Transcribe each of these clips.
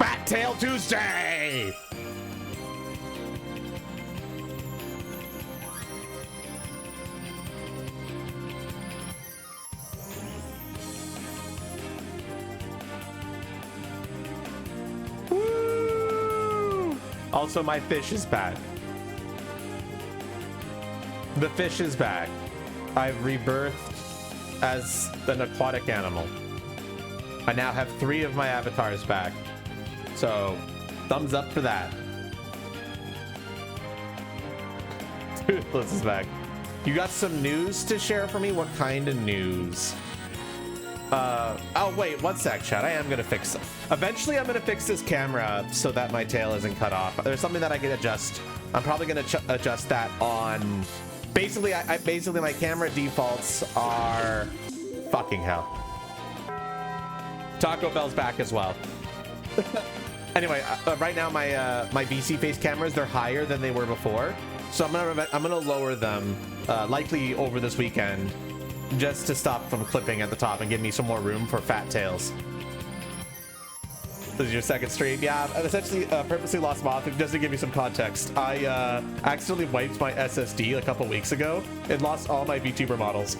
Fat Tail Tuesday! Woo! Also, my fish is back. The fish is back. I've rebirthed as an aquatic animal. I now have 3 of my avatars back. So, thumbs up for that. Toothless is back. You got some news to share for me? What kind of news? Oh wait, one sec, chat. I am gonna fix it. Eventually I'm gonna fix this camera so that my tail isn't cut off. There's something that I can adjust. I'm probably gonna adjust that on... Basically, basically my camera defaults are... Fucking hell. Taco Bell's back as well. Anyway, right now my VC face cameras, they're higher than they were before. So I'm gonna lower them, likely over this weekend, just to stop from clipping at the top and give me some more room for fat tails. This is your second stream. Yeah, I've essentially purposely lost my author. Just to give you some context, I accidentally wiped my SSD a couple weeks ago and lost all my VTuber models.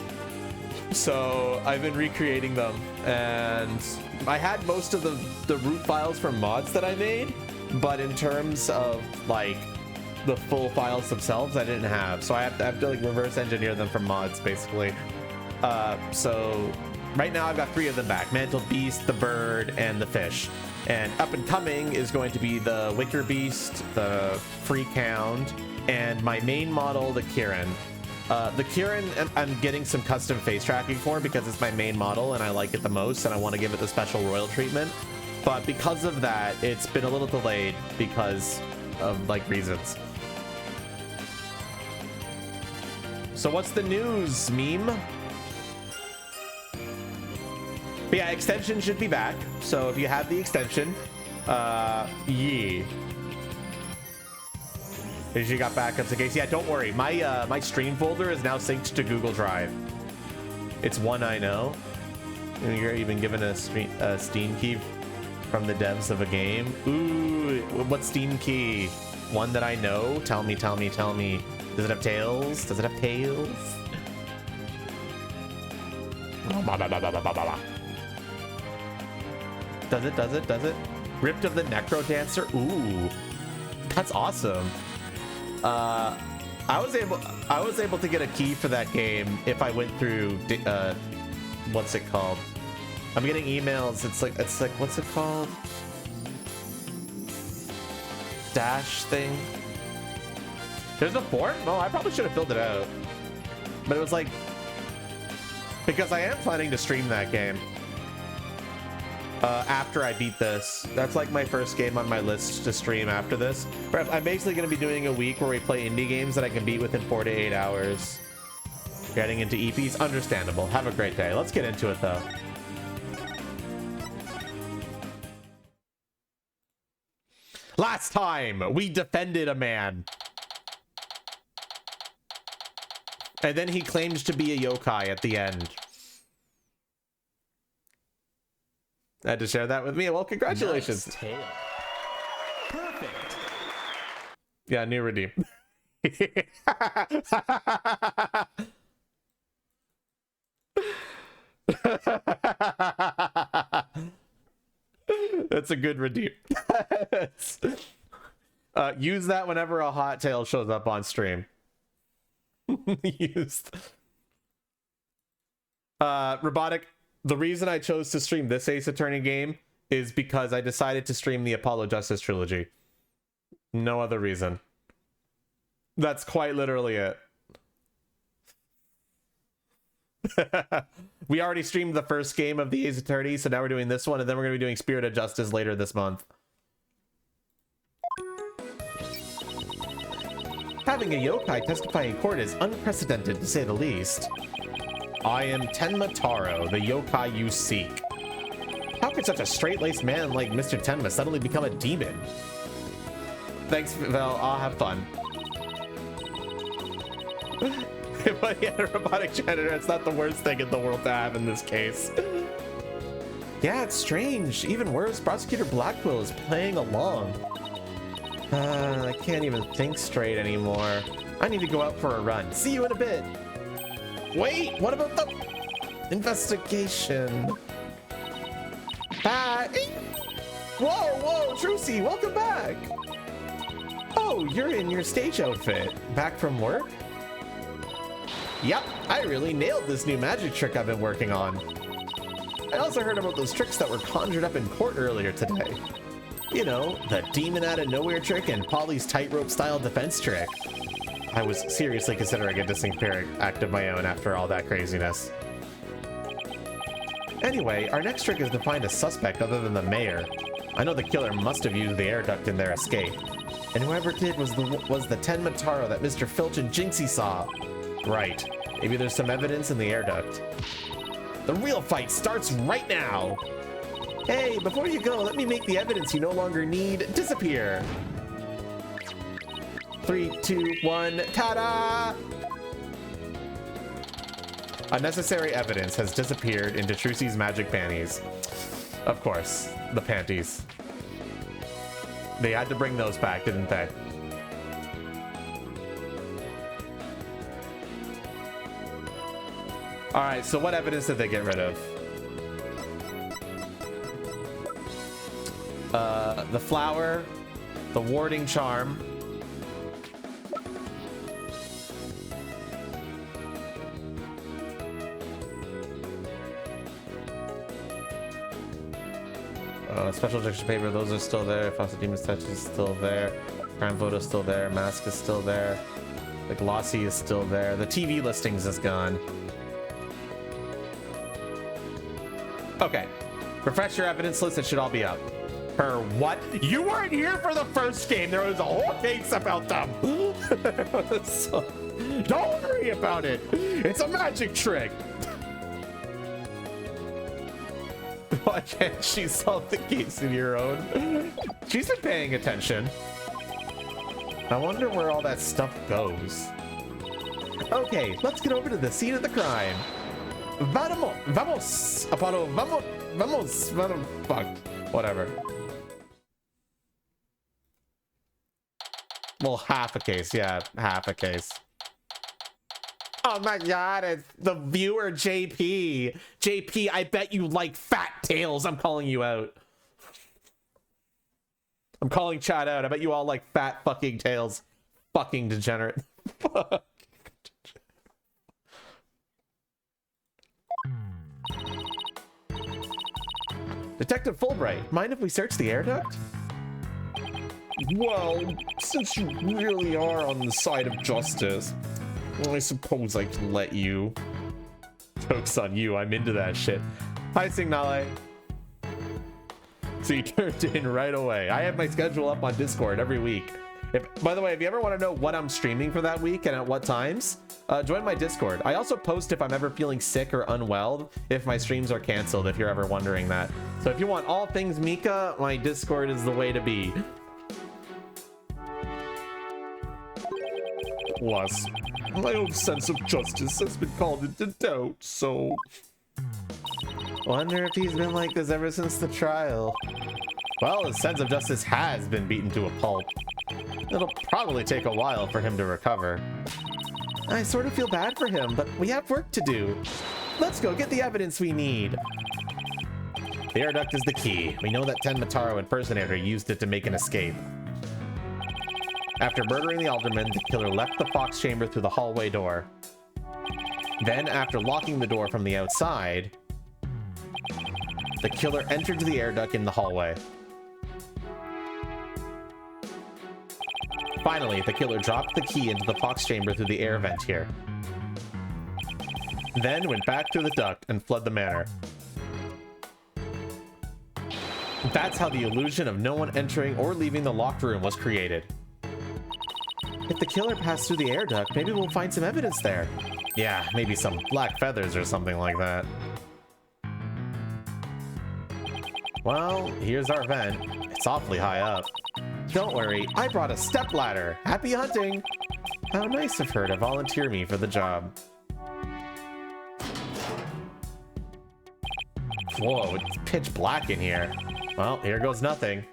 So I've been recreating them, and I had most of the root files from mods that I made, but in terms of like the full files themselves, I didn't have. So I have to like reverse engineer them from mods, basically. So right now I've got 3 of them back: Mantled Beast, the bird, and the fish. And up and coming is going to be the Wicker Beast, the Freak Hound, and my main model, the Kieran. The Kieran, I'm getting some custom face tracking for because it's my main model and I like it the most and I want to give it the special royal treatment. But because of that, it's been a little delayed because of like reasons. So what's the news, meme? But yeah, extension should be back. So if you have the extension, yeah. As you got backups in case. Yeah, don't worry. My stream folder is now synced to Google Drive. It's one I know. And you're even given a Steam key from the devs of a game. Ooh, what Steam key? One that I know? Tell me, tell me, tell me. Does it have tails? Does it have tails? Does it? Does it? Does it? Ripped of the Necro Dancer? Ooh, that's awesome. I was able to get a key for that game if I went through what's it called? I'm getting emails. It's like what's it called? Dash thing. There's a form? Oh, I probably should have filled it out. But it was like, because I am planning to stream that game after I beat this. That's like my first game on my list to stream after this. I'm basically going to be doing a week where we play indie games that I can beat within 4 to 8 hours. Getting into EPs, understandable. Have a great day. Let's get into it though. Last time we defended a man. And then he claimed to be a yokai at the end. Had to share that with me. Well, congratulations. Nice tail. Perfect. Yeah, new redeem. That's a good redeem. Use that whenever a hot tail shows up on stream. Used. Robotic. The reason I chose to stream this Ace Attorney game is because I decided to stream the Apollo Justice trilogy. No other reason. That's quite literally it. We already streamed the first game of the Ace Attorney, so now we're doing this one, and then we're going to be doing Spirit of Justice later this month. Having a yokai testify in court is unprecedented, to say the least. I am Tenma Taro, the yokai you seek. How could such a straight-laced man like Mr. Tenma suddenly become a demon? Thanks, Vel. I'll have fun. But yeah, robotic janitor, it's not the worst thing in the world to have in this case. Yeah, it's strange. Even worse, Prosecutor Blackwell is playing along. I can't even think straight anymore. I need to go out for a run. See you in a bit. Wait, what about the investigation? Bye. Whoa, Trucy, welcome back. Oh, you're in your stage outfit. Back from work? Yep, I really nailed this new magic trick I've been working on. I also heard about those tricks that were conjured up in court earlier today. You know, the demon out of nowhere trick and Polly's tightrope style defense trick. I was seriously considering a distinct act of my own after all that craziness. Anyway, our next trick is to find a suspect other than the mayor. I know the killer must have used the air duct in their escape. And whoever did was the Tenmataro that Mr. Filch and Jinxie saw. Right. Maybe there's some evidence in the air duct. The real fight starts right now! Hey, before you go, let me make the evidence you no longer need disappear! 3, 2, 1, ta-da! Unnecessary evidence has disappeared into Trucy's magic panties. Of course, the panties. They had to bring those back, didn't they? Alright, so what evidence did they get rid of? The flower, the warding charm. Special texture paper, those are still there. Fossil Demon statue is still there. Crime photo is still there. Mask is still there. The glossy is still there. The TV listings is gone. Okay. Refresh your evidence list. It should all be up. For what? You weren't here for the first game. There was a whole case about them. So, don't worry about it. It's a magic trick. Why can't she solve the case of your own? She's been paying attention. I wonder where all that stuff goes. Okay, let's get over to the scene of the crime. Vamos, Apollo, vamos, fuck, whatever. Well, half a case, yeah, half a case. Oh my god, it's the viewer JP. JP, I bet you like fat tails. I'm calling you out. I'm calling chat out. I bet you all like fat fucking tails. Fucking degenerate. Fuck. Detective Fulbright, mind if we search the air duct? Well, since you really are on the side of justice, I suppose I can let you. Joke's on you, I'm into that shit. Hi, Signale. So you turned in right away. I have my schedule up on Discord every week. By the way, if you ever want to know what I'm streaming for that week and at what times, join my Discord. I also post if I'm ever feeling sick or unwell, if my streams are canceled, if you're ever wondering that. So if you want all things Mika, my Discord is the way to be. Plus, my own sense of justice has been called into doubt, so... Wonder if he's been like this ever since the trial. Well, his sense of justice has been beaten to a pulp. It'll probably take a while for him to recover. I sort of feel bad for him, but we have work to do. Let's go get the evidence we need. The air duct is the key. We know that Tenmataro impersonator used it to make an escape. After murdering the alderman, the killer left the fox chamber through the hallway door. Then, after locking the door from the outside, the killer entered the air duct in the hallway. Finally, the killer dropped the key into the fox chamber through the air vent here. Then went back through the duct and fled the manor. That's how the illusion of no one entering or leaving the locked room was created. If the killer passed through the air duct, maybe we'll find some evidence there. Yeah, maybe some black feathers or something like that. Well, here's our vent. It's awfully high up. Don't worry, I brought a stepladder. Happy hunting! How nice of her to volunteer me for the job. Whoa, it's pitch black in here. Well, here goes nothing.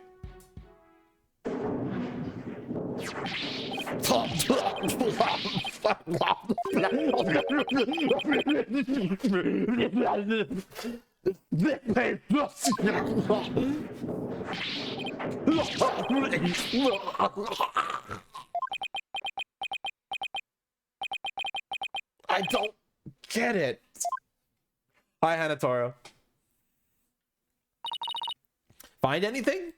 I don't get it. Hi, Hanatoro. Find anything?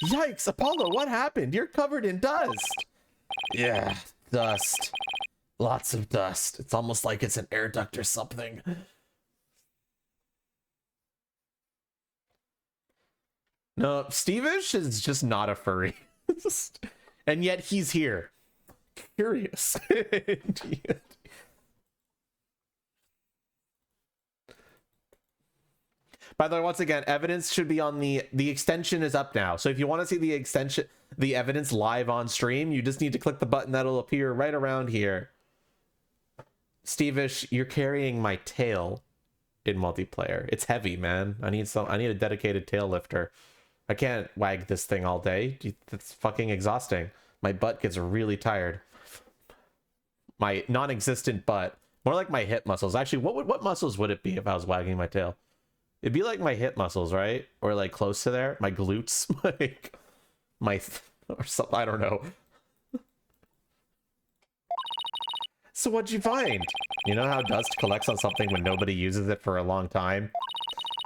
Yikes, Apollo, what happened? You're covered in dust. Yeah, dust. Lots of dust. It's almost like it's an air duct or something. No, Steve-ish is just not a furry. And yet he's here. Curious. By the way, once again, evidence should be on the extension is up now. So if you want to see the extension, the evidence live on stream, you just need to click the button that'll appear right around here. Steve-ish, you're carrying my tail in multiplayer. It's heavy, man. I need a dedicated tail lifter. I can't wag this thing all day. That's fucking exhausting. My butt gets really tired. My non-existent butt. More like my hip muscles. Actually, what muscles would it be if I was wagging my tail? It'd be like my hip muscles, right? Or like close to there. My glutes. Like or something. I don't know. So what'd you find? You know how dust collects on something when nobody uses it for a long time?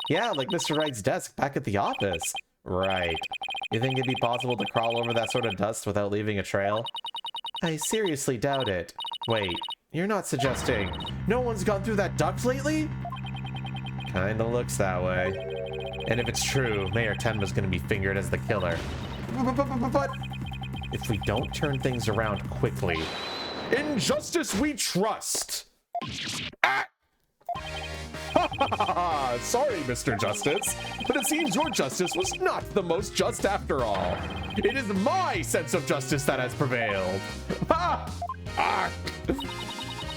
Yeah, like Mr. Wright's desk back at the office. Right. You think it'd be possible to crawl over that sort of dust without leaving a trail? I seriously doubt it. Wait, you're not suggesting no one's gone through that duct lately? Kinda looks that way. And if it's true, Mayor Tenma's gonna be fingered as the killer. But if we don't turn things around quickly... In justice we trust! Ah! Sorry, Mr. Justice, but it seems your justice was not the most just after all. It is my sense of justice that has prevailed. Ha! Ah!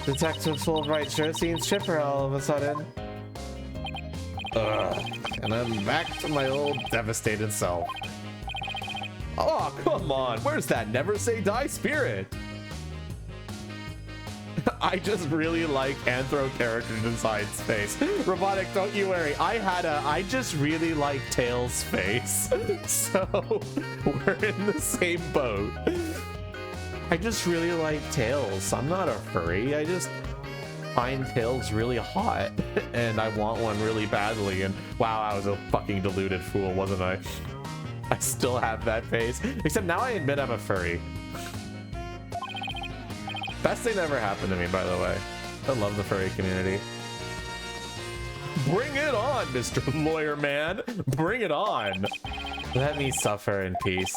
Detective Fulbright sure seems chipper all of a sudden. And I'm back to my old devastated self. Oh, come on, where's that never say die spirit? I just really like Anthro character design's face. Robotic, don't you worry. I just really like Tails' face. So we're in the same boat. I just really like Tails. I'm not a furry. I just find Tails really hot and I want one really badly. And wow, I was a fucking deluded fool, wasn't I? I still have that face. Except now I admit I'm a furry. Best thing that ever happened to me, by the way. I love the furry community. Bring it on, Mr. Lawyer Man. Bring it on. Let me suffer in peace.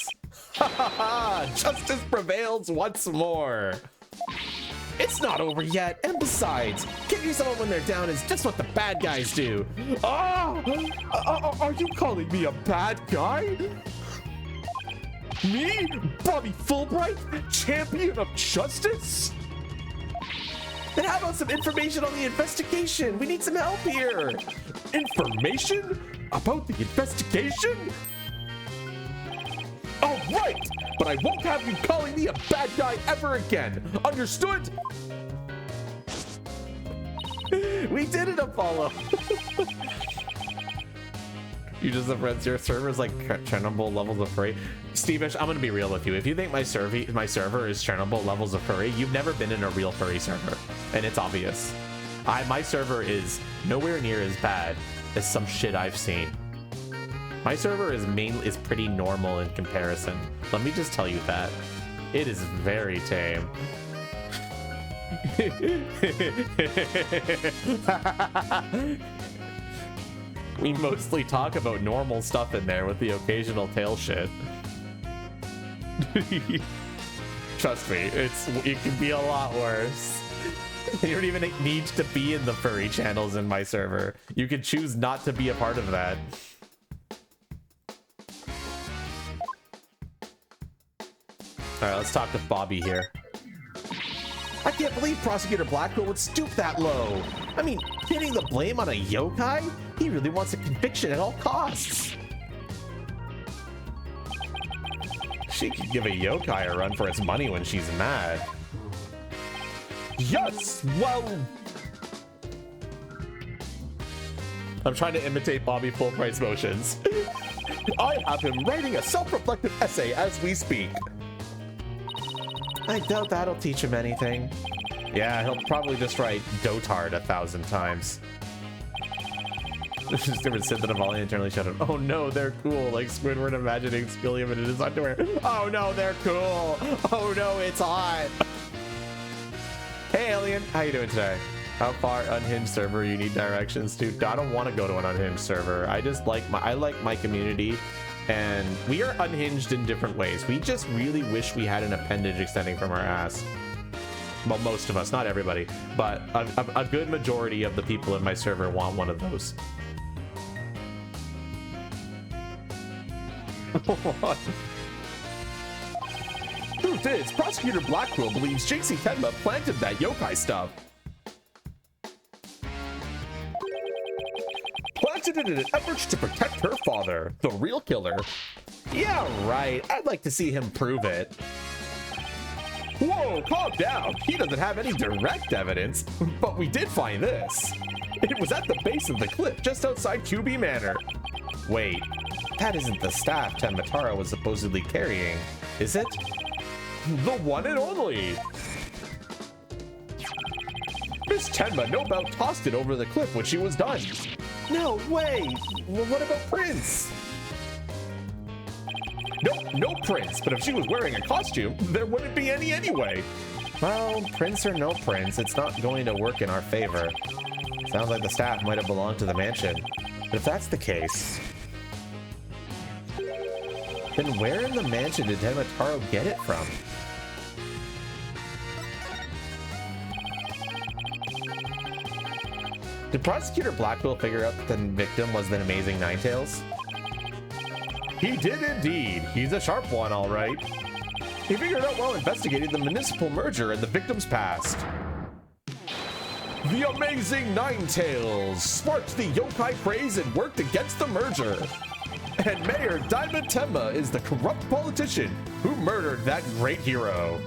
Ha ha ha! Justice prevails once more. It's not over yet, and besides, kicking someone when they're down is just what the bad guys do. Oh! Are you calling me a bad guy? Me? Bobby Fulbright? Champion of justice? Then how about some information on the investigation? We need some help here. Information? About the investigation? All right, but I won't have you calling me a bad guy ever again. Understood? We did it, Apollo. You just have read your server's like Chernobyl levels of furry. Steve-ish, I'm gonna be real with you. If you think my server is Chernobyl levels of furry, you've never been in a real furry server, and it's obvious. My server is nowhere near as bad as some shit I've seen. My server is pretty normal in comparison. Let me just tell you that. It is very tame. We mostly talk about normal stuff in there with the occasional tail shit. Trust me, it can be a lot worse. You don't even need to be in the furry channels in my server. You can choose not to be a part of that. Alright, let's talk to Bobby here. I can't believe Prosecutor Blackwell would stoop that low. I mean, Pinning the blame on a yokai? He really wants a conviction at all costs. She could give a yokai a run for its money when she's mad. Yes, well... I'm trying to imitate Bobby Full Price motions. I have him writing a self-reflective essay as we speak. I doubt that'll teach him anything. Yeah, he'll probably just write dotard 1,000 times. There's just different Sid than a volley internally shouted, oh no, they're cool. Like Squidward imagining spilling him in his underwear. Oh no, they're cool. Oh no, it's hot. Hey alien, how you doing today? How far unhinged server you need directions to? I don't want to go to an unhinged server. I just like my community, and we are unhinged in different ways. We just really wish we had an appendage extending from our ass. Well, most of us, not everybody, but a good majority of the people in my server want one of those. What? Truth is, Prosecutor Blackwell believes Jinxie Tenma planted that yokai stuff. Planted it in an effort to protect her father, the real killer. Yeah, right. I'd like to see him prove it. Whoa, calm down. He doesn't have any direct evidence, but we did find this. It was at the base of the cliff just outside QB Manor. Wait, that isn't the staff Tenmataro was supposedly carrying, is it? The one and only. Miss Tenma no doubt tossed it over the cliff when she was done. No way. Well, what about Prince? Nope, no Prince, but if she was wearing a costume, there wouldn't be any anyway. Well, Prince or no Prince, it's not going to work in our favor. Sounds like the staff might have belonged to the mansion. But if that's the case, then where in the mansion did Tenmataro get it from? Did Prosecutor Blackwell figure out that the victim was the amazing Ninetales? He did indeed. He's a sharp one, all right. He figured out while investigating the municipal merger and the victim's past. The amazing Ninetales sparked the yokai craze and worked against the merger. And Mayor Diamond Tenma is the corrupt politician who murdered that great hero.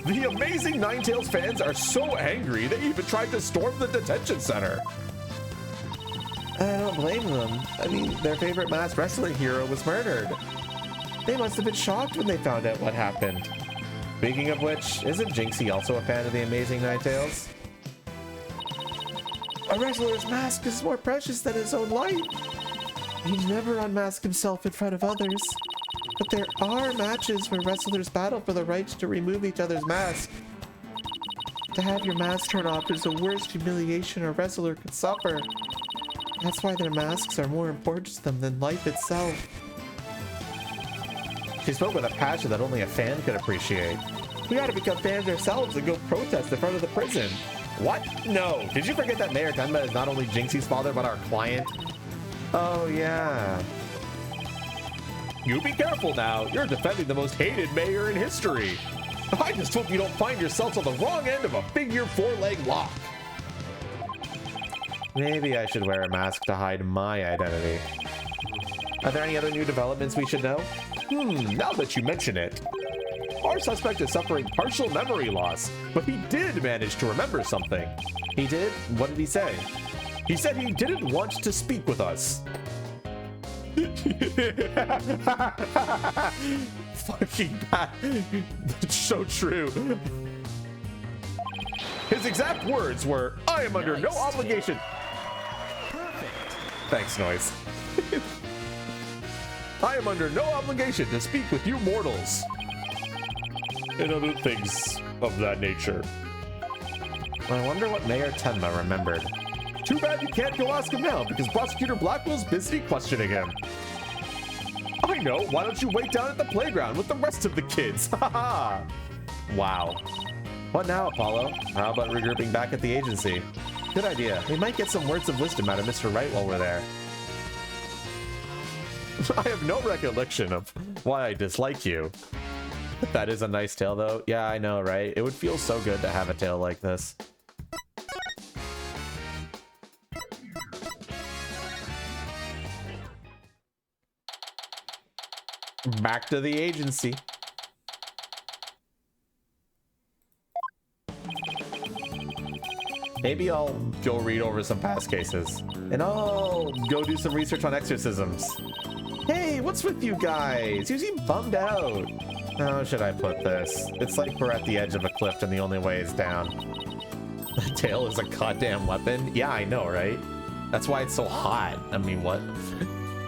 The amazing Ninetales fans are so angry they even tried to storm the detention center. I don't blame them. I mean, their favorite masked wrestling hero was murdered. They must have been shocked when they found out what happened. Speaking of which, isn't Jinxie also a fan of the amazing Ninetales? A wrestler's mask is more precious than his own life. He'd never unmask himself in front of others. But there are matches where wrestlers battle for the right to remove each other's mask. To have your mask torn off is the worst humiliation a wrestler could suffer. That's why their masks are more important to them than life itself. She spoke with a passion that only a fan could appreciate. We gotta become fans ourselves and go protest in front of the prison. What? No. Did you forget that Mayor Tenma is not only Jinxie's father, but our client? Oh, yeah. You be careful now. You're defending the most hated mayor in history. I just hope you don't find yourselves on the wrong end of a figure four-leg lock. Maybe I should wear a mask to hide my identity. Are there any other new developments we should know? Now that you mention it. Our suspect is suffering partial memory loss, but he did manage to remember something. He did? What did he say? He said he didn't want to speak with us. Fucking bad. That's so true. His exact words were, I am under no obligation. Perfect. Thanks, Noise. I am under no obligation to speak with you mortals. And other things of that nature. I wonder what Mayor Tenma remembered. Too bad you can't go ask him now, because Prosecutor Blackwell's busy questioning him. I know, why don't you wait down at the playground with the rest of the kids? Haha. Wow. What now, Apollo? How about regrouping back at the agency? Good idea. We might get some words of wisdom out of Mr. Wright while we're there. I have no recollection of why I dislike you. That is a nice tail, though. Yeah, I know, right? It would feel so good to have a tail like this. Back to the agency. Maybe I'll go read over some past cases. And I'll go do some research on exorcisms. Hey, what's with you guys? You seem bummed out. How should I put this? It's like we're at the edge of a cliff and the only way is down. The tail is a goddamn weapon? Yeah, I know, right? That's why it's so hot. I mean, what?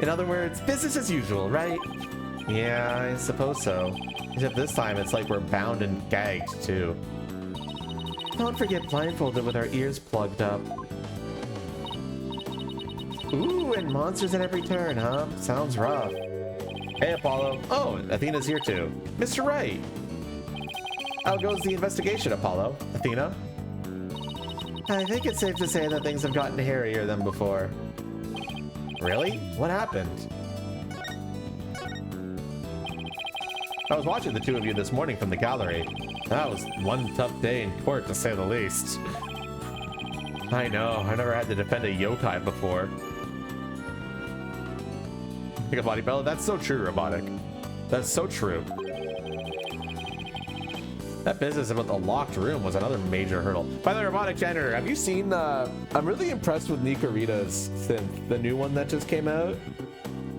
In other words, business as usual, right? Yeah, I suppose so. Except this time it's like we're bound and gagged, too. Don't forget blindfolded with our ears plugged up. Ooh, and monsters at every turn, huh? Sounds rough. Hey, Apollo. Oh, Athena's here too. Mr. Wright. How goes the investigation, Apollo? Athena? I think it's safe to say that things have gotten hairier than before. Really? What happened? I was watching the two of you this morning from the gallery. That was one tough day in court, to say the least. I know, I never had to defend a yokai before. Pick a body bellow? That's so true, Robotic. That's so true. That business about the locked room was another major hurdle. By the way, Robotic Janitor, have you seen, I'm really impressed with Nikarita's synth, the new one that just came out.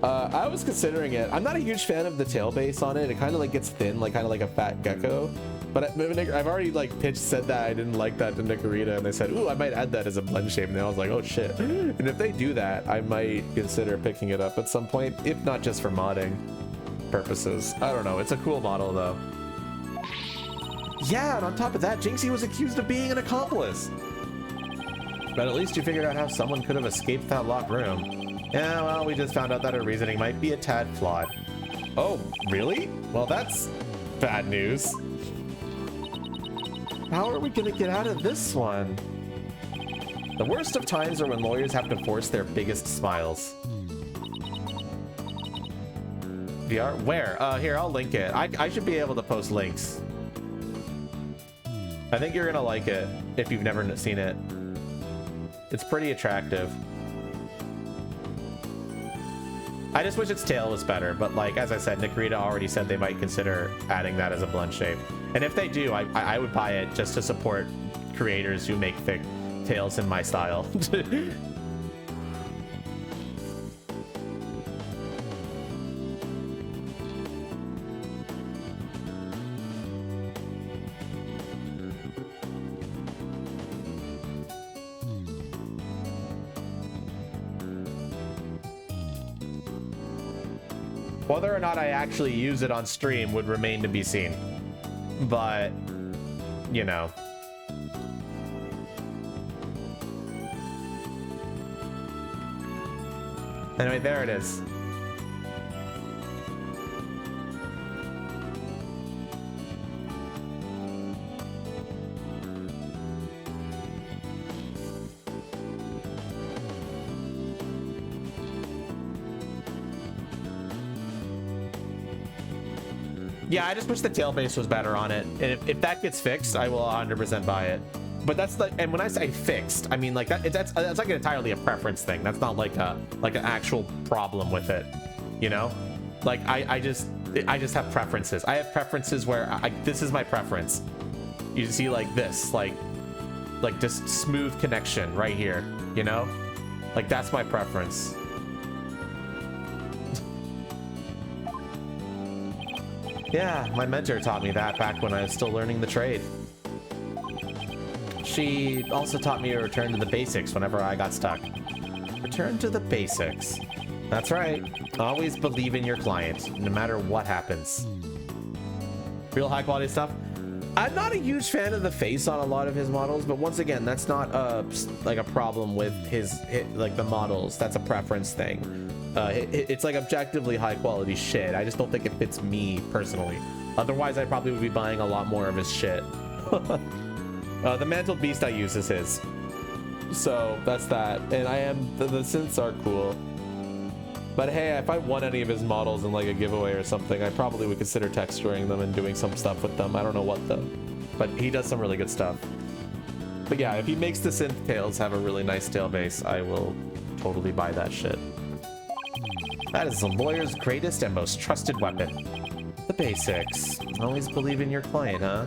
I was considering it. I'm not a huge fan of the tail base on it. It kind of like gets thin, like kind of like a fat gecko. But I've already like said that I didn't like that to Nikarita, and they said, ooh, I might add that as a blend shape. And then I was like, oh shit. And if they do that, I might consider picking it up at some point, if not just for modding purposes. I don't know. It's a cool model though. Yeah, and on top of that, Jinxie was accused of being an accomplice. But at least you figured out how someone could have escaped that locked room. Yeah, well, we just found out that her reasoning might be a tad flawed. Oh, really? Well, that's bad news. How are we gonna get out of this one? The worst of times are when lawyers have to force their biggest smiles. VR? Where? Here, I'll link it. I should be able to post links. I think you're gonna like it if you've never seen it. It's pretty attractive. I just wish its tail was better, but like, as I said, Nikarita already said they might consider adding that as a blend shape. And if they do, I would buy it just to support creators who make thick tails in my style. Whether or not I actually use it on stream would remain to be seen. But, you know. Anyway, there it is. Yeah, I just wish the tail base was better on it. And if that gets fixed, I will 100% buy it. But that's the, and when I say fixed, I mean like that's like entirely a preference thing. That's not like an actual problem with it, you know? Like I just have preferences. I have preferences where this is my preference. You see like this, like just smooth connection right here, you know? Like that's my preference. Yeah, my mentor taught me that back when I was still learning the trade. She also taught me to return to the basics whenever I got stuck. Return to the basics. That's right. Always believe in your client, no matter what happens. Real high quality stuff. I'm not a huge fan of the face on a lot of his models, but once again, that's not like a problem with like the models. That's a preference thing. It's like objectively high quality shit. I just don't think it fits me personally. Otherwise, I probably would be buying a lot more of his shit. The Mantled Beast I use is his. So that's that. And the synths are cool. But hey, if I won any of his models in like a giveaway or something, I probably would consider texturing them and doing some stuff with them. I don't know what though. But he does some really good stuff. But yeah, if he makes the synth tails have a really nice tail base, I will totally buy that shit. That is the lawyer's greatest and most trusted weapon. The basics. Always believe in your client, huh?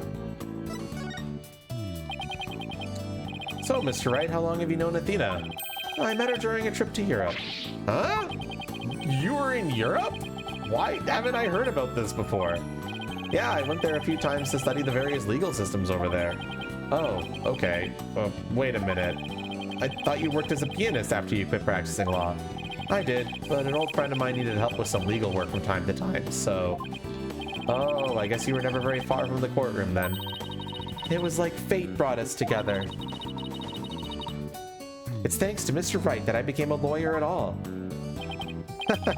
So, Mr. Wright, how long have you known Athena? I met her during a trip to Europe. Huh? You were in Europe? Why haven't I heard about this before? Yeah, I went there a few times to study the various legal systems over there. Oh, okay. Wait a minute. I thought you worked as a pianist after you quit practicing law. I did, but an old friend of mine needed help with some legal work from time to time, so... Oh, I guess you were never very far from the courtroom then. It was like fate brought us together. It's thanks to Mr. Wright that I became a lawyer at all.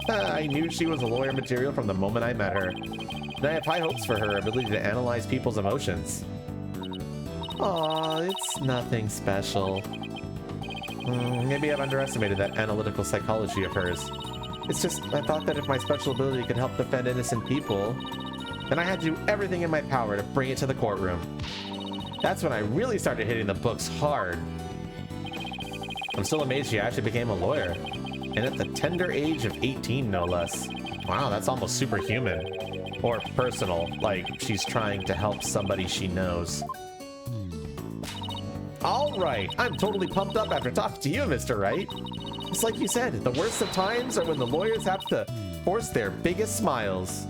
I knew she was a lawyer material from the moment I met her. And I have high hopes for her ability to analyze people's emotions. Aw, it's nothing special. Maybe I've underestimated that analytical psychology of hers. It's just, I thought that if my special ability could help defend innocent people, then I had to do everything in my power to bring it to the courtroom. That's when I really started hitting the books hard. I'm still amazed she actually became a lawyer. And at the tender age of 18, no less. Wow, that's almost superhuman. Or personal, like she's trying to help somebody she knows. All right, I'm totally pumped up after talking to you, Mr. Wright. It's like you said, the worst of times are when the lawyers have to force their biggest smiles.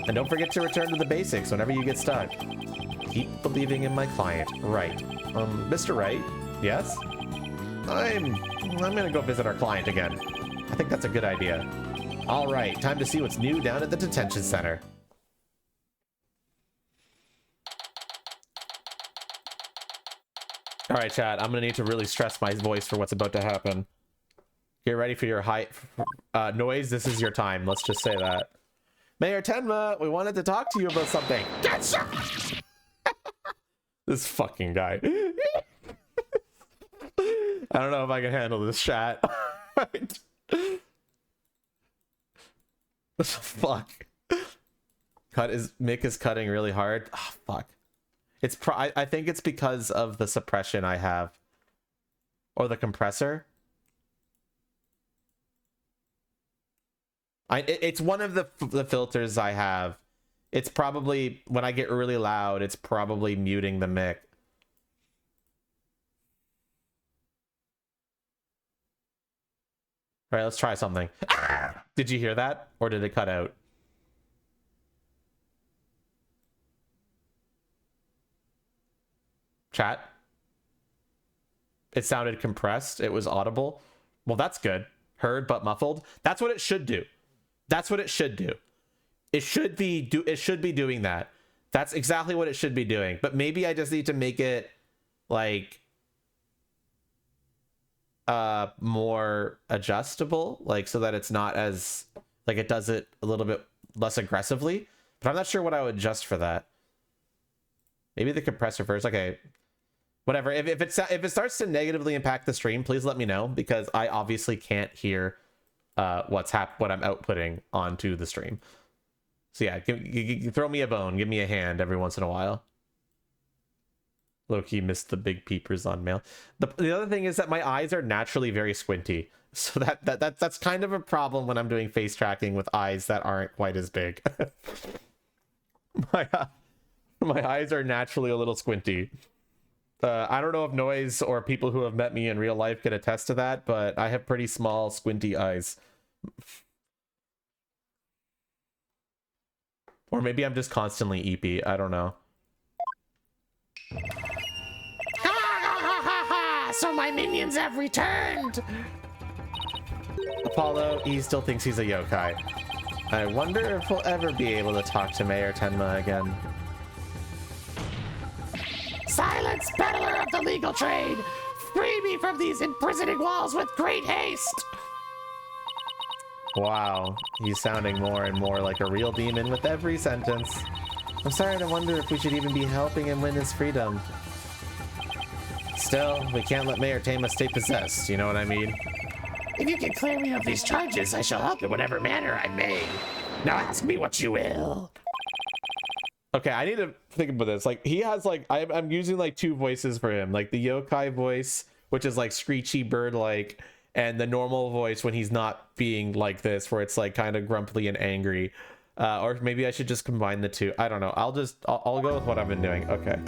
And don't forget to return to the basics whenever you get stuck. Keep believing in my client. Right. Mr. Wright? Yes? I'm gonna go visit our client again. I think that's a good idea. All right, time to see what's new down at the detention center. All right, chat, I'm gonna need to really stress my voice for what's about to happen. Get ready for your high noise. This is your time. Let's just say that. Mayor Tenma, we wanted to talk to you about something. Get shot! This fucking guy. I don't know if I can handle this chat. What the fuck? Mick is cutting really hard. Oh, fuck. It's I think it's because of the suppression I have. Or the compressor. It's one of the filters I have. It's probably, when I get really loud, it's probably muting the mic. All right, let's try something. Did you hear that? Or did it cut out? Chat? It sounded compressed. It was audible. Well, that's good. Heard but muffled. That's what it should do. That's what it should do. It should be doing that. That's exactly what it should be doing. But maybe I just need to make it like more adjustable, like so that it's not as like it does it a little bit less aggressively. But I'm not sure what I would adjust for that. Maybe the compressor first. Okay. Whatever. If it starts to negatively impact the stream, please let me know, because I obviously can't hear what I'm outputting onto the stream. So yeah, throw me a bone, give me a hand every once in a while. Low-key missed the big peepers on mail. The other thing is that my eyes are naturally very squinty, so that's kind of a problem when I'm doing face tracking with eyes that aren't quite as big. My eyes are naturally a little squinty. I don't know if Noise or people who have met me in real life can attest to that, but I have pretty small, squinty eyes. Or maybe I'm just constantly eepy. I don't know. So my minions have returned! Apollo, he still thinks he's a yokai. I wonder if we'll ever be able to talk to Mayor Tenma again. Silence, peddler of the legal trade! Free me from these imprisoning walls with great haste! Wow, he's sounding more and more like a real demon with every sentence. I'm starting to wonder if we should even be helping him win his freedom. Still, we can't let Mayor Tenma stay possessed, you know what I mean? If you can clear me of these charges, I shall help in whatever manner I may. Now ask me what you will. Okay, I need to think about this. Like, he has, like, I'm using, like, two voices for him. Like, the yokai voice, which is, like, screechy bird-like, and the normal voice when he's not being like this, where it's like kind of grumpy and angry. Or maybe I should just combine the two. I don't know. I'll go with what I've been doing. Okay.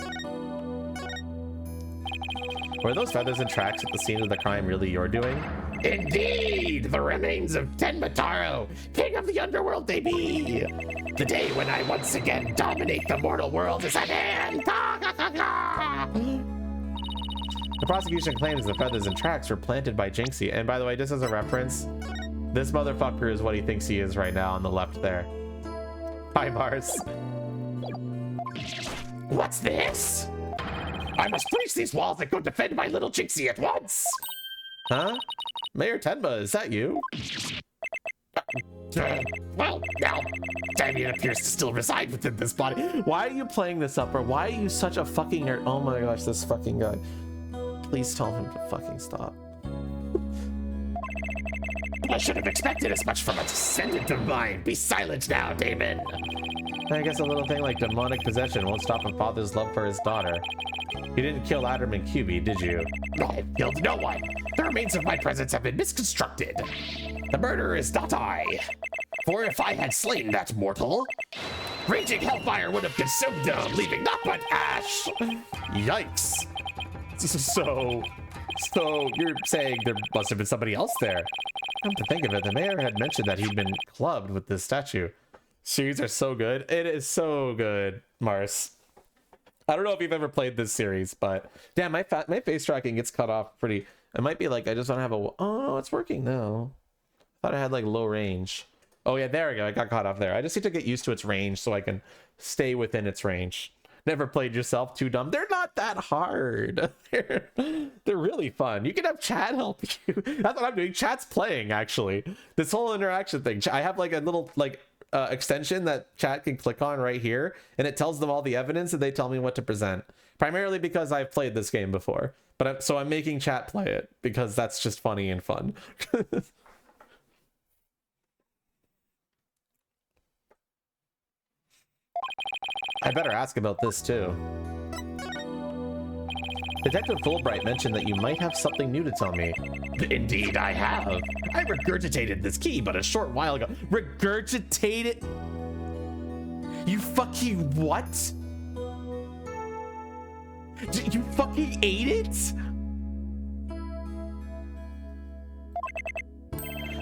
Were those feathers and tracks at the scene of the crime really your doing? Indeed, the remains of Tenmataro, king of the underworld they be. The day when I once again dominate the mortal world is at hand. The prosecution claims the feathers and tracks were planted by Jinxie. And by the way, just as a reference, this motherfucker is what he thinks he is right now on the left there. Hi, Mars. What's this? I must breach these walls and go defend my little Jinxie at once. Huh? Mayor Tenma, is that you? Well, now, Damien appears to still reside within this body. Why are you playing this up, or why are you such a fucking nerd? Oh my gosh, this fucking guy. Please tell him to fucking stop. I should have expected as much from a descendant of mine. Be silent now, Damon. I guess a little thing like demonic possession won't stop a father's love for his daughter. You didn't kill Adam and QB, did you? I've killed no one. The remains of my presence have been misconstructed. The murderer is not I. For if I had slain that mortal, raging hellfire would have consumed them, leaving naught but ash. Yikes. So you're saying there must have been somebody else there? Come to think of it, the mayor had mentioned that he'd been clubbed with this statue. Series are so good. It is so good, Mars. I don't know if you've ever played this series, but damn, my face tracking gets cut off pretty. It might be like I just don't have a. Oh no, it's working now. I thought I had like low range. Oh yeah, there we go. I got caught off there. I just need to get used to its range so I can stay within its range. Never played yourself? Too dumb. They're not that hard. They're really fun. You can have chat help you. That's what I'm doing. Chat's playing actually. This whole interaction thing. I have like a little like. Extension that chat can click on right here, and it tells them all the evidence and they tell me what to present, primarily because I've played this game before, but so I'm making chat play it because that's just funny and fun. I better ask about this too. Detective Fulbright mentioned that you might have something new to tell me. Indeed, I have. I regurgitated this key but a short while ago. Regurgitated? You fucking what? You fucking ate it?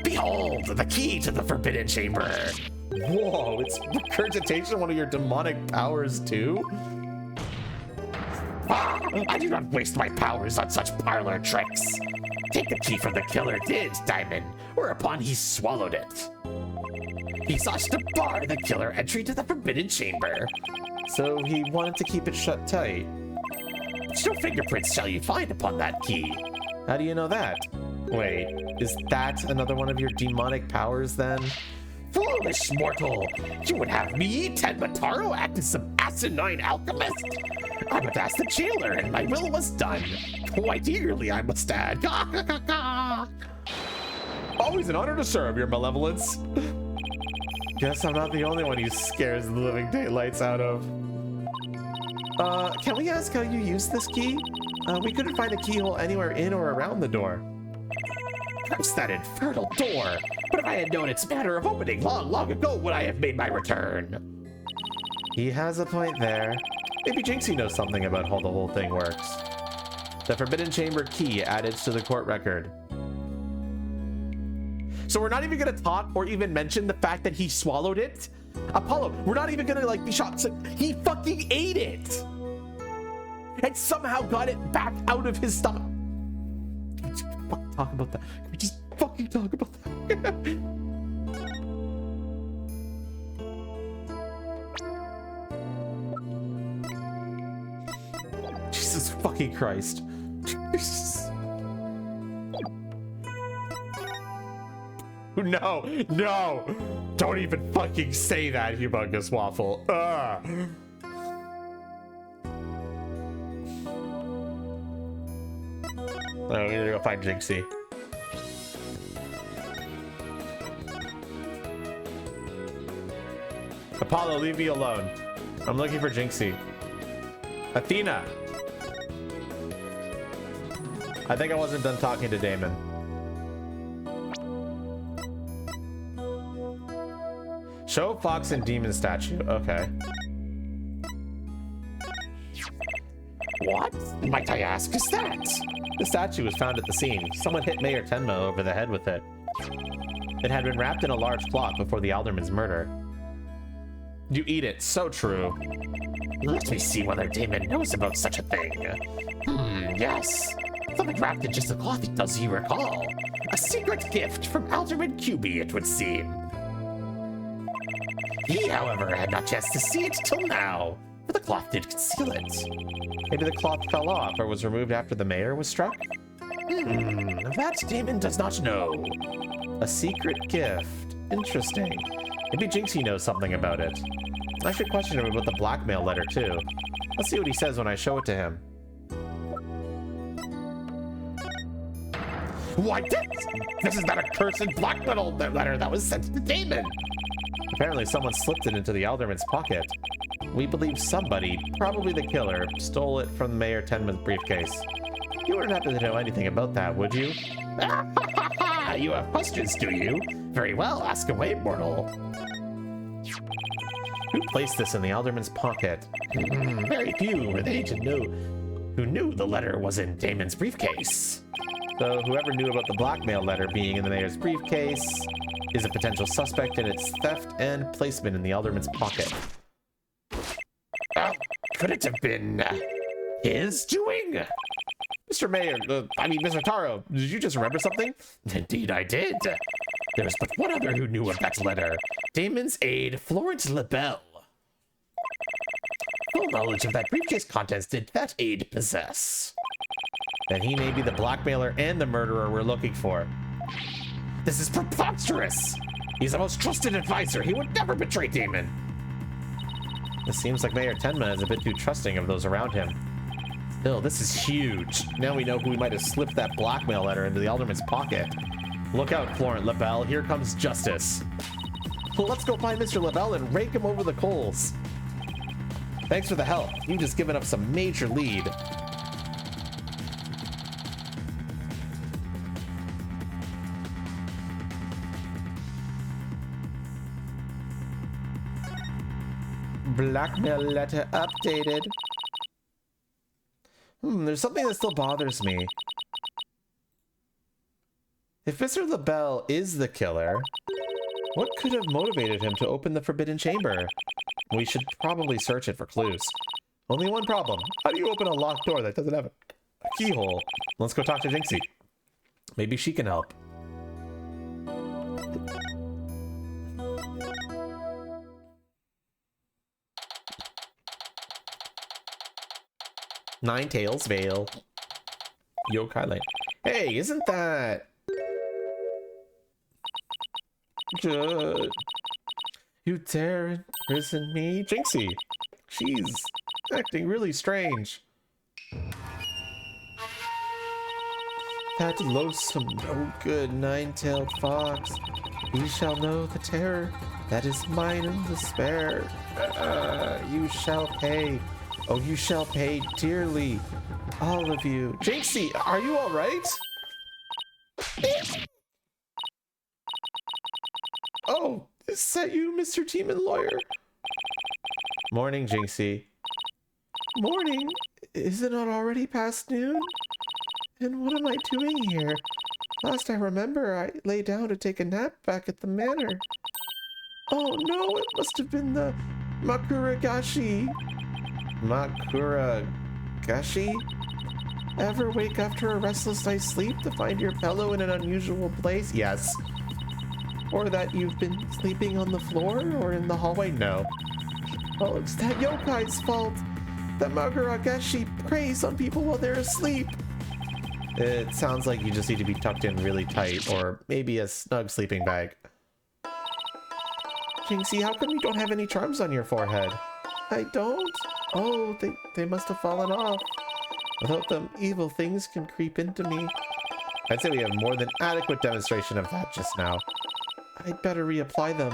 Behold, the key to the Forbidden Chamber. Whoa, it's regurgitation, one of your demonic powers too? I do not waste my powers on such parlor tricks. Take the key from the killer did, Diamond, whereupon he swallowed it. He sought to bar the killer entry to the Forbidden Chamber. So he wanted to keep it shut tight. No fingerprints shall you find upon that key. How do you know that? Wait, is that another one of your demonic powers then? Foolish mortal! You would have me, Tenmataro, act as some asinine alchemist? I would ask the jailer, and my will was done. Quite eagerly, I must add. Always an honor to serve, your malevolence. Guess I'm not the only one who scares the living daylights out of. Can we ask how you use this key? We couldn't find a keyhole anywhere in or around the door. Curse that infernal door! But if I had known its matter of opening long ago, would I have made my return? He has a point there. Maybe Jinxie knows something about how the whole thing works. The Forbidden Chamber key added to the court record. So we're not even gonna talk or even mention the fact that he swallowed it? Apollo, we're not even gonna like be shocked. He fucking ate it! And somehow got it back out of his stomach. Can we just fucking talk about that? Can we just fucking talk about that? Jesus fucking Christ. No, no! Don't even fucking say that, humongous waffle. Ugh. Oh, we're gonna go find Jinxie. Apollo, leave me alone. I'm looking for Jinxie. Athena! I think I wasn't done talking to Damon. Show fox and demon statue. Okay. What, might I ask, is that? The statue was found at the scene. Someone hit Mayor Tenma over the head with it. It had been wrapped in a large cloth before the alderman's murder. You eat it. So true. Let me see whether Damon knows about such a thing. Yes. Something wrapped in just a cloth, does he recall? A secret gift from Alderman QB, it would seem. He, however, had not chanced to see it till now, for the cloth did conceal it. Maybe the cloth fell off or was removed after the mayor was struck? That Damon does not know. A secret gift. Interesting. Maybe Jinxie knows something about it. I should question him about the blackmail letter, too. Let's see what he says when I show it to him. What? This is that accursed blackmail letter that was sent to Damon. Apparently someone slipped it into the alderman's pocket. We believe somebody, probably the killer, stole it from Mayor Tenman's briefcase. You wouldn't happen to know anything about that, would you? You have questions, do you? Very well, ask away, mortal. Who placed this in the alderman's pocket? Very few were they to know who knew the letter was in Damon's briefcase. So whoever knew about the blackmail letter being in the mayor's briefcase is a potential suspect in its theft and placement in the alderman's pocket. Could it have been his doing? Mr. Mayor, Mr. Taro, did you just remember something? Indeed I did. There was but one other who knew of that letter. Damon's aide, Florence LaBelle. Full knowledge of that briefcase contents did that aide possess. Then he may be the blackmailer and the murderer we're looking for. This is preposterous! He's the most trusted advisor. He would never betray Damon. It seems like Mayor Tenma is a bit too trusting of those around him. Still, this is huge. Now we know who might have slipped that blackmail letter into the alderman's pocket. Look out, Florent LaBelle. Here comes justice. Let's go find Mr. LaBelle and rake him over the coals. Thanks for the help. You've just given up some major lead. Blackmail letter updated. There's something that still bothers me. If Mr. LaBelle is the killer, what could have motivated him to open the forbidden chamber? We should probably search it for clues. Only one problem. How do you open a locked door that doesn't have a keyhole? Let's go talk to Jinxie. Maybe she can help. Nine Tails Vale. Yokai Lane. Hey, isn't that... Good. You dare imprison me? Jinxie. She's acting really strange. That loathsome, no good, nine-tailed fox. He shall know the terror that is mine in despair. You shall pay. Oh, you shall pay dearly. All of you. Jinxie, are you all right? Oh, is that you, Mr. Demon Lawyer? Morning, Jinxie. Morning? Is it not already past noon? And what am I doing here? Last I remember, I lay down to take a nap back at the manor. Oh no, it must have been the Makuragashi. Makuragashi? Ever wake after a restless night's sleep to find your pillow in an unusual place? Yes. Or that you've been sleeping on the floor or in the hallway? No. Oh, it's that yokai's fault. The Makuragashi preys on people while they're asleep. It sounds like you just need to be tucked in really tight, or maybe a snug sleeping bag. Jinxie, how come you don't have any charms on your forehead? I don't? Oh, they must have fallen off. Without them, evil things can creep into me. I'd say we have more than adequate demonstration of that just now. I'd better reapply them.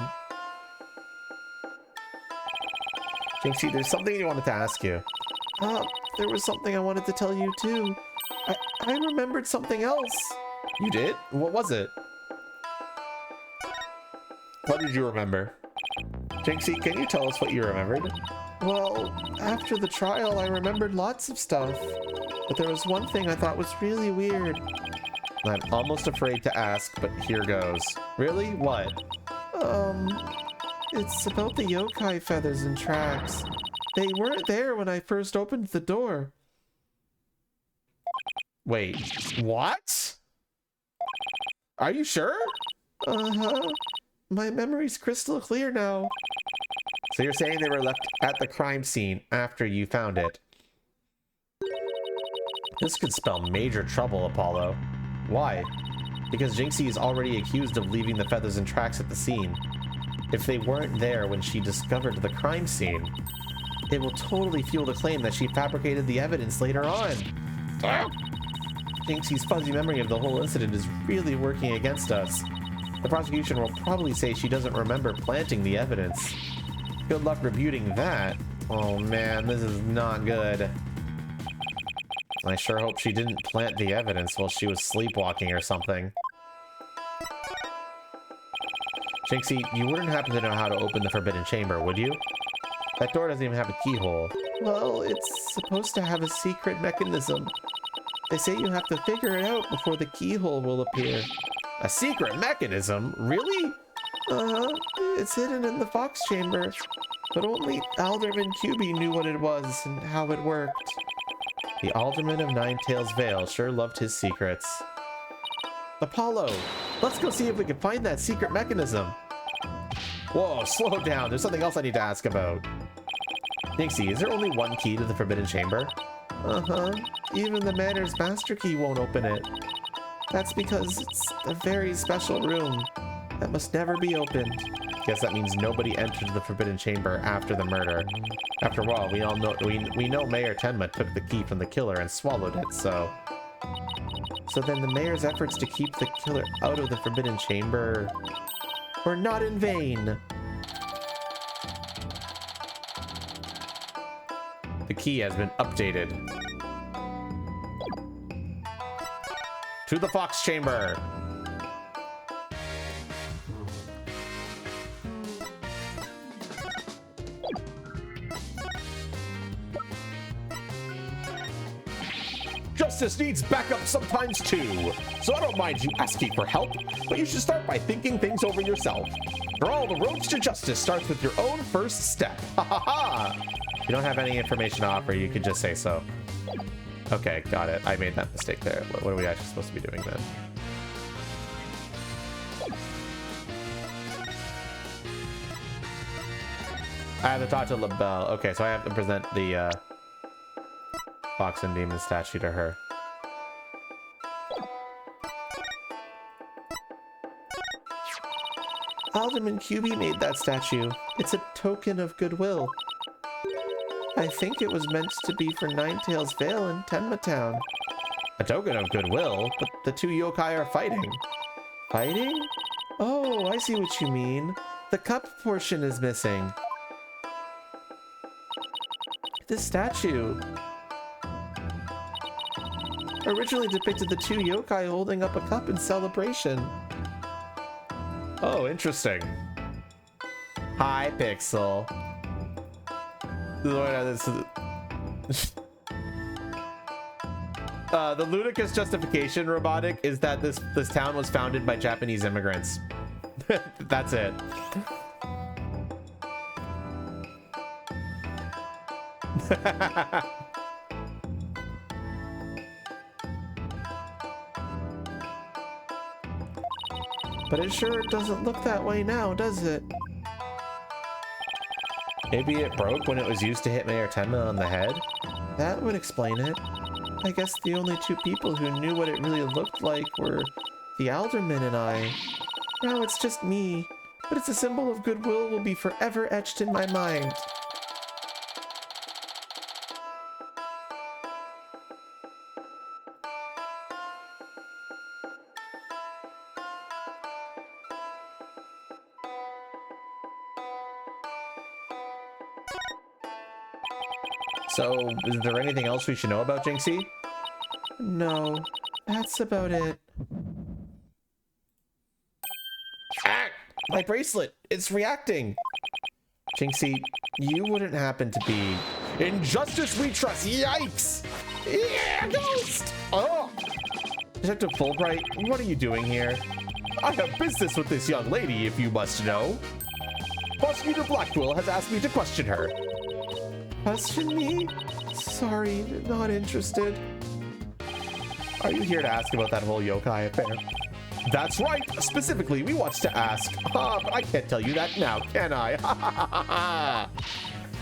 Jinxie, there's something I wanted to ask you. There was something I wanted to tell you too. I remembered something else. You did? What was it? What did you remember? Jinxie, can you tell us what you remembered? Well, after the trial, I remembered lots of stuff. But there was one thing I thought was really weird. I'm almost afraid to ask, but here goes. Really? What? It's about the yokai feathers and tracks. They weren't there when I first opened the door. Wait, what? Are you sure? Uh-huh. My memory's crystal clear now. So you're saying they were left at the crime scene after you found it? This could spell major trouble, Apollo. Why? Because Jinxie is already accused of leaving the feathers and tracks at the scene. If they weren't there when she discovered the crime scene, it will totally fuel the claim that she fabricated the evidence later on. Jinxie's fuzzy memory of the whole incident is really working against us. The prosecution will probably say she doesn't remember planting the evidence. Good luck refuting that. Oh man, this is not good. I sure hope she didn't plant the evidence while she was sleepwalking or something. Jinxie, you wouldn't happen to know how to open the Forbidden Chamber, would you? That door doesn't even have a keyhole. Well, it's supposed to have a secret mechanism. They say you have to figure it out before the keyhole will appear. A secret mechanism? Really? Uh-huh. It's hidden in the Fox Chamber. But only Alderman QB knew what it was and how it worked. The Alderman of Ninetails Vale sure loved his secrets. Apollo, let's go see if we can find that secret mechanism. Whoa, slow down. There's something else I need to ask about. Jinxie, is there only one key to the Forbidden Chamber? Uh-huh. Even the Manor's Master Key won't open it. That's because it's a very special room that must never be opened. Guess that means nobody entered the Forbidden Chamber after the murder. After all, we all know we know Mayor Tenma took the key from the killer and swallowed it, so then the mayor's efforts to keep the killer out of the Forbidden Chamber were not in vain. The key has been updated. To the Fox Chamber. Justice needs backup sometimes too, so I don't mind you asking for help, but you should start by thinking things over yourself. For all, the road to justice starts with your own first step. Ha ha ha! If you don't have any information to offer, you can just say so. Okay, got it. I made that mistake there. What are we actually supposed to be doing then? I have to talk to LaBelle. Okay, so I have to present the Fox and Demon statue to her. Alderman QB made that statue. It's a token of goodwill. I think it was meant to be for Ninetails Vale and Tenma Town. A token of goodwill? But the two yokai are fighting. Fighting? Oh, I see what you mean. The cup portion is missing. This statue originally depicted the two yokai holding up a cup in celebration. Oh, interesting. Hi, Pixel. The ludicrous justification, Robotic, is that this town was founded by Japanese immigrants. That's it. But it sure doesn't look that way now, does it? Maybe it broke when it was used to hit Mayor Tenma on the head? That would explain it. I guess the only two people who knew what it really looked like were the Alderman and I. Now it's just me, but it's a symbol of goodwill will be forever etched in my mind. So, is there anything else we should know about Jinxie? No, that's about it. Ah! My bracelet! It's reacting! Jinxie, you wouldn't happen to be... Injustice we trust! Yikes! Yeah, ghost! Oh! Detective Fulbright, what are you doing here? I have business with this young lady, if you must know. Prosecutor Blackwell has asked me to question her. Question me? Sorry, not interested. Are you here to ask about that whole yokai affair? That's right. Specifically, we want to ask. But I can't tell you that now, can I?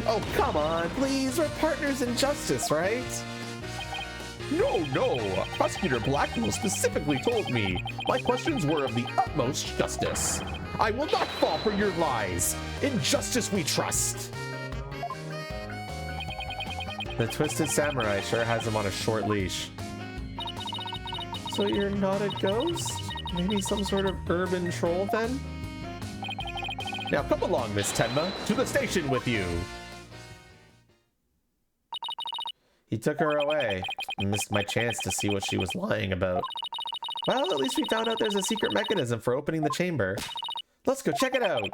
Oh, come on, please. We're partners in justice, right? No. Prosecutor Blackwell specifically told me my questions were of the utmost justice. I will not fall for your lies. In justice we trust. The Twisted Samurai sure has him on a short leash. So you're not a ghost? Maybe some sort of urban troll then? Now come along, Miss Tenma, to the station with you. He took her away. I missed my chance to see what she was lying about. Well, at least we found out there's a secret mechanism for opening the chamber. Let's go check it out.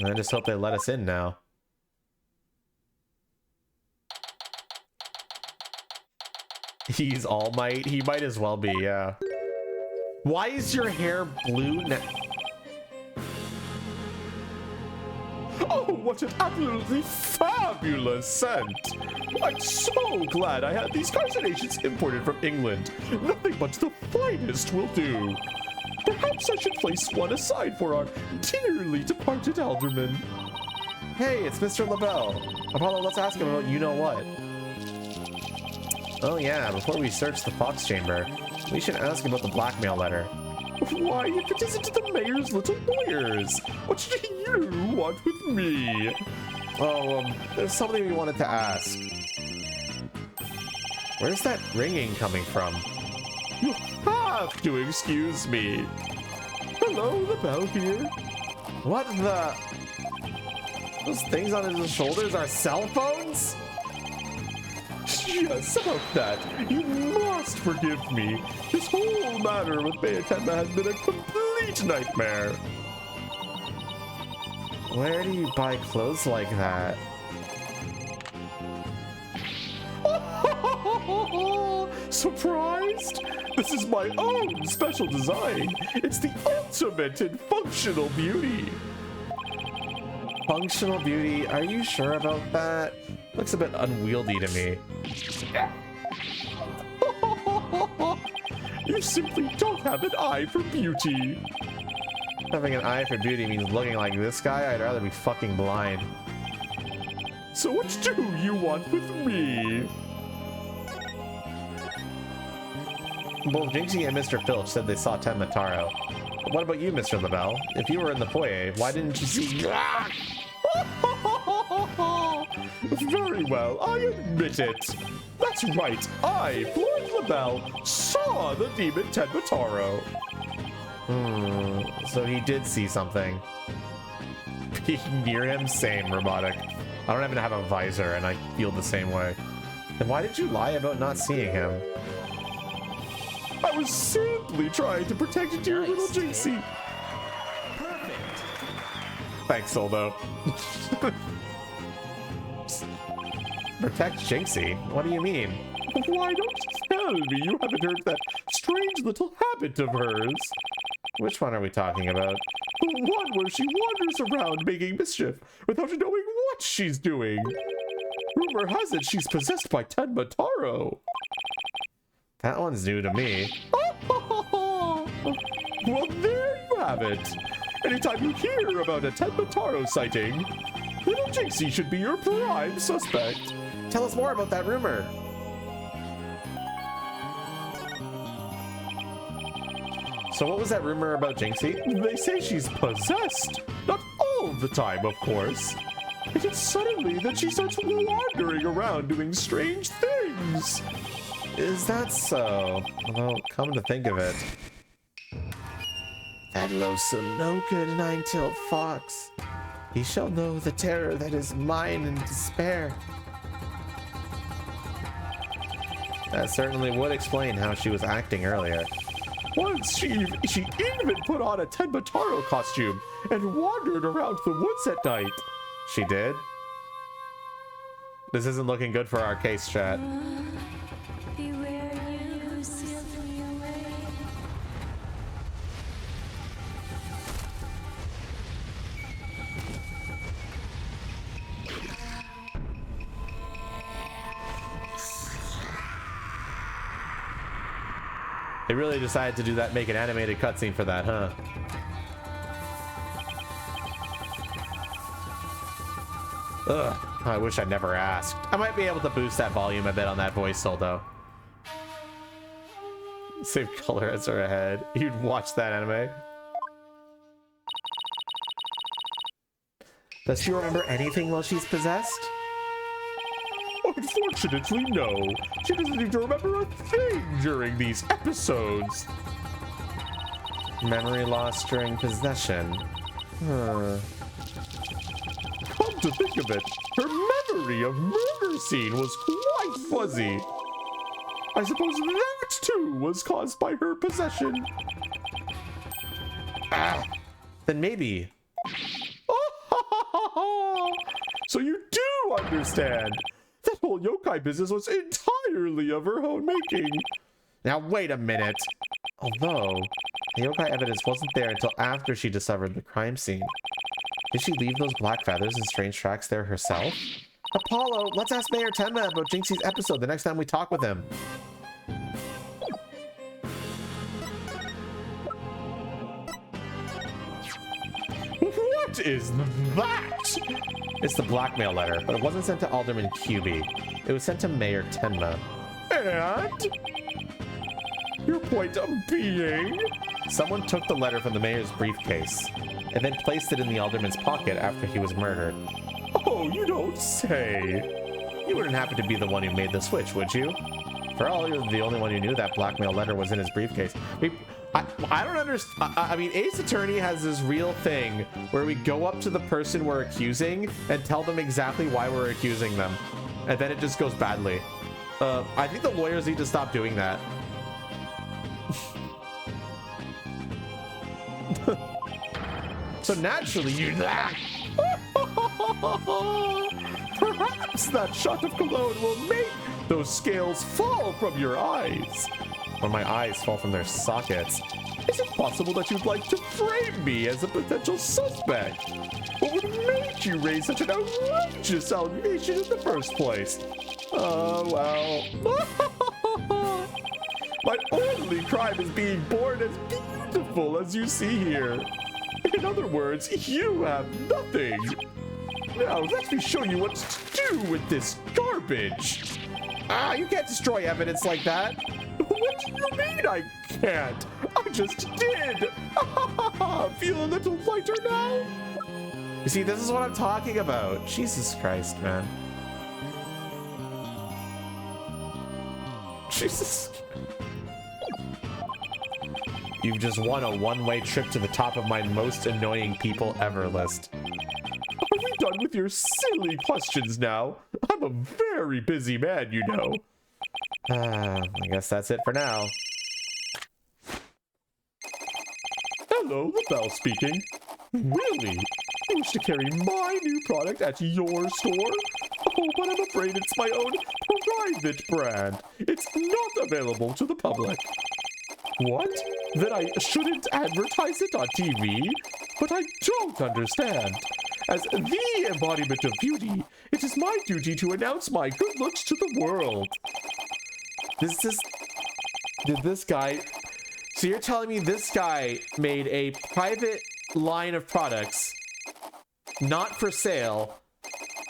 I just hope they let us in now. He's All Might. He might as well be, yeah. Why is your hair blue now? Oh, what an absolutely fabulous scent! I'm so glad I had these carcinations imported from England. Nothing but the finest will do. Perhaps I should place one aside for our dearly departed alderman. Hey, it's Mr. LaBelle. Apollo, let's ask him about you-know-what. Oh yeah, before we search the Fox Chamber, we should ask about the blackmail letter. Why, if it isn't the mayor's little lawyers! What do you want with me? Oh, there's something we wanted to ask. Where's that ringing coming from? You have to excuse me. Hello, LaBelle here. What the? Those things on his shoulders are cell phones? Yes, about that. You must forgive me. This whole matter with Tenma has been a complete nightmare. Where do you buy clothes like that? Surprised? This is my own special design. It's the ultimate in functional beauty. Functional beauty? Are you sure about that? Looks a bit unwieldy to me. You simply don't have an eye for beauty. Having an eye for beauty means looking like this guy? I'd rather be fucking blind. So what do you want with me? Both Jinxie and Mr. Filch said they saw Tenma Taro. But what about you, Mr. LaBelle? If you were in the foyer, why didn't you see... Very well, I admit it. That's right, I, Floyd LaBelle, saw the demon Tenma Taro. So he did see something. Being near him, same, robotic. I don't even have a visor, and I feel the same way. Then why did you lie about not seeing him? I was simply trying to protect dear little Jinxie. Perfect. Thanks, Soldo. Protect Jinxie? What do you mean? Why don't you tell me you haven't heard that strange little habit of hers? Which one are we talking about? The one where she wanders around making mischief without knowing what she's doing. Rumor has it she's possessed by Tenma Taro. That one's new to me. Well, there you have it. Anytime you hear about a Tenma Taro sighting, little Jinxie should be your prime suspect. Tell us more about that rumor. So what was that rumor about Jinxie? They say she's possessed. Not all the time, of course. And it's suddenly that she starts wandering around doing strange things. Is that so? Well, come to think of it. That loathsome, no-good nine-tailed fox. He shall know the terror that is mine in despair. That certainly would explain how she was acting earlier. Once she even put on a Tenma Taro costume and wandered around the woods at night. She did? This isn't looking good for our case, chat. Beware you steal me away. They really decided to do that, make an animated cutscene for that, huh? Ugh, I wish I never asked. I might be able to boost that volume a bit on that voice though. Same color as her head. You'd watch that anime. Does she remember anything while she's possessed? Unfortunately, no. She doesn't even remember a thing during these episodes. Memory loss during possession. Come to think of it, her memory of murder scene was quite fuzzy. I suppose that too was caused by her possession. Then maybe. So you do understand. That whole yokai business was entirely of her own making. Now wait a minute. Although, the yokai evidence wasn't there until after she discovered the crime scene. Did she leave those black feathers and strange tracks there herself? Apollo, let's ask Mayor Tenma about Jinxie's episode the next time we talk with him. What is that? It's the blackmail letter, but it wasn't sent to Alderman QB. It was sent to Mayor Tenma. And? Your point being? Someone took the letter from the mayor's briefcase and then placed it in the alderman's pocket after he was murdered. Oh, you don't say. You wouldn't happen to be the one who made the switch, would you? For all, you're the only one who knew that blackmail letter was in his briefcase. I don't understand. I mean, Ace Attorney has this real thing where we go up to the person we're accusing and tell them exactly why we're accusing them. And then it just goes badly. I think the lawyers need to stop doing that. So naturally you laugh. Perhaps that shot of cologne will make those scales fall from your eyes. When my eyes fall from their sockets. Is it possible that you'd like to frame me as a potential suspect? What would make you raise such an outrageous allegation in the first place? Well. My only crime is being born as beautiful as you see here. In other words, you have nothing. Now, let me show you what to do with this garbage. You can't destroy evidence like that. What do you mean I can't? I just did. Feel a little lighter now? You see, this is what I'm talking about. Jesus Christ, man. Jesus. You've just won a one-way trip to the top of my most annoying people ever list. Are we done with your silly questions now? I'm a very busy man, you know. I guess that's it for now. Hello, LaBelle speaking. Really? You wish to carry my new product at your store? Oh, but I'm afraid it's my own private brand. It's not available to the public. What? That I shouldn't advertise it on TV? But I don't understand. As the embodiment of beauty, it is my duty to announce my good looks to the world. Did this guy... So you're telling me this guy made a private line of products, not for sale,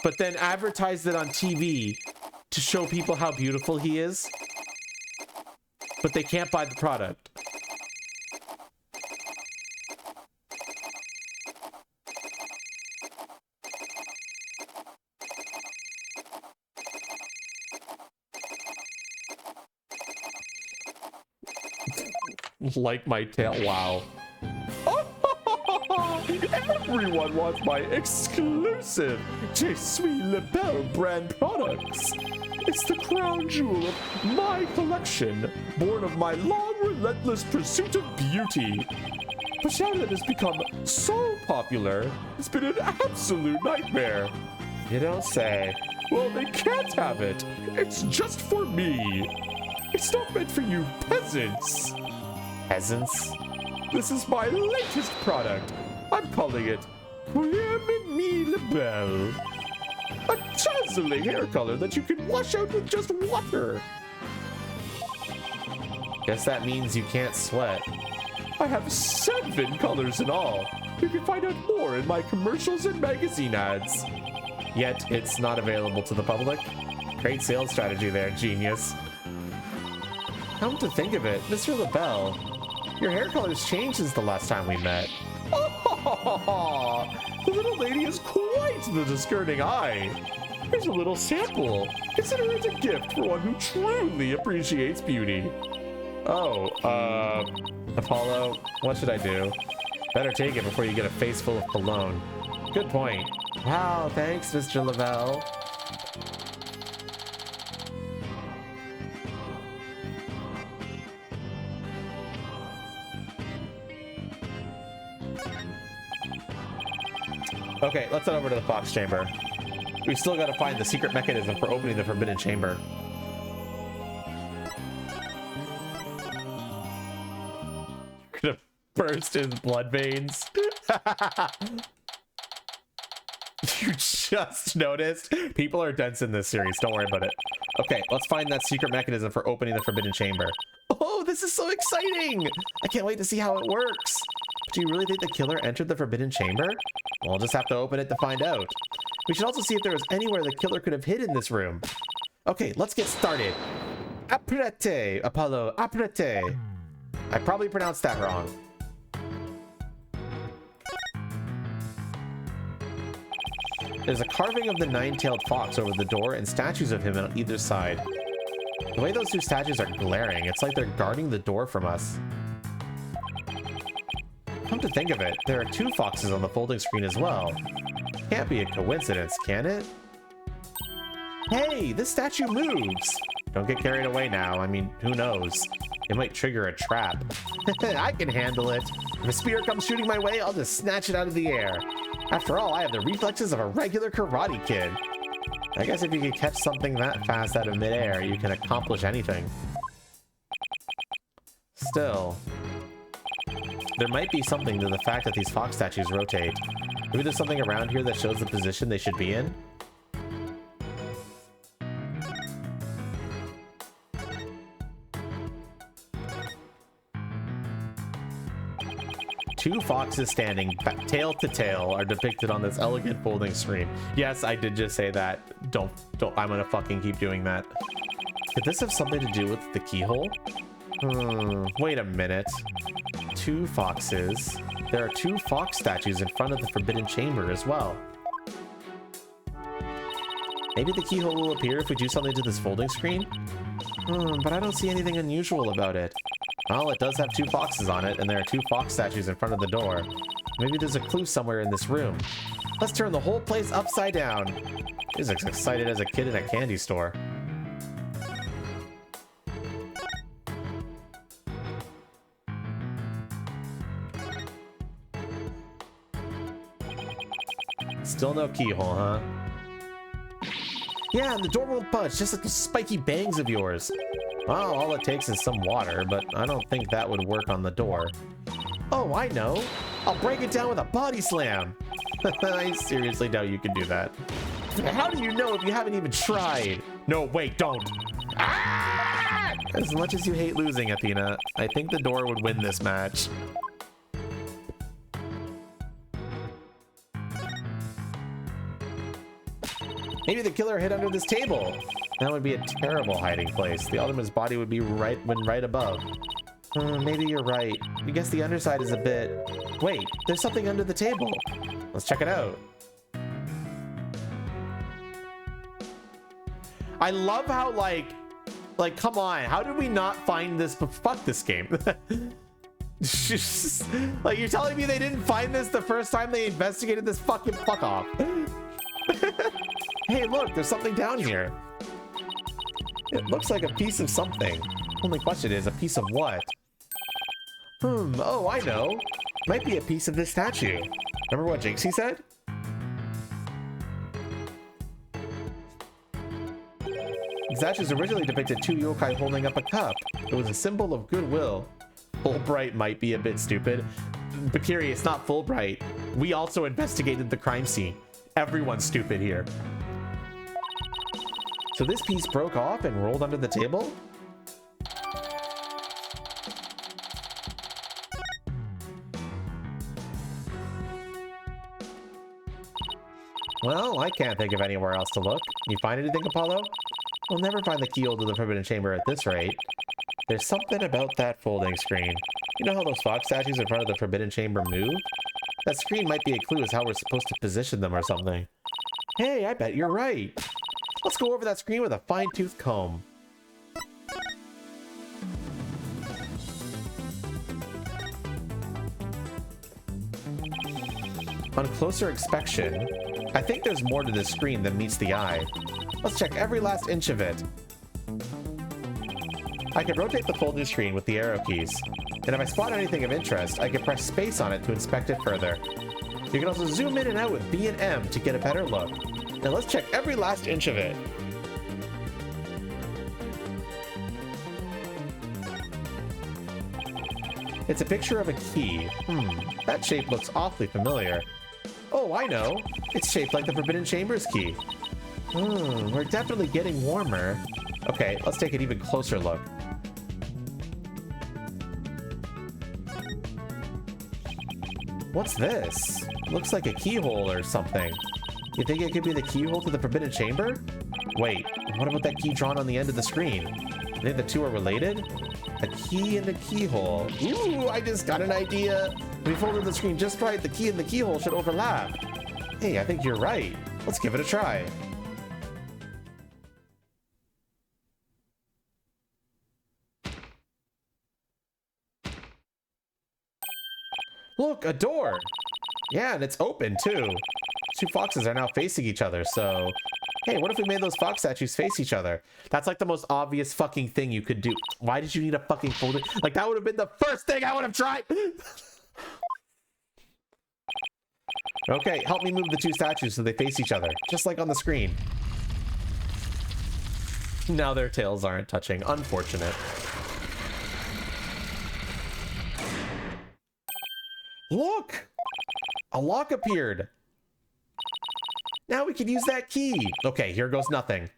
but then advertised it on TV to show people how beautiful he is? But they can't buy the product. Like my tail. Wow. Everyone wants my exclusive Je suis LaBelle brand products. It's the crown jewel of my collection, born of my long, relentless pursuit of beauty. But now that it's become so popular, it's been an absolute nightmare. You don't say. Well, they can't have it. It's just for me. It's not meant for you peasants. Peasants? This is my latest product. I'm calling it Creme Belle. A dazzling hair color that you can wash out with just water. Guess that means you can't sweat. I have 7 colors in all. You can find out more in my commercials and magazine ads. Yet, it's not available to the public. Great sales strategy there, genius. Come to think of it, Mr. LaBelle, your hair color's changed since the last time we met. The little lady has quite the discerning eye. Here's a little sample. Consider it a gift for one who truly appreciates beauty. Oh, Apollo, what should I do? Better take it before you get a face full of cologne. Good point. Wow, thanks, Mr. LaBelle. Okay, let's head over to the Fox Chamber. We've still got to find the secret mechanism for opening the Forbidden Chamber. Gonna burst his blood veins. You just noticed? People are dense in this series. Don't worry about it. Okay, let's find that secret mechanism for opening the Forbidden Chamber. Oh, this is so exciting! I can't wait to see how it works. Do you really think the killer entered the Forbidden Chamber? We'll just have to open it to find out. We should also see if there was anywhere the killer could have hidden this room. Okay, let's get started. Apprete, Apollo, apprete. I probably pronounced that wrong. There's a carving of the 9-tailed fox over the door and statues of him on either side. The way those two statues are glaring, it's like they're guarding the door from us. Come to think of it, there are 2 foxes on the folding screen as well. Can't be a coincidence, can it? Hey, this statue moves! Don't get carried away now. I mean, who knows? It might trigger a trap. I can handle it. If a spear comes shooting my way, I'll just snatch it out of the air. After all, I have the reflexes of a regular karate kid. I guess if you can catch something that fast out of midair, you can accomplish anything. Still, there might be something to the fact that these fox statues rotate. Maybe there's something around here that shows the position they should be in? Two foxes standing tail to tail are depicted on this elegant folding screen. Yes, I did just say that. Don't, I'm gonna fucking keep doing that. Could this have something to do with the keyhole? Wait a minute. 2 foxes. There are 2 fox statues in front of the Forbidden Chamber as well. Maybe the keyhole will appear if we do something to this folding screen? But I don't see anything unusual about it. Well, it does have 2 foxes on it, and there are 2 fox statues in front of the door. Maybe there's a clue somewhere in this room. Let's turn the whole place upside down. He's as excited as a kid in a candy store. Still no keyhole, huh? Yeah, and the door won't budge, just like the spiky bangs of yours. Well, all it takes is some water, but I don't think that would work on the door. Oh, I know. I'll break it down with a body slam. I seriously doubt you can do that. How do you know if you haven't even tried? No, wait, don't. Ah! As much as you hate losing, Athena, I think the door would win this match. Maybe the killer hid under this table. That would be a terrible hiding place. The Ultimate's body would be right above. Maybe you're right. I guess the underside is a bit... Wait, there's something under the table. Let's check it out. I love how, like, come on. How did we not find this? Fuck this game. Like, you're telling me they didn't find this the first time they investigated this? Fucking fuck off. Hey, look, there's something down here. It looks like a piece of something. Only question is, a piece of what? Oh, I know. Might be a piece of this statue. Remember what Jinxie said? The statues originally depicted two yokai holding up a cup. It was a symbol of goodwill. Fulbright might be a bit stupid. But Kiri, it's not Fulbright. We also investigated the crime scene. Everyone's stupid here. So this piece broke off and rolled under the table? Well, I can't think of anywhere else to look. You find anything, Apollo? We'll never find the keyhole to the Forbidden Chamber at this rate. There's something about that folding screen. You know how those fox statues in front of the Forbidden Chamber move? That screen might be a clue as how we're supposed to position them or something. Hey, I bet you're right. Let's go over that screen with a fine-tooth comb. On closer inspection, I think there's more to this screen than meets the eye. Let's check every last inch of it. I can rotate the folding screen with the arrow keys, and if I spot anything of interest, I can press space on it to inspect it further. You can also zoom in and out with B and M to get a better look. Now let's check every last inch of it. It's a picture of a key. That shape looks awfully familiar. Oh, I know. It's shaped like the Forbidden Chamber's key. We're definitely getting warmer. Okay, let's take an even closer look. What's this? Looks like a keyhole or something. You think it could be the keyhole to the Forbidden Chamber? Wait, what about that key drawn on the end of the screen? You think the two are related? A key and a keyhole. Ooh, I just got an idea. If we folded the screen just right, the key and the keyhole should overlap. Hey, I think you're right. Let's give it a try. Look, a door! Yeah, and it's open, too. Two foxes are now facing each other, so... Hey, what if we made those fox statues face each other? That's like the most obvious fucking thing you could do. Why did you need a fucking folder? Like, that would have been the first thing I would have tried! Okay, help me move the two statues so they face each other, just like on the screen. Now their tails aren't touching. Unfortunate. Look! A lock appeared. Now we can use that key. Okay, here goes nothing.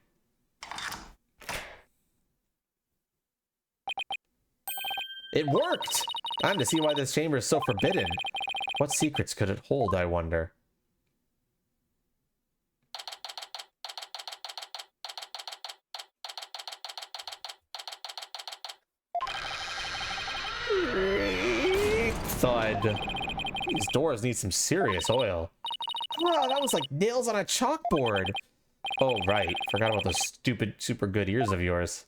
It worked! Time to see why this chamber is so forbidden. What secrets could it hold, I wonder? Thud. These doors need some serious oil. Wow, that was like nails on a chalkboard. Oh, right. Forgot about those stupid, super good ears of yours.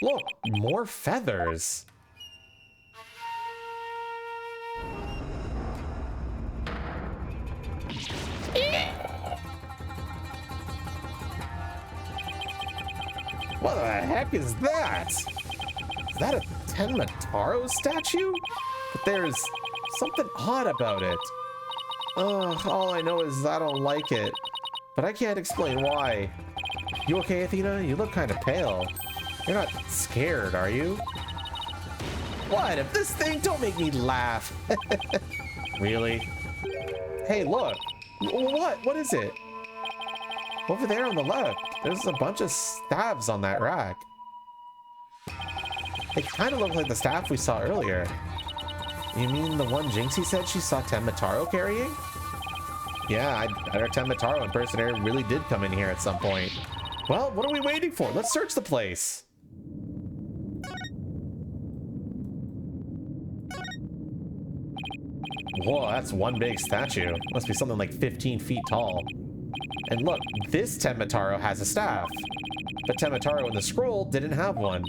Look, more feathers. What the heck is that? Is that a Tenmataro statue? But there's something odd about it. Ugh, all I know is I don't like it. But I can't explain why. You okay, Athena? You look kind of pale. You're not scared, are you? What? If this thing... Don't make me laugh. Really? Hey, look. What? What is it? Over there on the left, there's a bunch of staves on that rack. They kind of look like the staff we saw earlier. You mean the one Jinxie said she saw Tenmataro carrying? Yeah, our Tenmataro impersonator really did come in here at some point. Well, what are we waiting for? Let's search the place. Whoa, that's one big statue. Must be something like 15 feet tall. And look, this Tenmataro has a staff. But Tenmataro in the scroll didn't have one.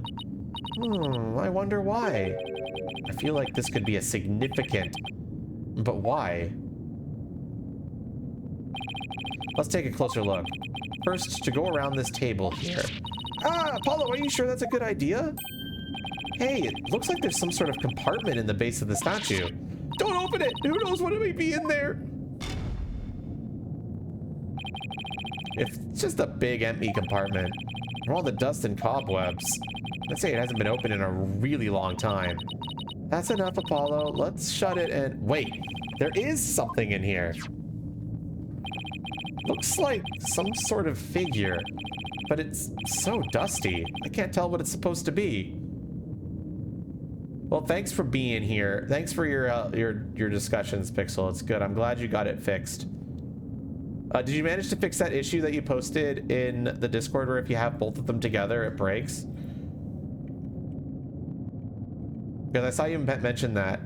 I wonder why. I feel like this could be a significant... But why? Let's take a closer look. First, to go around this table here. Ah, Apollo, are you sure that's a good idea? Hey, it looks like there's some sort of compartment in the base of the statue. Don't open it! Who knows what may be in there? It's just a big empty compartment. For all the dust and cobwebs. Let's say it hasn't been open in a really long time. That's enough, Apollo. Let's shut it and... Wait, there is something in here. Looks like some sort of figure, but it's so dusty. I can't tell what it's supposed to be. Well, thanks for being here. Thanks for your discussions, Pixel. It's good. I'm glad you got it fixed. Did you manage to fix that issue that you posted in the Discord where if you have both of them together, it breaks? Because I saw you mention that.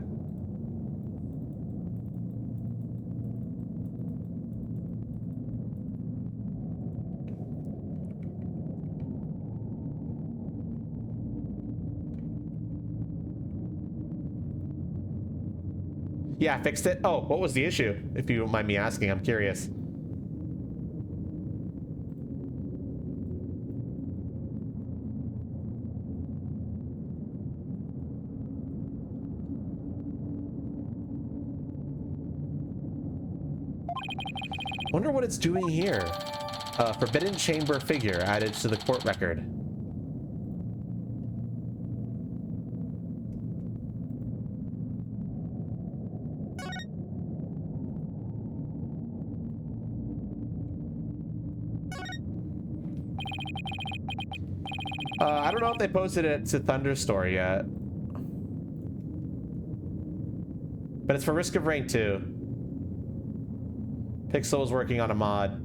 Yeah, fixed it. Oh, what was the issue? If you don't mind me asking, I'm curious. Wonder what it's doing here. Forbidden chamber figure added to the court record. I don't know if they posted it to Thunderstore yet. But it's for Risk of Rain 2. Pixel is working on a mod.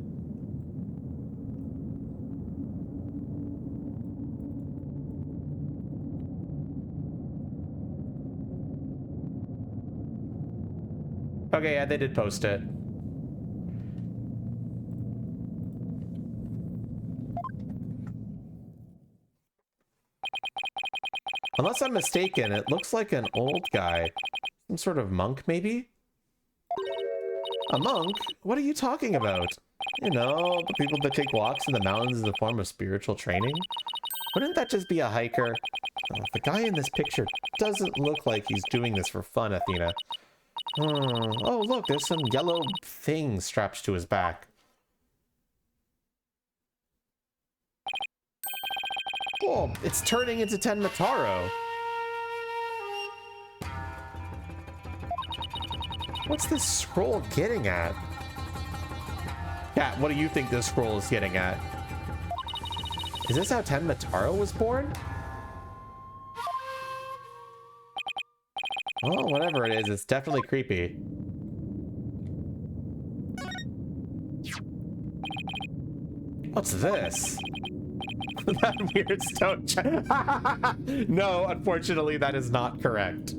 Okay, yeah, they did post it. Unless I'm mistaken, it looks like an old guy. Some sort of monk, maybe? A monk? What are you talking about? You know, the people that take walks in the mountains as a form of spiritual training? Wouldn't that just be a hiker? The guy in this picture doesn't look like he's doing this for fun, Athena. Oh, look, there's some yellow thing strapped to his back. Oh, it's turning into Tenmataro. What's this scroll getting at? Cat, what do you think this scroll is getting at? Is this how Tenmataro was born? Oh, whatever it is, it's definitely creepy. What's this? That weird stone. No, unfortunately, that is not correct.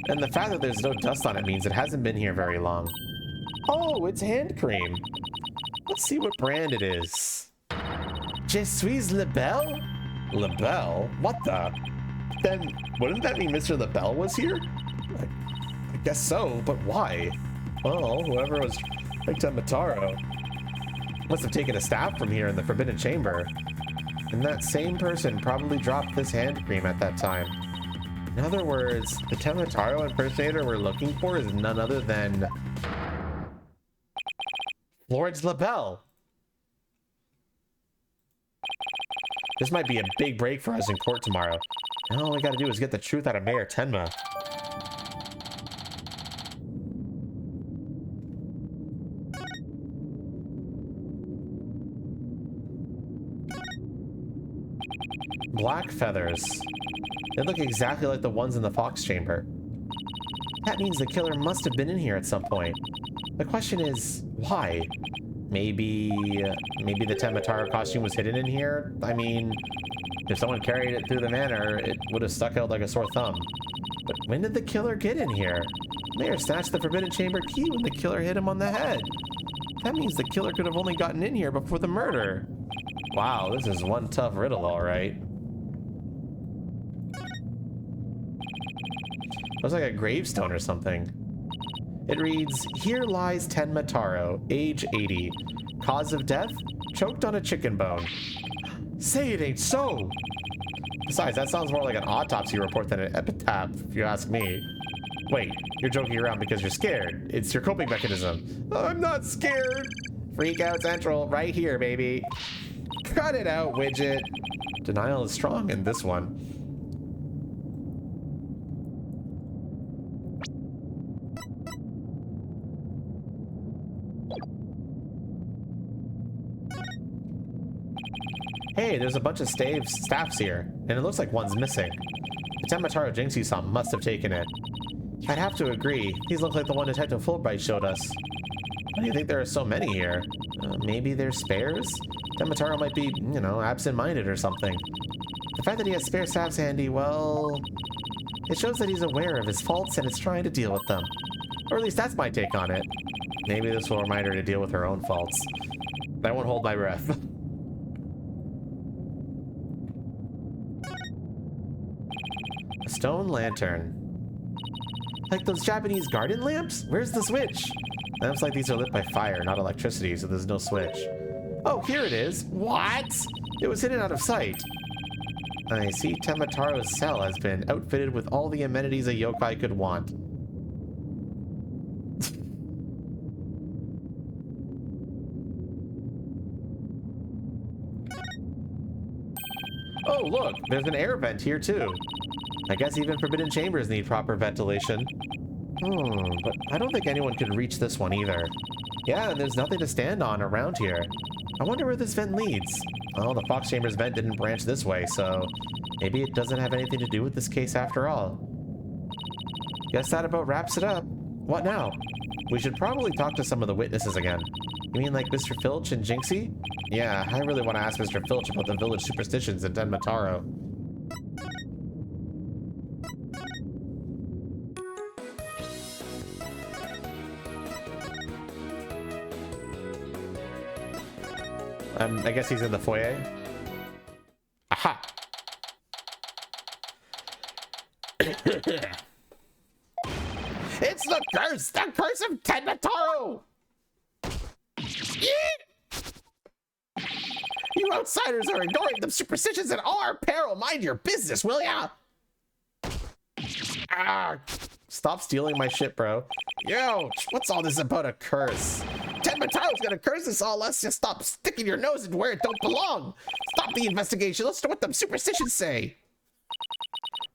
And the fact that there's no dust on it means it hasn't been here very long. Oh, it's hand cream. Let's see what brand it is. Je suis Lebel? Lebel? What the? Then, wouldn't that mean Mr. Lebel was here? I guess so, but why? Well, whoever was like Tenmataro must have taken a staff from here in the Forbidden Chamber. And that same person probably dropped this hand cream at that time. In other words, the Tenmataro impersonator we're looking for is none other than Lord Lebel. This might be a big break for us in court tomorrow. And all we gotta do is get the truth out of Mayor Tenma. Black feathers. They look exactly like the ones in the Fox Chamber. That means the killer must have been in here at some point. The question is, why? Maybe the Tenmataro costume was hidden in here? I mean, if someone carried it through the manor, it would have stuck out like a sore thumb. But when did the killer get in here? Mayor snatched the Forbidden Chamber key when the killer hit him on the head. That means the killer could have only gotten in here before the murder. Wow, this is one tough riddle, all right. Looks like a gravestone or something. It reads, "Here lies Tenmataro, age 80. Cause of death? Choked on a chicken bone. Say it ain't so. Besides, that sounds more like an autopsy report than an epitaph, if you ask me. Wait, you're joking around because you're scared. It's your coping mechanism. I'm not scared. Freak out central, right here, baby. Cut it out, widget. Denial is strong in this one. Hey, there's a bunch of staffs here, and it looks like one's missing. The Temataro Jinxie saw must have taken it. I'd have to agree. These look like the one Detective Fulbright showed us. Why do you think there are so many here? Maybe they're spares? Temataro might be, you know, absent-minded or something. The fact that he has spare staffs handy, well... it shows that he's aware of his faults and is trying to deal with them. Or at least that's my take on it. Maybe this will remind her to deal with her own faults. I won't hold my breath. A stone lantern. Like those Japanese garden lamps? Where's the switch? Lamps like these are lit by fire, not electricity, so there's no switch. Oh, here it is. What? It was hidden out of sight. I see Temataro's cell has been outfitted with all the amenities a yokai could want. Oh, look, there's an air vent here too. I guess even forbidden chambers need proper ventilation. But I don't think anyone could reach this one either. Yeah, and there's nothing to stand on around here. I wonder where this vent leads. Well, the Fox Chambers vent didn't branch this way, so maybe it doesn't have anything to do with this case after all. Guess that about wraps it up. What now? We should probably talk to some of the witnesses again. You mean like Mr. Filch and Jinxie? Yeah, I really want to ask Mr. Filch about the village superstitions in Tenmataro. I guess he's in the foyer. Aha! It's the curse of Tenmataro! You outsiders are ignoring the superstitions at our peril. Mind your business, will ya? Stop stealing my shit, bro. Yo, what's all this about a curse? Tenmataro's gonna curse us all. Let's just stop sticking your nose into where it don't belong. Stop the investigation. Let's know what them superstitions say.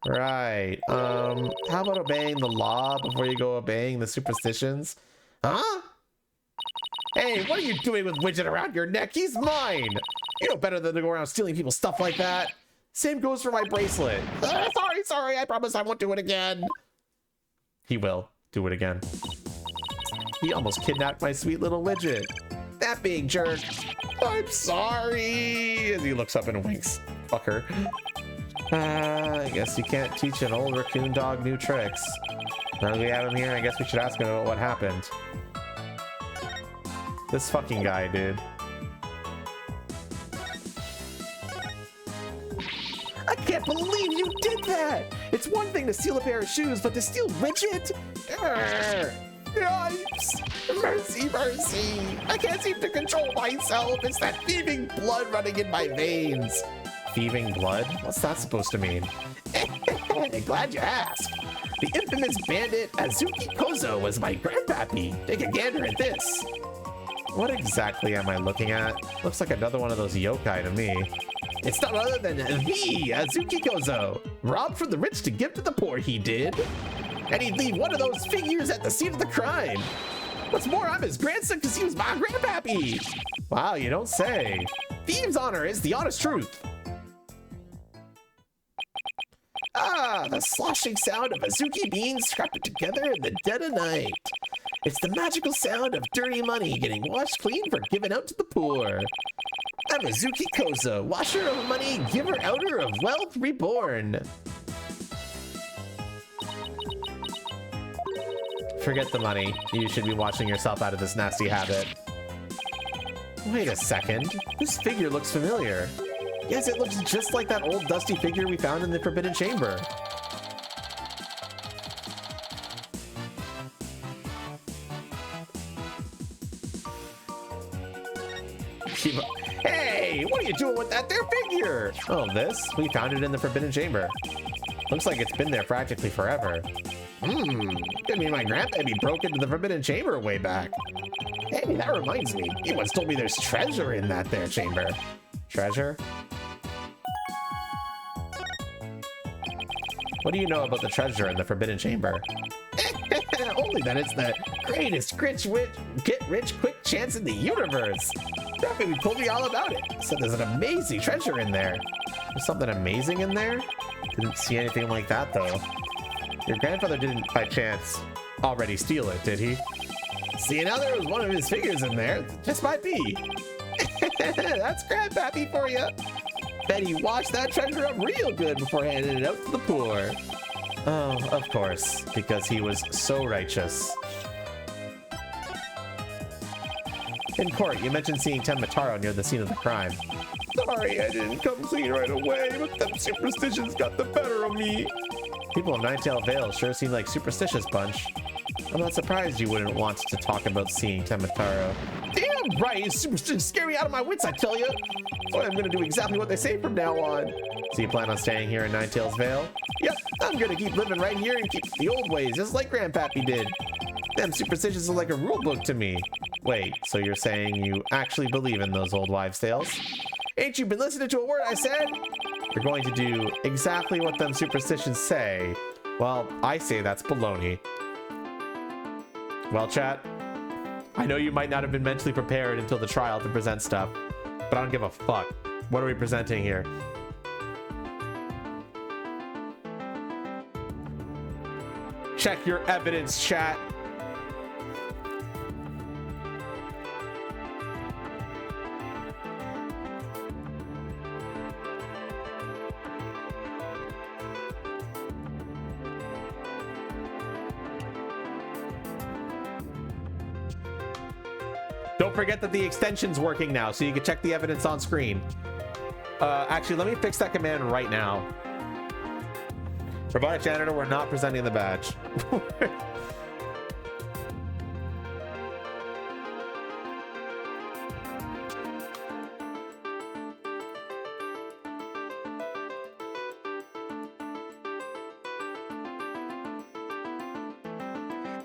Right. How about obeying the law before you go obeying the superstitions? Huh? Hey, what are you doing with Widget around your neck? He's mine. You know better than to go around stealing people's stuff like that. Same goes for my bracelet. Sorry. I promise I won't do it again. He will do it again. He almost kidnapped my sweet little Widget. That big jerk. I'm sorry. As he looks up and winks. Fucker. I guess you can't teach an old raccoon dog new tricks. Now that we have him here, I guess we should ask him about what happened. This fucking guy, dude. I can't believe you did that! It's one thing to steal a pair of shoes, but to steal Widget? Yikes! Mercy! I can't seem to control myself. It's that thieving blood running in my veins. Thieving blood? What's that supposed to mean? Glad you asked. The infamous bandit Azuki Kozo was my grandpappy. Take a gander at this. What exactly am I looking at? Looks like another one of those yokai to me. It's none other than the Azuki Kozo. Robbed from the rich to give to the poor, he did. And he'd leave one of those figures at the scene of the crime. What's more, I'm his grandson because he was my grandpappy. Wow, you don't say. Thieves' honor is the honest truth. The sloshing sound of Azuki beans scrapped together in the dead of night. It's the magical sound of dirty money getting washed clean for giving out to the poor. I'm Azuki Kozo, washer of money, giver outer of wealth reborn. Forget the money. You should be washing yourself out of this nasty habit. Wait a second. This figure looks familiar. Yes, it looks just like that old dusty figure we found in the Forbidden Chamber. Hey, what are you doing with that there figure? Oh, this? We found it in the Forbidden Chamber. Looks like it's been there practically forever. Could mean my grandbaby broke into the Forbidden Chamber way back. Hey, that reminds me. He once told me there's treasure in that there chamber. Treasure? What do you know about the treasure in the Forbidden Chamber? Only that it's the greatest get rich quick chance in the universe. Grandbaby told me all about it. Said there's an amazing treasure in there. There's something amazing in there? Didn't see anything like that though. Your grandfather didn't by chance already steal it, did he? See, now there was one of his figures in there. Just might be. That's grandpappy for you. Bet he washed that treasure up real good before handing it out to the poor. Oh, of course, because he was so righteous. In court, you mentioned seeing Tenmataro near the scene of the crime. Sorry, I didn't come clean right away, but them superstitions got the better of me. People of Ninetail Vale sure seem like superstitious bunch. I'm not surprised you wouldn't want to talk about seeing Tenmataro. Damn right, superstitions scare me out of my wits, I tell you. So I'm gonna do exactly what they say from now on. So you plan on staying here in Ninetail's Vale? Yep, I'm gonna keep living right here and keep the old ways, just like Grandpappy did. Them superstitions are like a rule book to me. Wait, so you're saying you actually believe in those old wives' tales? Ain't you been listening to a word I said? You're going to do exactly what them superstitions say. Well, I say that's baloney. Well, chat, I know you might not have been mentally prepared until the trial to present stuff, but I don't give a fuck. What are we presenting here? Check your evidence, chat. Don't forget that the extension's working now, so you can check the evidence on screen. Actually, let me fix that command right now. Robotic janitor, we're not presenting the badge.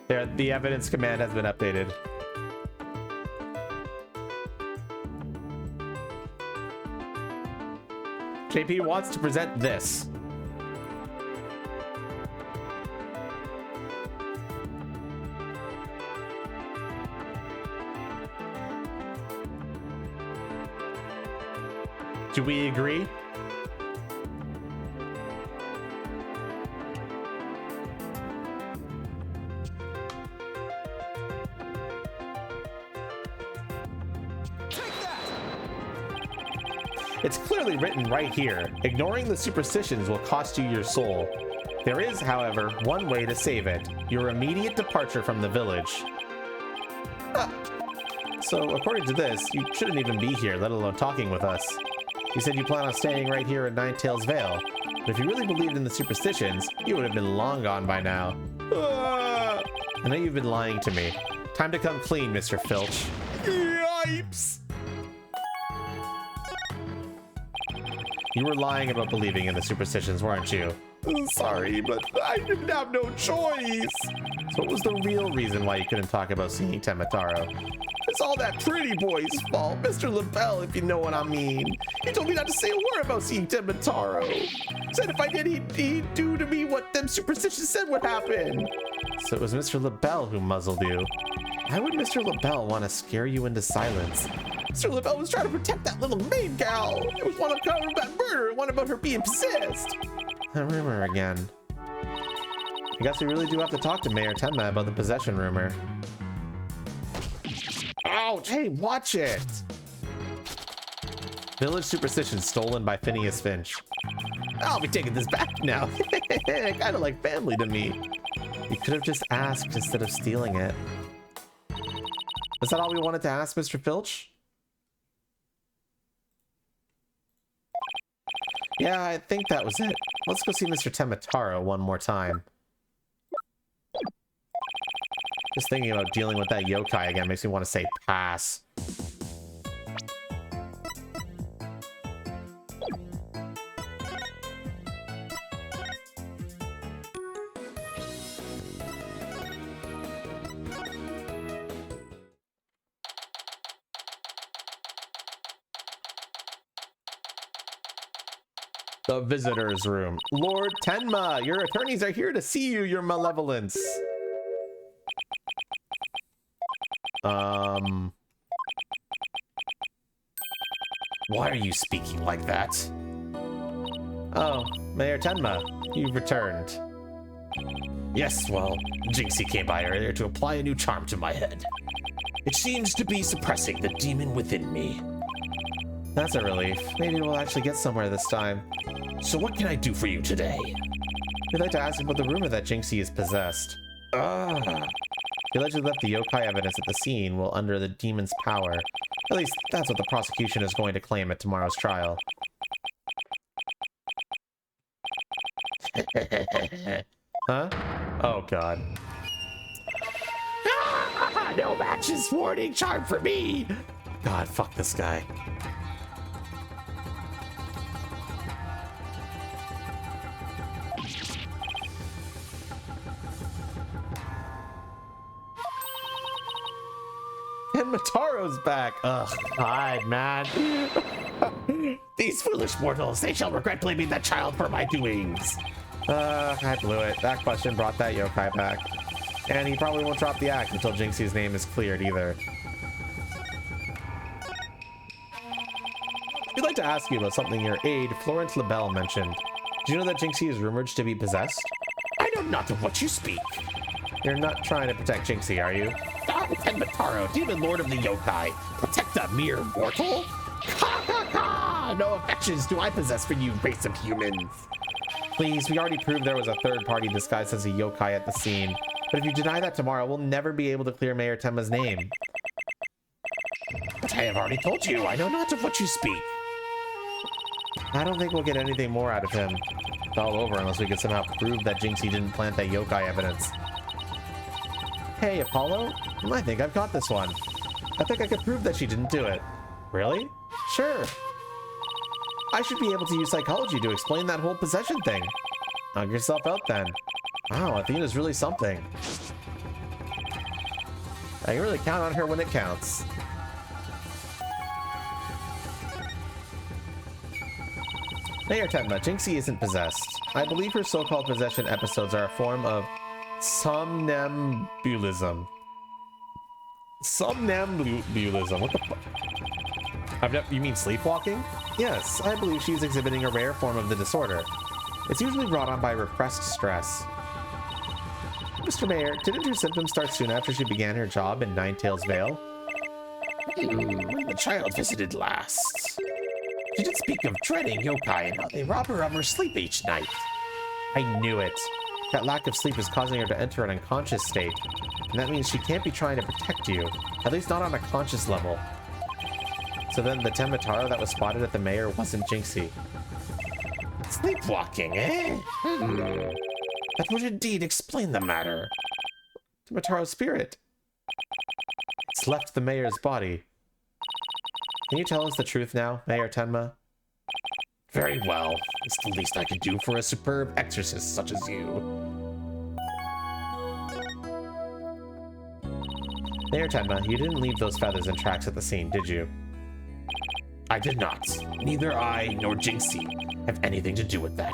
There, the evidence command has been updated. JP wants to present this. Do we agree? It's clearly written right here. Ignoring the superstitions will cost you your soul. There is, however, one way to save it. Your immediate departure from the village. So, according to this, you shouldn't even be here, let alone talking with us. You said you plan on staying right here in Ninetail's Vale. But if you really believed in the superstitions, you would have been long gone by now. I know you've been lying to me. Time to come clean, Mr. Filch. Yipes! You were lying about believing in the superstitions, weren't you? Sorry, but I didn't have no choice. So what was the real reason why you couldn't talk about seeing Tenmataro? It's all that pretty boy's fault, Mr. LaBelle, if you know what I mean. He told me not to say a word about seeing Tenmataro. Said if I did, he'd do to me what them superstitions said would happen. So it was Mr. LaBelle who muzzled you. Why would Mr. LaBelle want to scare you into silence? Mr. LaBelle was trying to protect that little maid gal. It was one about murder and one about her being possessed. A rumor again. I guess we really do have to talk to Mayor Tenma about the possession rumor. Ouch! Hey, watch it! Village superstition stolen by Phineas Finch. I'll be taking this back now. Kind of like family to me. You could have just asked instead of stealing it. Is that all we wanted to ask, Mr. Filch? Yeah, I think that was it. Let's go see Mr. Tenmataro one more time. Just thinking about dealing with that yokai again makes me want to say pass. The visitor's room. Lord Tenma, your attorneys are here to see you, your malevolence. Why are you speaking like that? Oh, Mayor Tenma, you've returned. Yes, well, Jinxie came by earlier to apply a new charm to my head. It seems to be suppressing the demon within me. That's a relief. Maybe we'll actually get somewhere this time. So what can I do for you today? We'd like to ask about the rumor that Jinxie is possessed. He allegedly left the yokai evidence at the scene while under the demon's power. At least, that's what the prosecution is going to claim at tomorrow's trial. Huh? Oh, God. No matches, warning charm for me! God, fuck this guy. And Mataro's back. Ugh, hide, man. These foolish mortals, they shall regret blaming that child for my doings. I blew it. That question brought that yokai back. And he probably won't drop the act until Jinxie's name is cleared either. We'd like to ask you about something your aide, Florence LaBelle, mentioned. Do you know that Jinxie is rumored to be possessed? I know not of what you speak. You're not trying to protect Jinxie, are you? Mataro, demon lord of the yokai. Protect a mere mortal? Ha ha ha! No affections do I possess for you, race of humans. Please, we already proved there was a third party disguised as a yokai at the scene. But if you deny that tomorrow, we'll never be able to clear Mayor Tenma's name. But I have already told you, I know not of what you speak. I don't think we'll get anything more out of him. It's all over unless we can somehow prove that Jinxie didn't plant that yokai evidence. Hey, Apollo, I think I've got this one. I think I could prove that she didn't do it. Really? Sure. I should be able to use psychology to explain that whole possession thing. Knock yourself out then. Wow, Athena's really something. I can really count on her when it counts. Mayor Tenma, Jinxie isn't possessed. I believe her so-called possession episodes are a form of somnambulism. Somnambulism? What the fuck? You mean sleepwalking? Yes, I believe she's exhibiting a rare form of the disorder. It's usually brought on by repressed stress. Mr. Mayor, didn't her symptoms start soon after she began her job in Ninetales Vale? When the child visited last. She did speak of dreading yokai and how they rob her of her sleep each night. I knew it. That lack of sleep is causing her to enter an unconscious state. And that means she can't be trying to protect you. At least not on a conscious level. So then the Temataro that was spotted at the mayor wasn't Jinxie. Sleepwalking, eh? That would indeed explain the matter. Temataro's spirit. It's left the mayor's body. Can you tell us the truth now, Mayor Tenma? Very well. It's the least I can do for a superb exorcist such as you. Mayor Tenma, you didn't leave those feathers and tracks at the scene, did you? I did not. Neither I nor Jinxie have anything to do with that.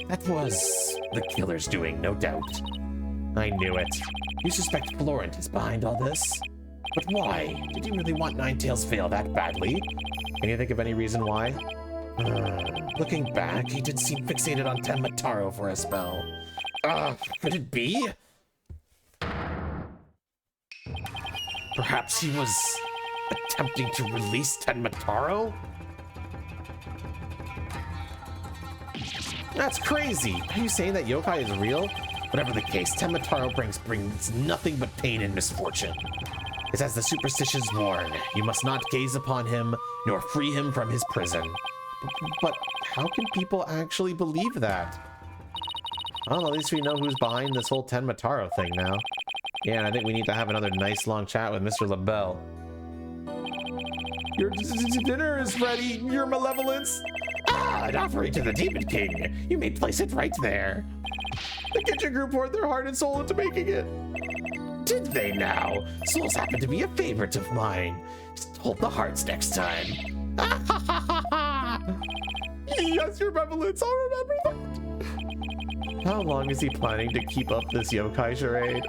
That was the killer's doing, no doubt. I knew it. You suspect Florent is behind all this? But why? Did he really want Ninetales Vale that badly? Can you think of any reason why? Looking back, he did seem fixated on Tenmataro for a spell. Could it be? Perhaps he was attempting to release Tenmataro? That's crazy! Are you saying that yokai is real? Whatever the case, Tenmataro brings nothing but pain and misfortune. It's as the superstitions warn, you must not gaze upon him, nor free him from his prison. But how can people actually believe that? Well, at least we know who's behind this whole Tenmataro thing now. Yeah, and I think we need to have another nice long chat with Mr. LaBelle. Your dinner is ready, your malevolence! An offering to the Demon King. You may place it right there. The kitchen group poured their heart and soul into making it. Did they now? Souls happen to be a favorite of mine. Just hold the hearts next time. Yes, your benevolence. I'll remember that. How long is he planning to keep up this yokai charade?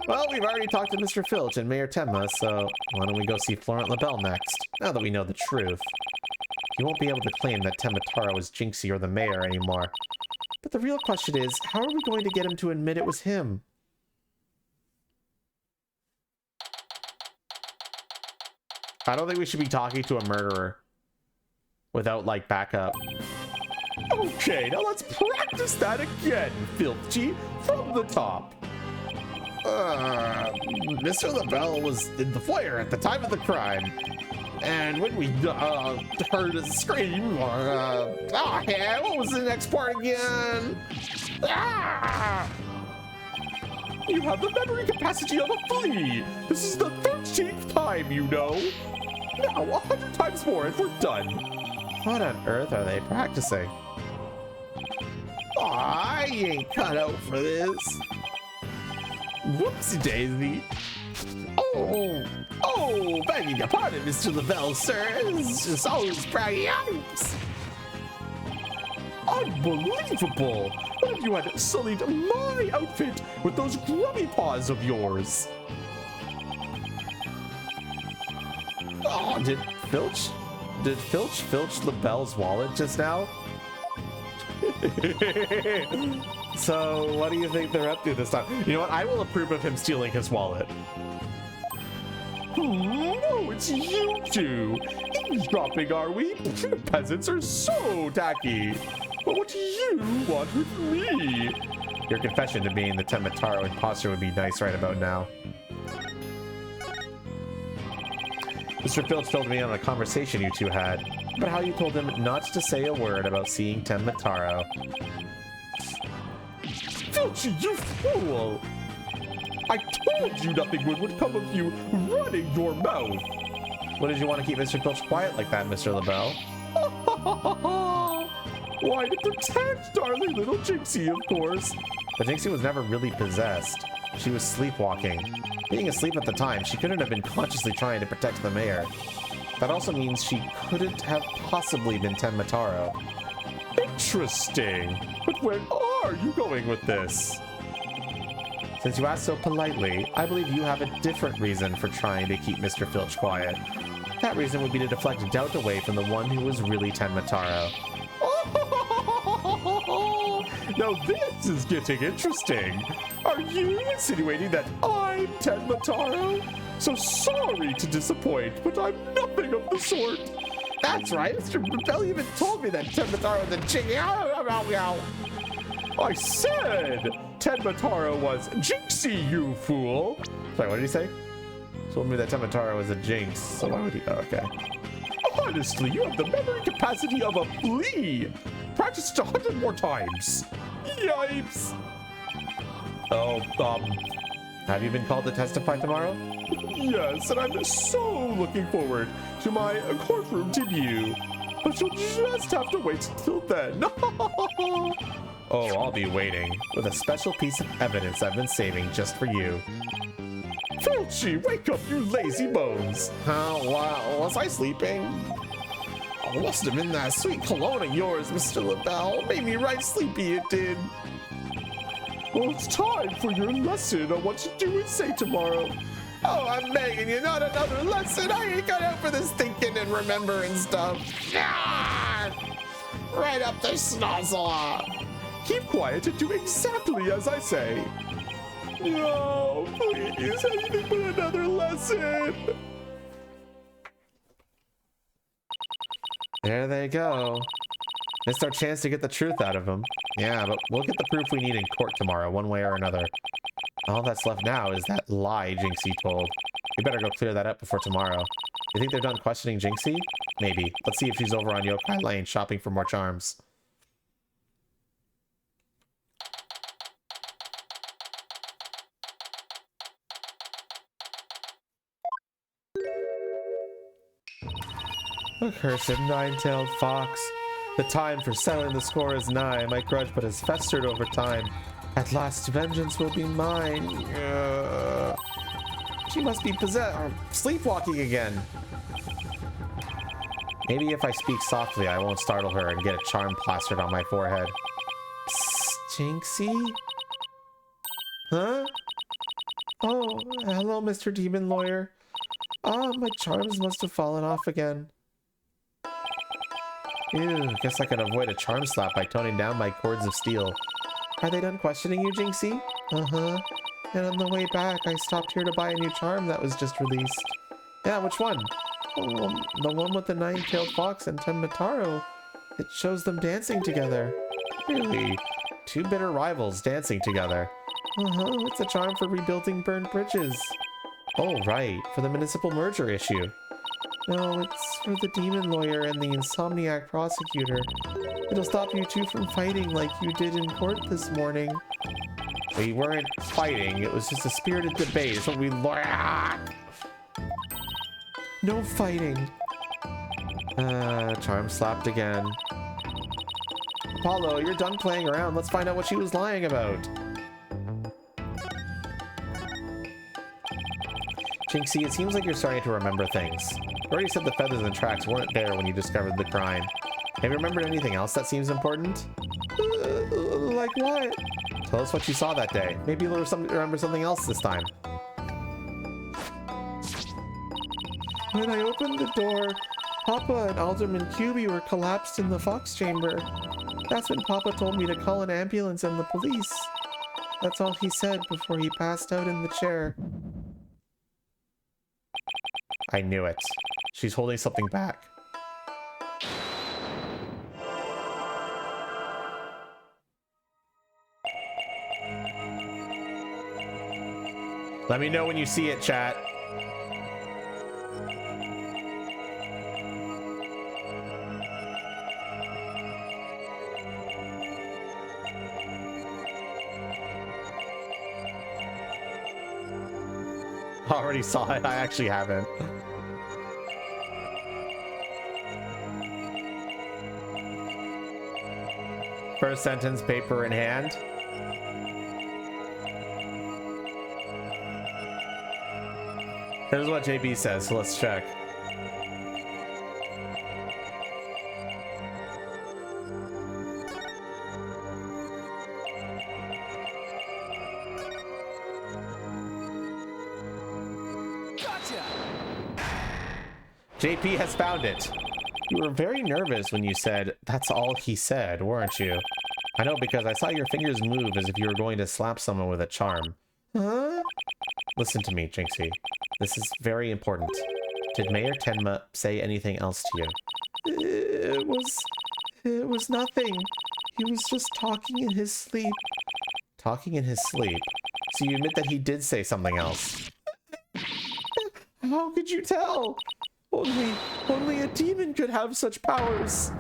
Well, we've already talked to Mr. Filch and Mayor Tenma, so why don't we go see Florent LaBelle next, now that we know the truth. You won't be able to claim that Tenma is Jinxie or the mayor anymore. But the real question is, how are we going to get him to admit it was him? I don't think we should be talking to a murderer without, like, backup. Okay, now let's practice that again, Filchy, from the top. Mr. LaBelle was in the foyer at the time of the crime. And when we heard a scream, yeah, what was the next part again? You have the memory capacity of a flea. This is the 13th time, you know. Now, 100 times more and we're done. What on earth are they practicing? I ain't cut out for this. Whoopsie daisy. Oh, begging your pardon, Mr. LaBelle, sir. It's just always braggy items. Unbelievable! What if you had sullied my outfit with those grubby paws of yours? Oh, did Filch filch LaBelle's wallet just now? So, what do you think they're up to this time? You know what? I will approve of him stealing his wallet. No, it's you two. Eavesdropping, are we? Peasants are so tacky. But what do you want with me? Your confession to being the Tenma imposter would be nice right about now. Mr. Filch filled me on a conversation you two had, but how you told him not to say a word about seeing Tenma. Filch, you fool! I told you nothing good would come of you running your mouth. What did you want to keep Mr. Filch quiet like that, Mr. LaBelle? Why, to protect darling little Jinxie, of course. But Jinxie was never really possessed. She was sleepwalking. Being asleep at the time, she couldn't have been consciously trying to protect the mayor. That also means she couldn't have possibly been Tenma. Interesting. But where are you going with this? Since you asked so politely, I believe you have a different reason for trying to keep Mr. Filch quiet. That reason would be to deflect doubt away from the one who was really Tenma. Now this is getting interesting. Are you insinuating that I'm Tenma? So sorry to disappoint, but I'm nothing of the sort. That's right, Mr. LaBelle even told me that Tenma was a Jinxie. I said Tenma was Jinxie, you fool. Sorry, what did he say? Told me that Tenma was a jinx, so why would he? Oh, okay. Honestly, you have the memory capacity of a flea. Practice it 100 more times. Yipes. Oh, have you been called to testify tomorrow? Yes, and I'm so looking forward to my courtroom debut. But you'll just have to wait till then. Oh, I'll be waiting with a special piece of evidence I've been saving just for you. Filchy, wake up, you lazy bones. Wow, was I sleeping? Oh, must have been that sweet cologne of yours, Mr. LaBelle. Made me right sleepy, it did. Well, it's time for your lesson on what to do and say tomorrow. Oh, I'm begging you, not another lesson. I ain't got out for this thinking and remembering stuff. Ah! Right up the snozzle. Keep quiet and do exactly as I say. No, please, anything but another lesson. There they go. Missed our chance to get the truth out of him. Yeah, but we'll get the proof we need in court tomorrow, one way or another. All that's left now is that lie Jinxie told. We better go clear that up before tomorrow. You think they're done questioning Jinxie? Maybe. Let's see if she's over on Yokai Lane shopping for more charms. Accursed nine-tailed fox. The time for settling the score is nigh. My grudge but has festered over time. At last, vengeance will be mine. She must be possessed or sleepwalking again. Maybe if I speak softly, I won't startle her and get a charm plastered on my forehead. Psst, Jinxie? Huh? Oh, hello, Mr. Demon Lawyer. Ah, my charms must have fallen off again. Ew, guess I could avoid a charm slap by toning down my cords of steel. Are they done questioning you, Jinxie? Uh-huh. And on the way back, I stopped here to buy a new charm that was just released. Yeah, which one? Oh, the one with the 9-tailed fox and Tembataro. It shows them dancing together. Really? Two bitter rivals dancing together. Uh-huh, it's a charm for rebuilding burned bridges. Oh, right, for the municipal merger issue. No, it's for the demon lawyer and the insomniac prosecutor. It'll stop you two from fighting like you did in court this morning. We weren't fighting, it was just a spirited debate. It's what we learned. No fighting. Charm slapped again. Apollo, you're done playing around. Let's find out what she was lying about. Jinxie, it seems like you're starting to remember things. You already said the feathers and tracks weren't there when you discovered the crime. Have you remembered anything else that seems important? Like what? Tell us what you saw that day. Maybe you'll remember something else this time. When I opened the door, Papa and Alderman Cubey were collapsed in the fox chamber. That's when Papa told me to call an ambulance and the police. That's all he said before he passed out in the chair. I knew it. She's holding something back. Let me know when you see it, chat. Already saw it. I actually haven't. First sentence, paper in hand. Here's what JB says, so let's check. JP has found it. You were very nervous when you said, "That's all he said," weren't you? I know, because I saw your fingers move as if you were going to slap someone with a charm. Huh? Listen to me, Jinxie. This is very important. Did Mayor Tenma say anything else to you? It was nothing. He was just talking in his sleep. Talking in his sleep? So you admit that he did say something else? How could you tell? Only a demon could have such powers.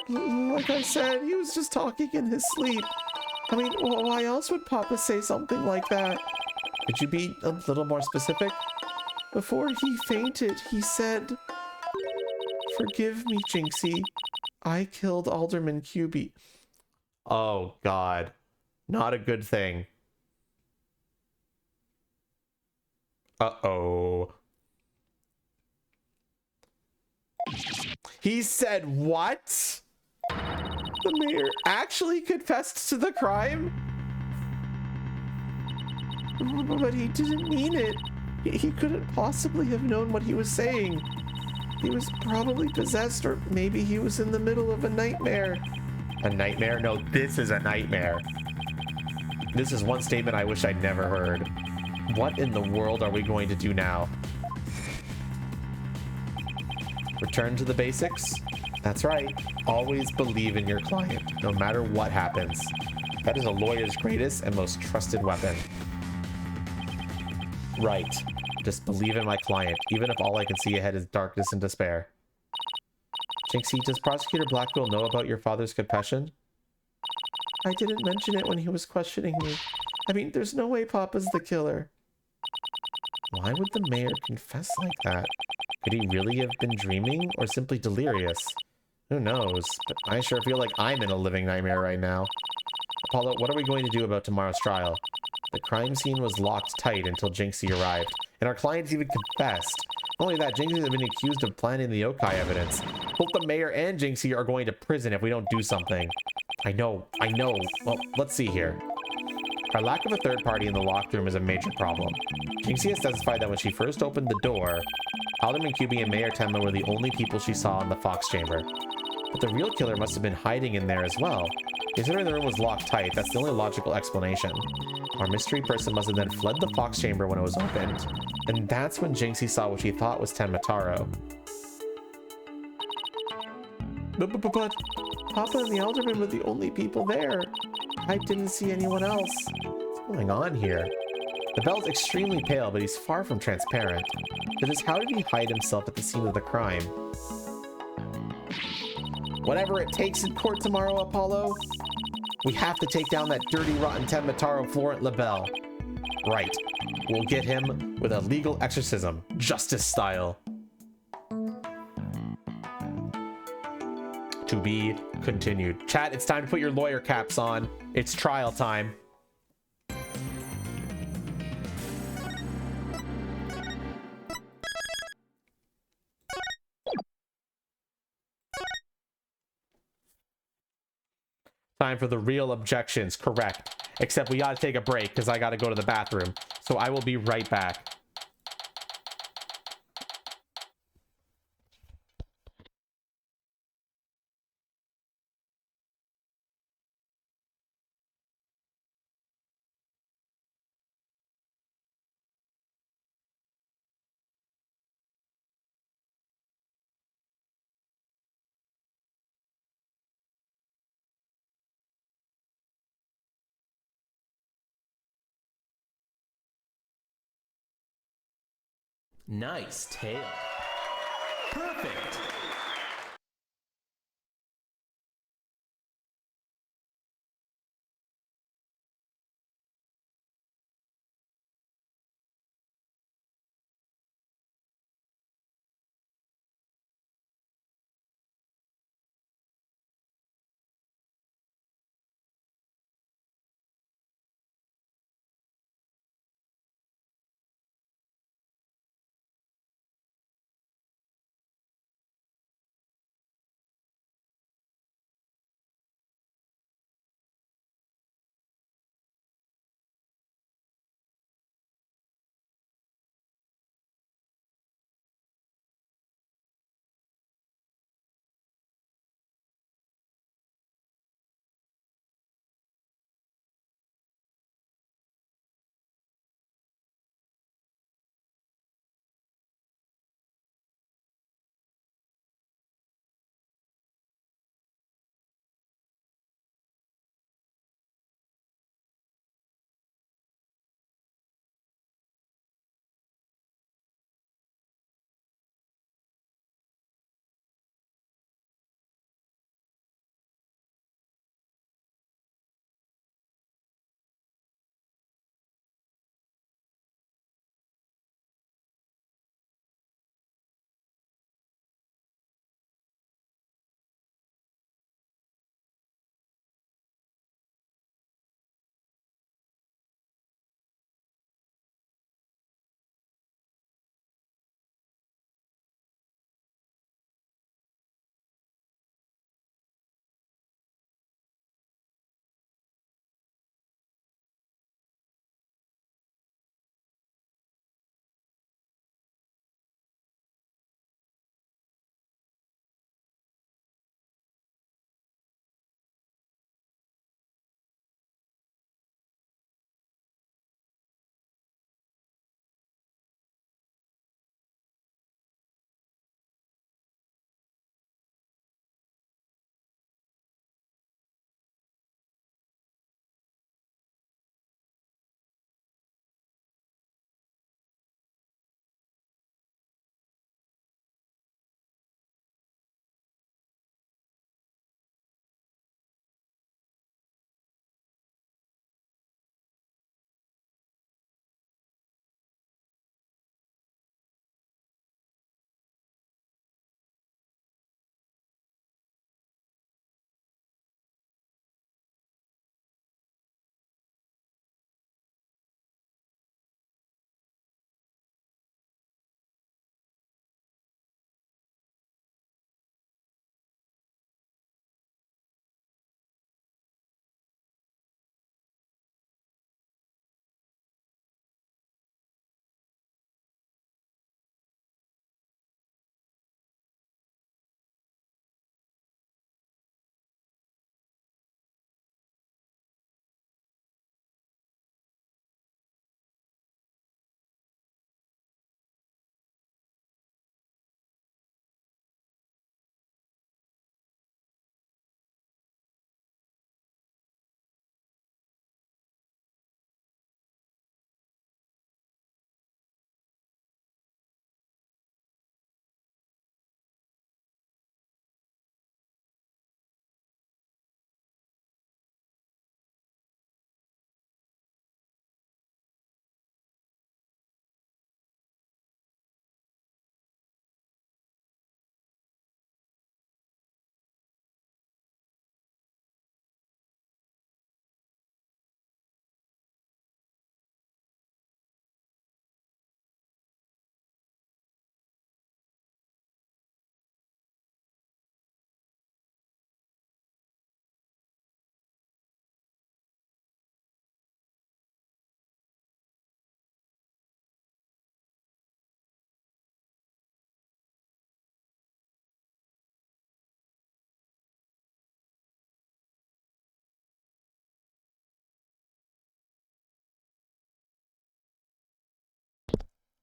Like I said, he was just talking in his sleep. I mean, why else would Papa say something like that? Could you be a little more specific? Before he fainted, he said, "Forgive me, Jinxie. I killed Alderman Cubey." Oh, God. Not a good thing. Uh-oh. He said what? The mayor actually confessed to the crime? But he didn't mean it. He couldn't possibly have known what he was saying. He was probably possessed, or maybe he was in the middle of a nightmare. A nightmare? No, this is a nightmare. This is one statement I wish I'd never heard. What in the world are we going to do now? Return to the basics? That's right. Always believe in your client, no matter what happens. That is a lawyer's greatest and most trusted weapon. Right. Just believe in my client, even if all I can see ahead is darkness and despair. Jinxie, does Prosecutor Blackwell know about your father's confession? I didn't mention it when he was questioning me. I mean, there's no way Papa's the killer. Why would the mayor confess like that? Could he really have been dreaming or simply delirious? Who knows, but I sure feel like I'm in a living nightmare right now. Apollo, what are we going to do about tomorrow's trial? The crime scene was locked tight until Jinxie arrived, and our clients even confessed. Not only that, Jinxie has been accused of planting the yokai evidence. Both the mayor and Jinxie are going to prison if we don't do something. I know. Well, let's see here. Our lack of a third party in the locked room is a major problem. Jinxie has testified that when she first opened the door, Alderman QB and Mayor Tenma were the only people she saw in the Fox chamber. But the real killer must have been hiding in there as well. Considering the room was locked tight, that's the only logical explanation. Our mystery person must have then fled the Fox chamber when it was opened. And that's when Jinxie saw what she thought was Tenmataro. But Papa and the Alderman were the only people there. I didn't see anyone else. What's going on here? The Bell's extremely pale, but he's far from transparent. So just how did he hide himself at the scene of the crime? Whatever it takes in court tomorrow, Apollo. We have to take down that dirty, rotten Tenmataro Florent LaBelle. Right. We'll get him with a legal exorcism, justice style. To be continued. Chat, it's time to put your lawyer caps on. It's trial time. Time for the real objections, correct. Except we gotta take a break because I gotta go to the bathroom. So I will be right back. Nice tail. Perfect.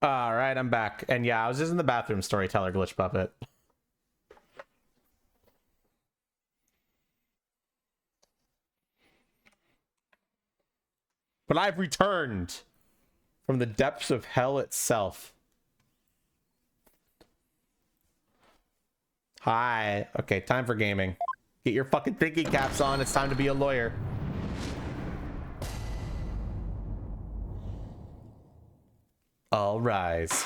All right, I'm back. And yeah, I was just in the bathroom, storyteller glitch puppet. But I've returned from the depths of hell itself. Hi. Okay, time for gaming. Get your fucking thinking caps on. It's time to be a lawyer. All rise.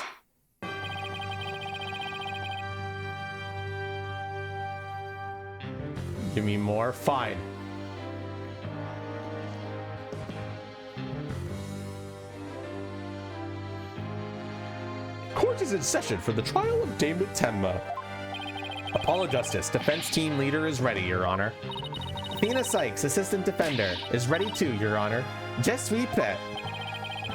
Give me more? Fine. Court is in session for the trial of Dame Tenma. Apollo Justice, defense team leader is ready, Your Honor. Athena Sykes, assistant defender, is ready too, Your Honor. Je suis prêt.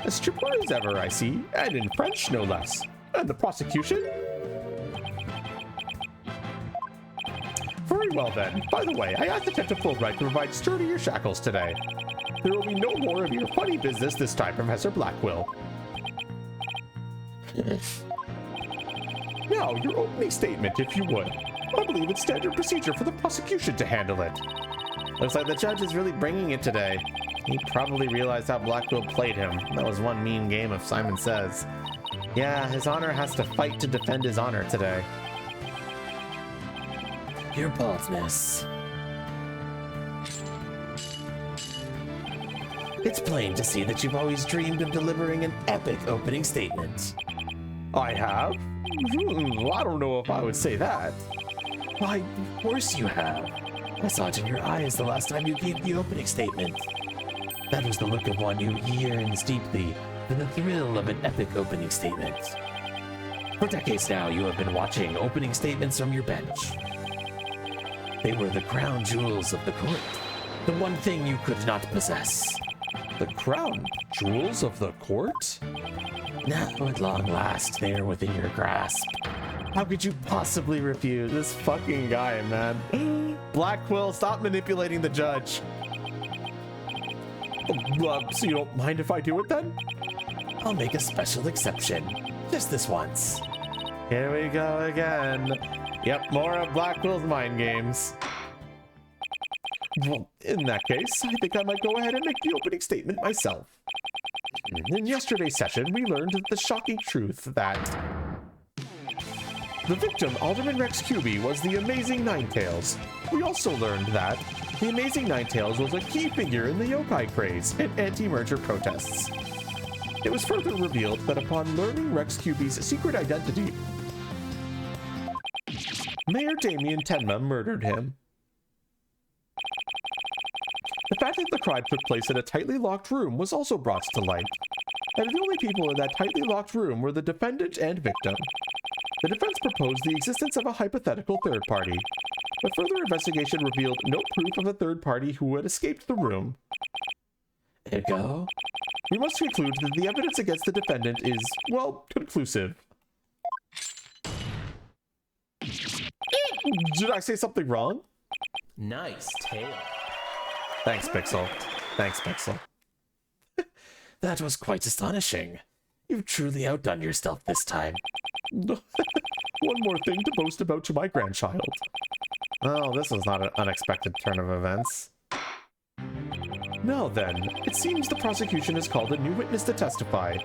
As triple as ever, I see, and in French, no less. And the prosecution? Very well then. By the way, I asked Detective Fulbright to provide sturdier shackles today. There will be no more of your funny business this time, Professor Blackwell. Now, your opening statement, if you would. I believe it's standard procedure for the prosecution to handle it. Looks like the judge is really bringing it today. He probably realized how Blackwell played him. That was one mean game of Simon Says. Yeah, His Honor has to fight to defend his honor today. Your baldness. It's plain to see that you've always dreamed of delivering an epic opening statement. I have? I don't know if I would say that. Why, of course you have. I saw it in your eyes the last time you gave the opening statement. That was the look of one who yearns deeply for the thrill of an epic opening statement. For decades now, you have been watching opening statements from your bench. They were the crown jewels of the court, the one thing you could not possess. The crown jewels of the court? Now, at long last, they are within your grasp. How could you possibly refuse? This fucking guy, man. Blackwell, stop manipulating the judge. So you don't mind if I do it then? I'll make a special exception. Just this once. Here we go again. Yep, more of Blackwell's mind games. Well, in that case, I think I might go ahead and make the opening statement myself. In yesterday's session, we learned the shocking truth that the victim, Alderman Rex Cuby, was the Amazing Ninetails. We also learned that the Amazing Ninetails was a key figure in the yokai craze and anti-merger protests. It was further revealed that upon learning Rex Cuby's secret identity, Mayor Damien Tenma murdered him. The fact that the crime took place in a tightly locked room was also brought to light, and the only people in that tightly locked room were the defendant and victim. The defense proposed the existence of a hypothetical third party, but further investigation revealed no proof of a third party who had escaped the room. Ergo, we must conclude that the evidence against the defendant is, well, conclusive. Did I say something wrong? Nice tail. Thanks, Pixel. Thanks, Pixel. That was quite astonishing. You've truly outdone yourself this time. One more thing to boast about to my grandchild. Oh, this was not an unexpected turn of events. Now then, it seems the prosecution has called a new witness to testify.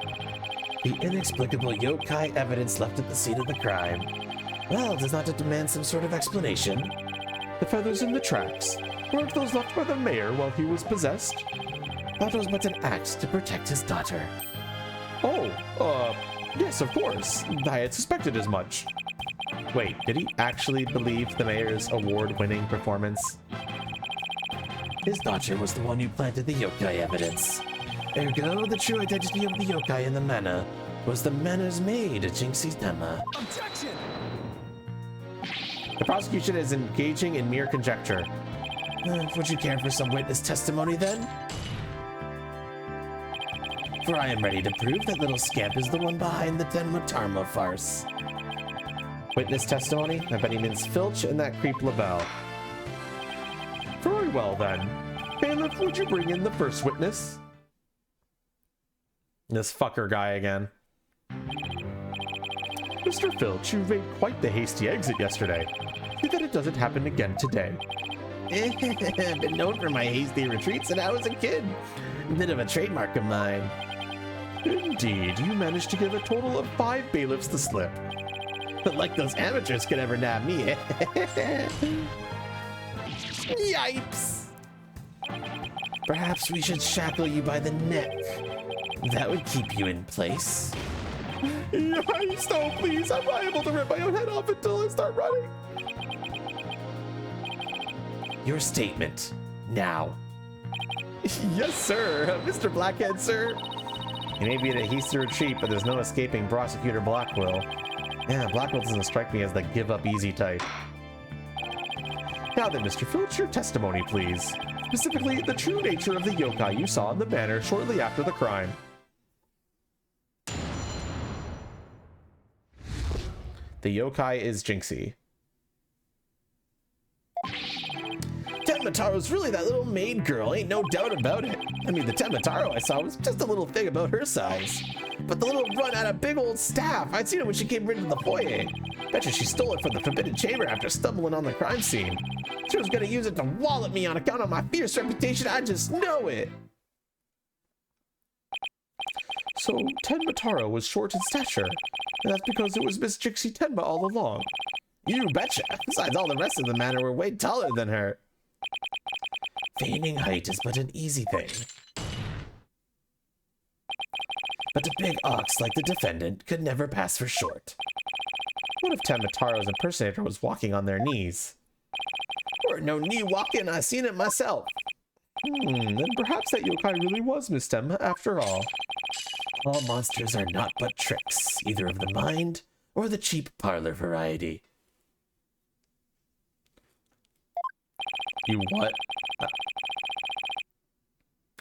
The inexplicable yokai evidence left at the scene of the crime. Well, does not it demand some sort of explanation? The feathers in the tracks. Weren't those left by the mayor while he was possessed? That was but an act to protect his daughter. Oh, yes, of course. I had suspected as much. Wait, did he actually believe the mayor's award-winning performance? His daughter was the one who planted the yokai evidence. Ergo, the true identity of the yokai in the mana was the mana's maid, Jinxie Tenma. Objection! The prosecution is engaging in mere conjecture. Would you care for some witness testimony then? For I am ready to prove that little scamp is the one behind the Tenma Tarma farce. Witness testimony? I bet he means Filch and that creep LaBelle. Very well then. Bailiff, would you bring in the first witness? This fucker guy again. Mr. Filch, you made quite the hasty exit yesterday. See that it doesn't happen again today. I've been known for my hasty retreats since I was a kid. A bit of a trademark of mine. Indeed, you managed to give a total of 5 bailiffs the slip. Like those amateurs could ever nab me. Yipes! Perhaps we should shackle you by the neck. That would keep you in place. Yikes, no, please. I'm liable to rip my own head off until I start running. Your statement, now. Yes, sir. Mr. Blackhead, sir. You may be at a hasty retreat, but there's no escaping Prosecutor Blackwell. Yeah, Blackwell doesn't strike me as the give-up-easy type. Now then, Mr. Filch, your testimony, please. Specifically, the true nature of the yokai you saw in the manor shortly after the crime. The yokai is Jinxie. Tenmataro's really that little maid girl, ain't no doubt about it. I mean, the Tenmataro I saw was just a little thing about her size. But the little runt had a big old staff. I'd seen it when she came into the foyer. Betcha she stole it from the Forbidden Chamber after stumbling on the crime scene. She was gonna use it to wallop me on account of my fierce reputation, I just know it. So, Tenmataro was short in stature, and that's because it was Miss Jinxie Tenma all along. You betcha. Besides, all the rest of the manor were way taller than her. Feigning height is but an easy thing. But a big ox like the defendant could never pass for short. What if Tenmataro's impersonator was walking on their knees? Or no knee walking, I seen it myself. Then perhaps that yokai really was Miss Tenma after all. All monsters are not but tricks, either of the mind or the cheap parlor variety. You what?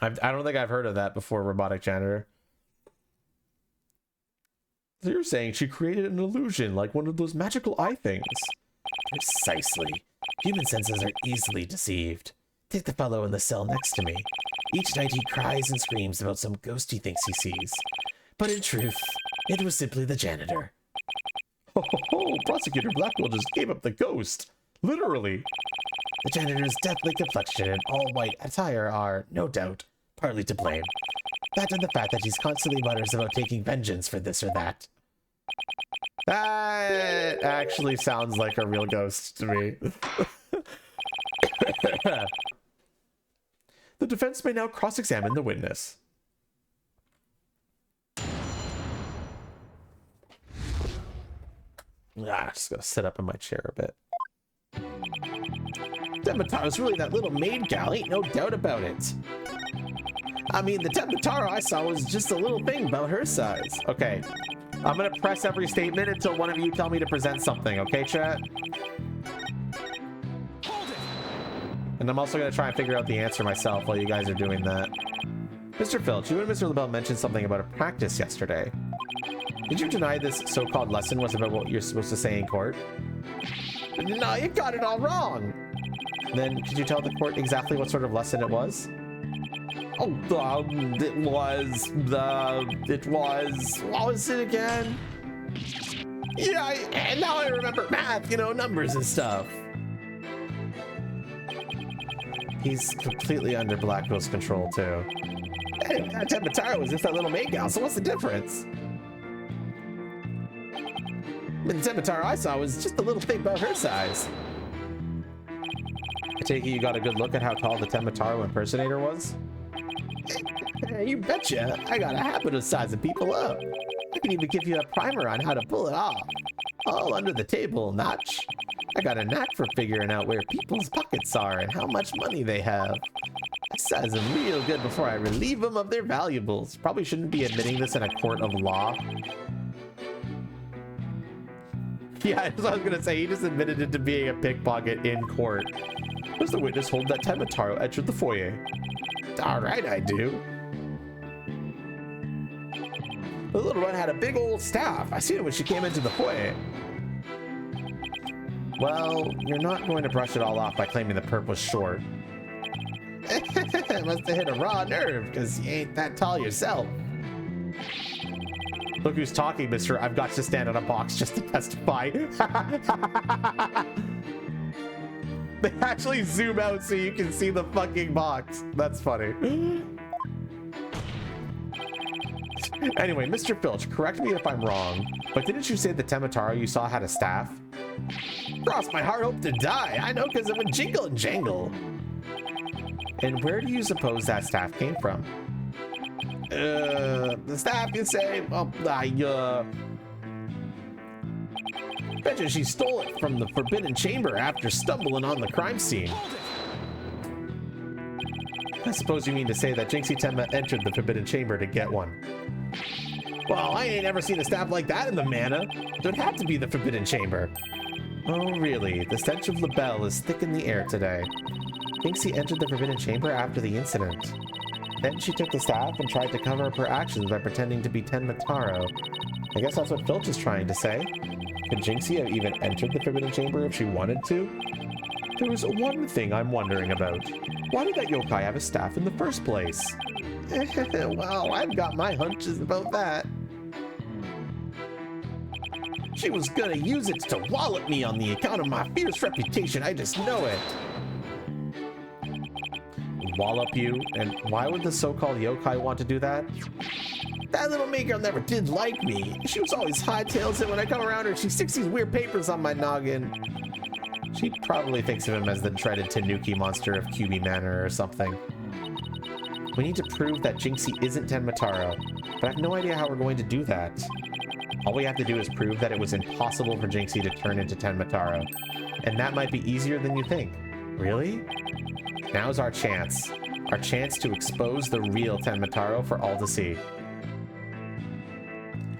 I don't think I've heard of that before, Robotic Janitor. So you're saying she created an illusion like one of those magical eye things? Precisely. Human senses are easily deceived. Take the fellow in the cell next to me. Each night he cries and screams about some ghost he thinks he sees. But in truth, it was simply the janitor. Oh, Prosecutor Blackwell just gave up the ghost. Literally. The janitor's deathly complexion and all-white attire are, no doubt, partly to blame. That and the fact that he's constantly mutters about taking vengeance for this or that. That actually sounds like a real ghost to me. The defense may now cross-examine the witness. Just gonna sit up in my chair a bit. Tenmataro's really that little maid gal, ain't no doubt about it. I mean, the Tenmataro I saw was just a little thing about her size. Okay, I'm gonna press every statement until one of you tell me to present something, okay, chat? Hold it! And I'm also gonna try and figure out the answer myself while you guys are doing that. Mr. Filch, you and Mr. LaBelle mentioned something about a practice yesterday. Did you deny this so-called lesson was about what you're supposed to say in court? No, you got it all wrong. Then could you tell the court exactly what sort of lesson it was? Oh, what was it again? Yeah, and now I remember math, numbers and stuff. He's completely under Blackwell's control, too. Hey, Tenmataro was just that little maid gal, so what's the difference? The Tenmataro I saw was just a little thing about her size. I take it you got a good look at how tall the Tenmataro impersonator was? You betcha. I got a habit of sizing people up. I can even give you a primer on how to pull it off. All under the table, Notch. I got a knack for figuring out where people's pockets are and how much money they have. I size them real good before I relieve them of their valuables. Probably shouldn't be admitting this in a court of law. Yeah, that's what I was gonna say. He just admitted it to being a pickpocket in court. Does the witness hold that Tenmataro entered the foyer? All right, I do. The little one had a big old staff. I seen it when she came into the foyer. Well, you're not going to brush it all off by claiming the perp was short. Must have hit a raw nerve, because you ain't that tall yourself. Look who's talking, mister. I've got to stand on a box just to testify. They actually zoom out so you can see the fucking box. That's funny. Anyway, Mr. Filch, correct me if I'm wrong, but didn't you say the Temitaro you saw had a staff? Cross my heart, hope to die. I know because of a jingle and jangle. And where do you suppose that staff came from? The staff can say, betcha she stole it from the Forbidden Chamber after stumbling on the crime scene. I suppose you mean to say that Jinxie Tenma entered the Forbidden Chamber to get one. Well, I ain't ever seen a staff like that in the mana. There'd have to be the Forbidden Chamber. Oh, really? The stench of LaBelle is thick in the air today. Jinxie entered the Forbidden Chamber after the incident. Then she took the staff and tried to cover up her actions by pretending to be Tenmataro. I guess that's what Filch is trying to say. Could Jinxie have even entered the Forbidden Chamber if she wanted to? There was one thing I'm wondering about. Why did that yokai have a staff in the first place? Well, I've got my hunches about that. She was gonna use it to wallop me on the account of my fierce reputation, I just know it. Wallop you? And why would the so-called yokai want to do that? That little May girl never did like me. She was always hightails it when I come around her. She sticks these weird papers on my noggin. She probably thinks of him as the dreaded Tanuki monster of QB Manor or something. We need to prove that Jinxie isn't Tenmataro, but I have no idea how we're going to do that. All we have to do is prove that it was impossible for Jinxie to turn into Tenmataro. And that might be easier than you think. Really? Now's our chance. Our chance to expose the real Tenmataro for all to see.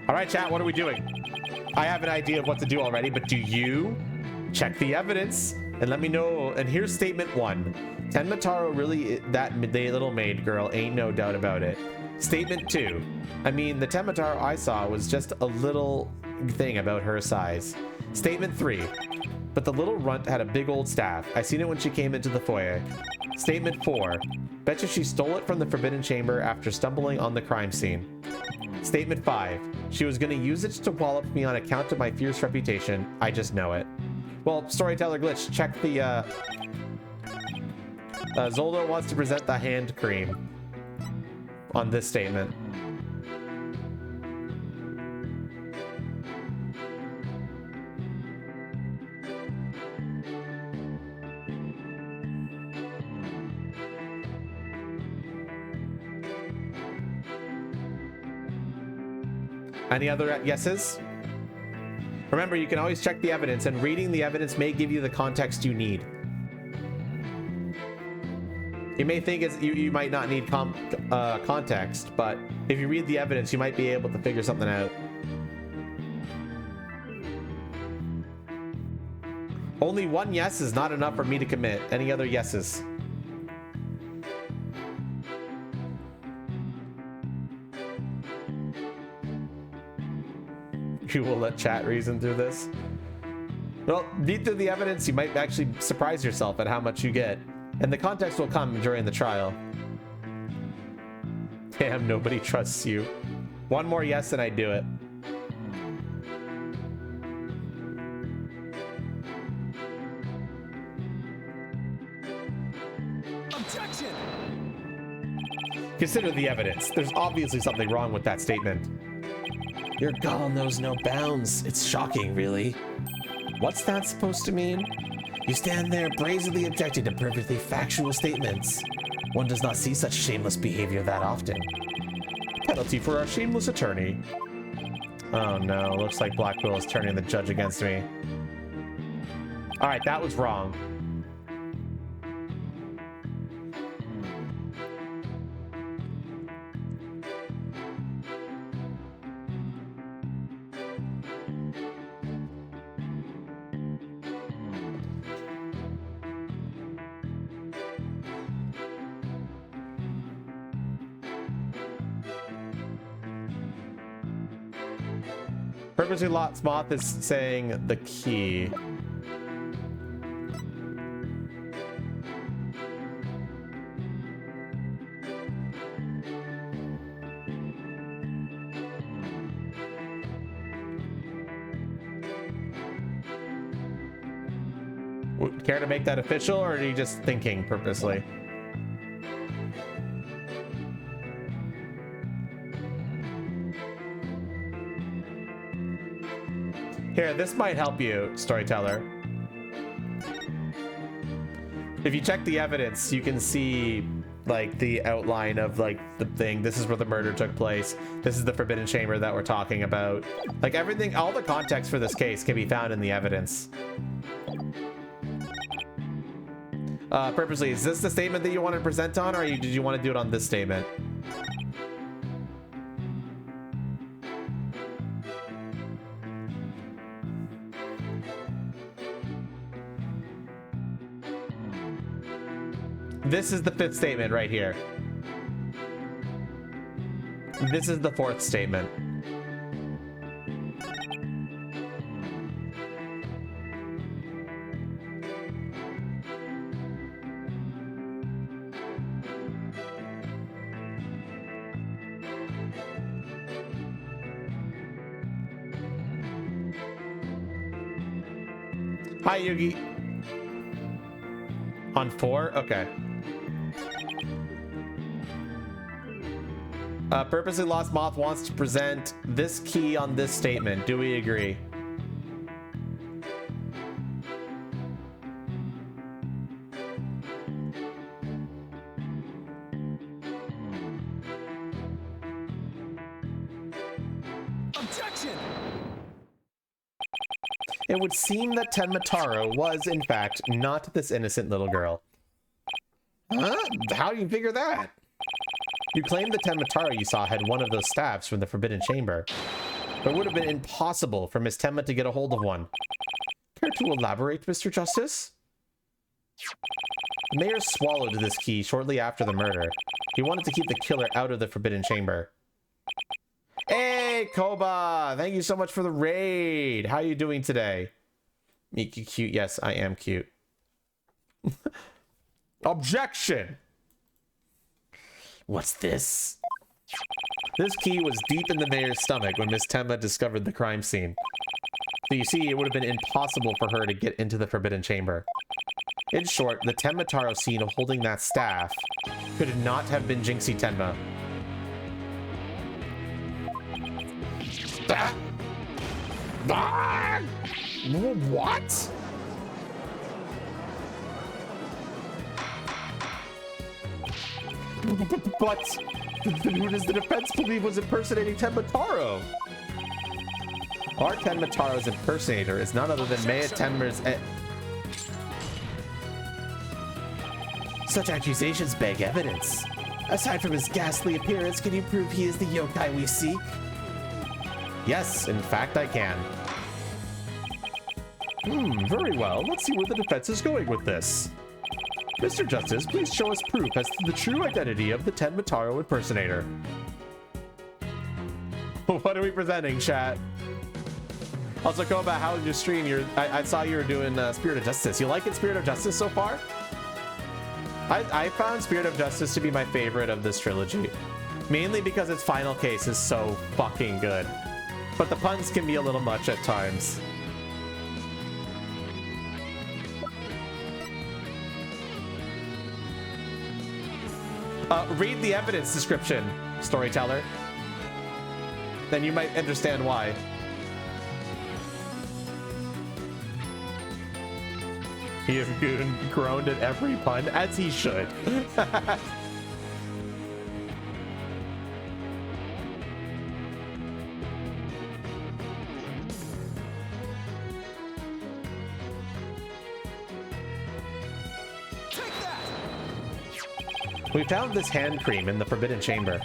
All right, chat, what are we doing? I have an idea of what to do already, but do you? Check the evidence and let me know. And here's statement 1. Tenmataro really, that little maid girl, ain't no doubt about it. Statement 2. I mean, the Tenmataro I saw was just a little thing about her size. Statement 3. But the little runt had a big old staff. I seen it when she came into the foyer. Statement 4. Betcha she stole it from the Forbidden Chamber after stumbling on the crime scene. Statement 5. She was gonna use it to wallop me on account of my fierce reputation. I just know it. Well, Storyteller Glitch, check the, Zoldo wants to present the hand cream on this statement. Any other yeses? Remember, you can always check the evidence, and reading the evidence may give you the context you need. You may think you might not need context, but if you read the evidence, you might be able to figure something out. Only one yes is not enough for me to commit. Any other yeses? You will let chat reason through this? Well, read through the evidence, you might actually surprise yourself at how much you get. And the context will come during the trial. Damn, nobody trusts you. One more yes and I do it. Objection! Consider the evidence. There's obviously something wrong with that statement. Your gall knows no bounds. It's shocking, really. What's that supposed to mean? You stand there brazenly objecting to perfectly factual statements. One does not see such shameless behavior that often. Penalty for our shameless attorney. Oh no, looks like Blackwell is turning the judge against me. Alright, that was wrong. Purposely Lots Moth is saying the key. Care to make that official, or are you just thinking purposely? Here, this might help you, storyteller. If you check the evidence, you can see like the outline of like the thing. This is where the murder took place. This is the forbidden chamber that we're talking about. Like everything, all the context for this case can be found in the evidence. Purposely, is this the statement that you want to present on, or did you want to do it on this statement? This is the 5th statement right here. This is the 4th statement. Hi, Yugi. On 4? Okay. Purposely Lost Moth wants to present this key on this statement. Do we agree? Objection! It would seem that Tenmataro was, in fact, not this innocent little girl. Huh? How do you figure that? You claimed the Tenmataro you saw had one of those staves from the Forbidden Chamber. But it would have been impossible for Miss Tenma to get a hold of one. Care to elaborate, Mr. Justice? The mayor swallowed this key shortly after the murder. He wanted to keep the killer out of the Forbidden Chamber. Hey, Koba! Thank you so much for the raid! How are you doing today? Miki cute? Yes, I am cute. Objection! What's this? This key was deep in the mayor's stomach when Miss Tenma discovered the crime scene. So you see, it would have been impossible for her to get into the Forbidden Chamber. In short, the Tenmataro scene of holding that staff could not have been Jinxie Tenma. What? But who does the defense believe was impersonating Tenmataro? Our Tenmataro's impersonator is none other than Maya Tenma's. Such accusations beg evidence. Aside from his ghastly appearance, can you prove he is the yokai we seek? Yes, in fact I can. Very well. Let's see where the defense is going with this. Mr. Justice, please show us proof as to the true identity of the Tenmataro impersonator. What are we presenting, chat? Also, go about how your stream. I saw you were doing Spirit of Justice. You liking Spirit of Justice so far? I found Spirit of Justice to be my favorite of this trilogy. Mainly because its final case is so fucking good. But the puns can be a little much at times. Read the evidence description, storyteller. Then you might understand why. He has groaned at every pun, as he should. We found this hand cream in the Forbidden Chamber,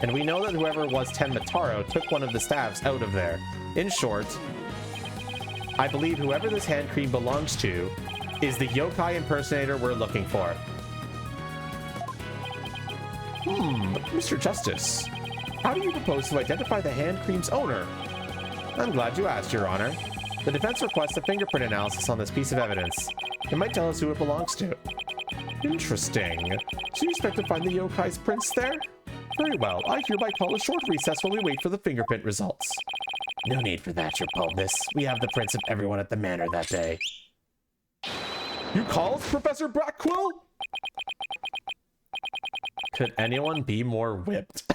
and we know that whoever was Tenmataro took one of the staves out of there. In short, I believe whoever this hand cream belongs to is the yokai impersonator we're looking for. Mr. Justice, how do you propose to identify the hand cream's owner? I'm glad you asked, Your Honor. The defense requests a fingerprint analysis on this piece of evidence. It might tell us who it belongs to. Interesting. So you expect to find the yokai's prints there? Very well, I hereby call a short recess while we wait for the fingerprint results. No need for that, Your Boldness. We have the prints of everyone at the manor that day. You call us Professor Blackquill? Could anyone be more whipped?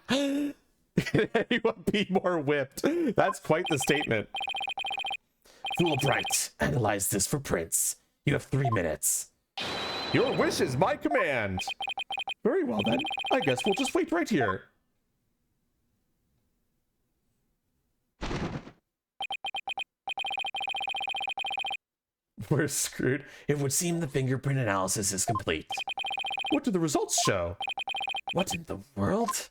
Could anyone be more whipped? That's quite the statement. Fulbright, analyze this for Prince. You have 3 minutes. Your wish is my command. Very well then. I guess we'll just wait right here. We're screwed. It would seem the fingerprint analysis is complete. What do the results show? What in the world?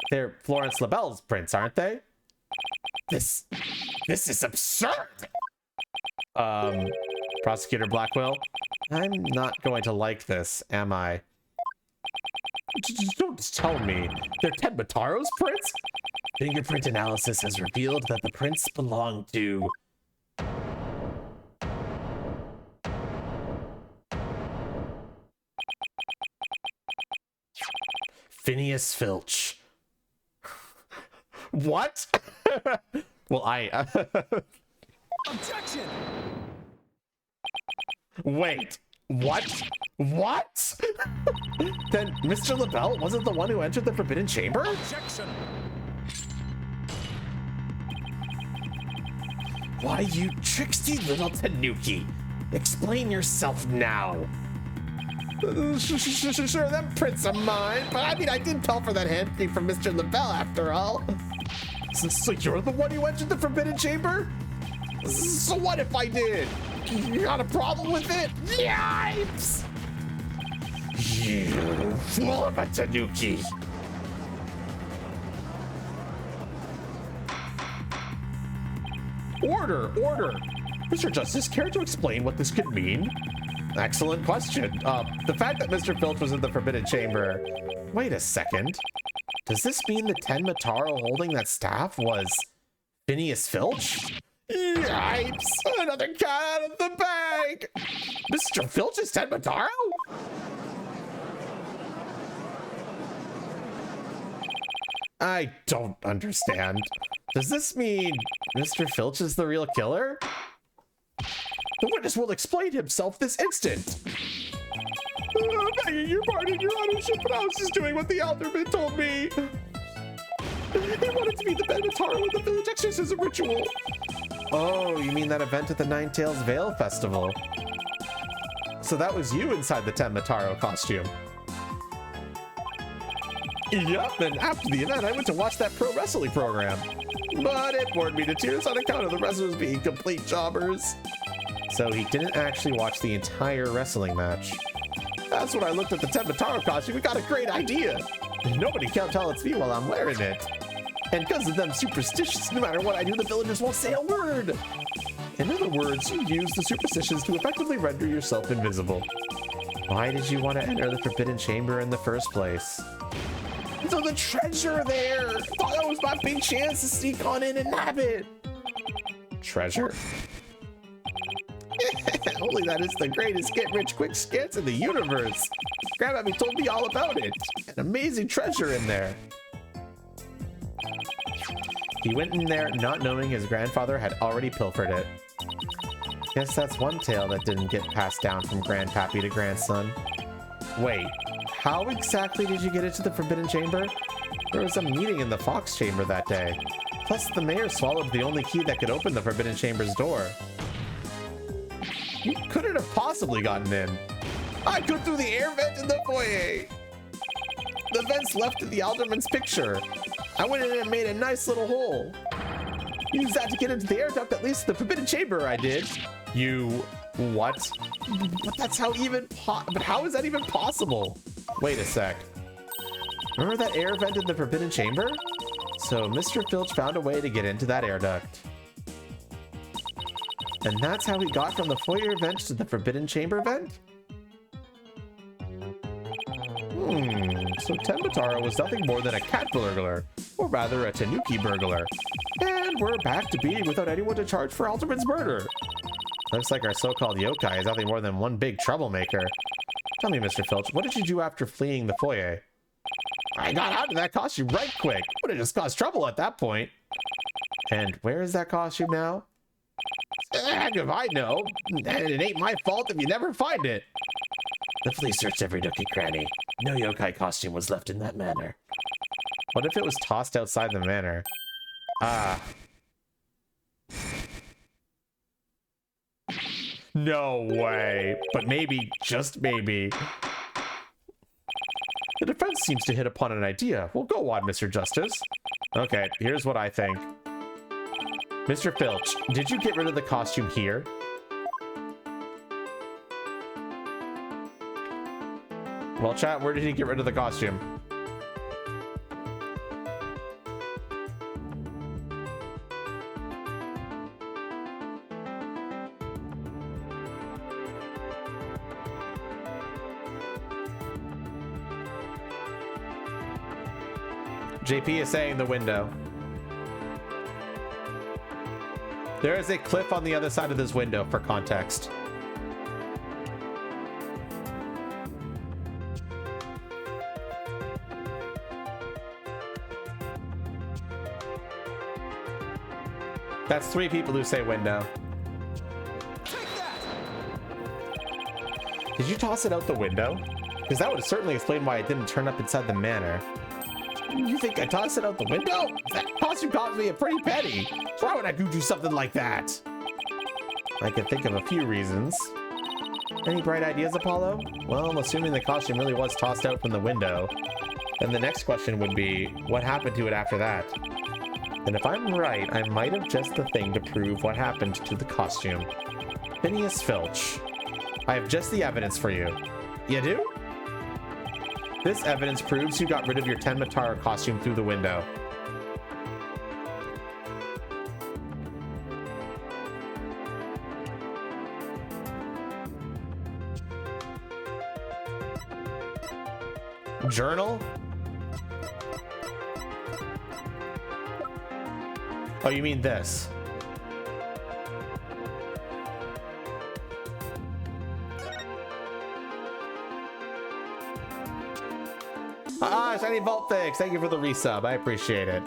They're Florence LaBelle's prints, aren't they? This is absurd! Prosecutor Blackwell, I'm not going to like this, am I? Don't tell me. They're Ted Mataro's prints? Fingerprint analysis has revealed that the prints belong to... Phineas Filch. What? Well, Objection! Wait. What? What? Then Mr. LaBelle wasn't the one who entered the Forbidden Chamber? Objection! Why, you tricksy little tanuki! Explain yourself now! Sure, them prints are mine, but I mean, I did tell for that handprint from Mr. LaBelle after all. So you're the one who entered the Forbidden Chamber? So what if I did? You got a problem with it? Yipes! You fool of a tanuki! Order! Mr. Justice, care to explain what this could mean? Excellent question. The fact that Mr. Filch was in the Forbidden Chamber... Wait a second. Does this mean the Ten Mataro holding that staff was Phineas Filch? Yipes! Another cat out of the bag! Mr. Filch is Ten Mataro? I don't understand. Does this mean Mr. Filch is the real killer? The witness will explain himself this instant. Begging your pardon, your honorship, but I was just doing what the alderman told me. He wanted to meet the Benmataro with the village exorcism ritual. Oh, you mean that event at the Nine Tails Vale Festival? So that was you inside the Ten Mataro costume. Yup, and after the event, I went to watch that pro wrestling program. But it bored me to tears on account of the wrestlers being complete jobbers. So he didn't actually watch the entire wrestling match. That's when I looked at the Ten Mataro costume and got a great idea. Nobody can tell it's me while I'm wearing it. And because of them superstitions, no matter what I do, the villagers won't say a word. In other words, you use the superstitions to effectively render yourself invisible. Why did you want to enter the Forbidden Chamber in the first place? So the treasure there! Thought that was my big chance to sneak on in and nab it! Treasure? Only that is the greatest get-rich-quick skits in the universe! Grandmammy told me all about it! An amazing treasure in there! He went in there not knowing his grandfather had already pilfered it. Guess that's one tale that didn't get passed down from grandpappy to grandson. Wait, how exactly did you get into the Forbidden Chamber? There was a meeting in the Fox Chamber that day. Plus, the mayor swallowed the only key that could open the Forbidden Chamber's door. You couldn't have possibly gotten in. I took through the air vent in the foyer. The vent's left in the alderman's picture. I went in and made a nice little hole. Used that to get into the air duct, at least the Forbidden Chamber I did. You... what? But that's how even but how is that even possible? Wait a sec. Remember that air vent in the Forbidden Chamber? So Mr. Filch found a way to get into that air duct. And that's how he got from the foyer vent to the Forbidden Chamber vent? So Ten Mataro was nothing more than a cat burglar, or rather a tanuki burglar. And we're back to being without anyone to charge for Alderman's murder. Looks like our so-called yokai is nothing more than one big troublemaker. Tell me, Mr. Filch, what did you do after fleeing the foyer? I got out of that costume right quick. Would have just caused trouble at that point. And where is that costume now? heck if I know? And it ain't my fault if you never find it. The police searched every nook and cranny. No yokai costume was left in that manor. What if it was tossed outside the manor? Ah. No way. But maybe, just maybe. The defense seems to hit upon an idea. Well, go on, Mr. Justice. Okay, here's what I think. Mr. Filch, did you get rid of the costume here? Well, chat, where did he get rid of the costume? JP is saying the window. There is a cliff on the other side of this window for context. That's 3 people who say window. Did you toss it out the window? Because that would certainly explain why it didn't turn up inside the manor. You think I tossed it out the window? That costume cost me a pretty penny. Why would I do something like that? I can think of a few reasons. Any bright ideas, Apollo? Well, assuming the costume really was tossed out from the window, then the next question would be, what happened to it after that? And if I'm right, I might have just the thing to prove what happened to the costume. Phineas Filch. I have just the evidence for you. You do? This evidence proves you got rid of your Tenmataro costume through the window. Journal? Oh, you mean this? Ah, Shiny Vault Fix! Thank you for the resub. I appreciate it.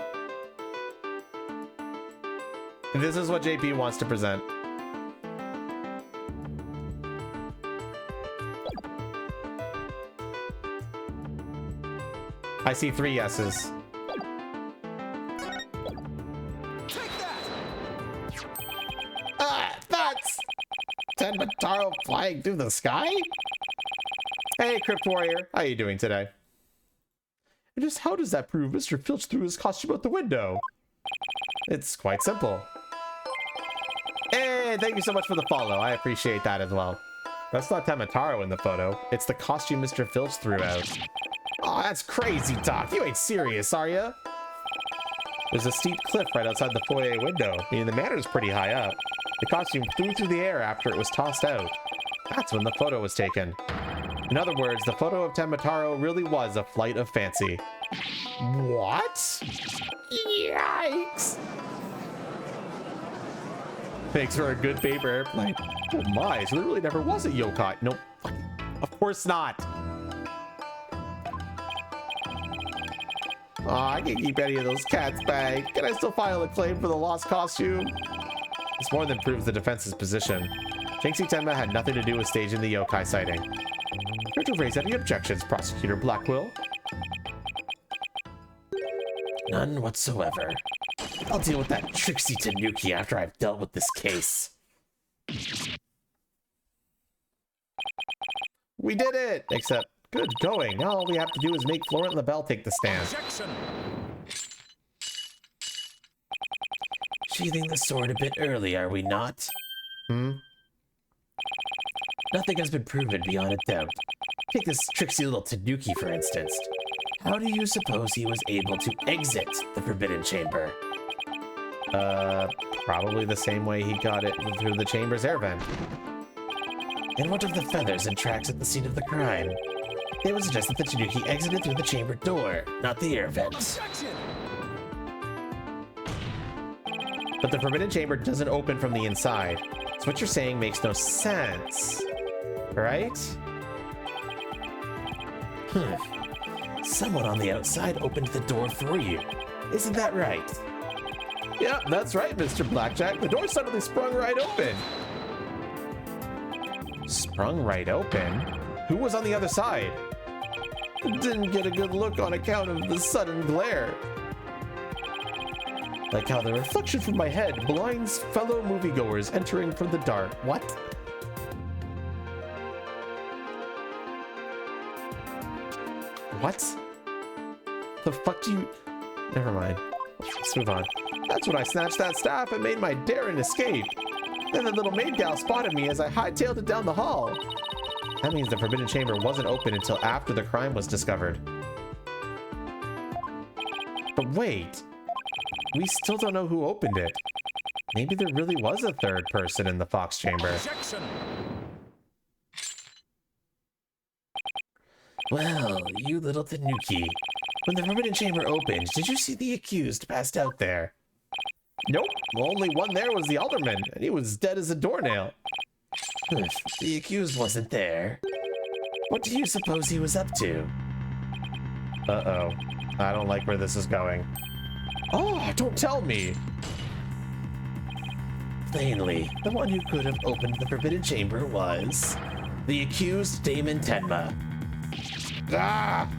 This is what JP wants to present. I see 3 yeses. That's Tenmataro flying through the sky? Hey, Crypt Warrior. How are you doing today? And just how does that prove Mr. Filch threw his costume out the window? It's quite simple. Hey, thank you so much for the follow. I appreciate that as well. That's not Tenmataro in the photo. It's the costume Mr. Filch threw out. Oh, that's crazy talk. You ain't serious, are ya? There's a steep cliff right outside the foyer window, meaning the manor's pretty high up. The costume flew through the air after it was tossed out. That's when the photo was taken. In other words, the photo of Tenmataro really was a flight of fancy. What? Yikes! Thanks for a good paper airplane. Oh my, so there really never was a yokai. Nope. Of course not. Aw, I can't keep any of those cats back. Can I still file a claim for the lost costume? This more than proves the defense's position. Jinxie Tenma had nothing to do with staging the yokai sighting. Care to raise any objections, Prosecutor Blackwell? None whatsoever. I'll deal with that Trixie Tanuki after I've dealt with this case. We did it! Except, good going. Now all we have to do is make Florent LaBelle take the stand. Objection. Sheathing the sword a bit early, are we not? Nothing has been proven beyond a doubt. Take this tricksy little Tanuki, for instance. How do you suppose he was able to exit the Forbidden Chamber? Probably the same way he got it through the chamber's air vent. And what of the feathers and tracks at the scene of the crime? They would suggest that the Tanuki exited through the chamber door, not the air vent. Objection. But the Forbidden Chamber doesn't open from the inside. So what you're saying makes no sense. Right? Someone on the outside opened the door for you. Isn't that right? Yep, that's right, Mr. Blackjack. The door suddenly sprung right open. Sprung right open? Who was on the other side? Didn't get a good look on account of the sudden glare. Like how the reflection from my head blinds fellow moviegoers entering from the dark. What? What? The fuck do you... Never mind. Let's move on. That's when I snatched that staff and made my daring escape. Then the little maid gal spotted me as I hightailed it down the hall. That means the Forbidden Chamber wasn't open until after the crime was discovered. But wait, we still don't know who opened it. Maybe there really was a third person in the Fox Chamber. Objection. Well, you little tanuki. When the Forbidden Chamber opened, did you see the accused passed out there? Nope, the only one there was the alderman, and he was dead as a doornail. The accused wasn't there. What do you suppose he was up to? Uh-oh. I don't like where this is going. Oh, don't tell me! Plainly, the one who could have opened the Forbidden Chamber was the accused Damon Tenma. Ah!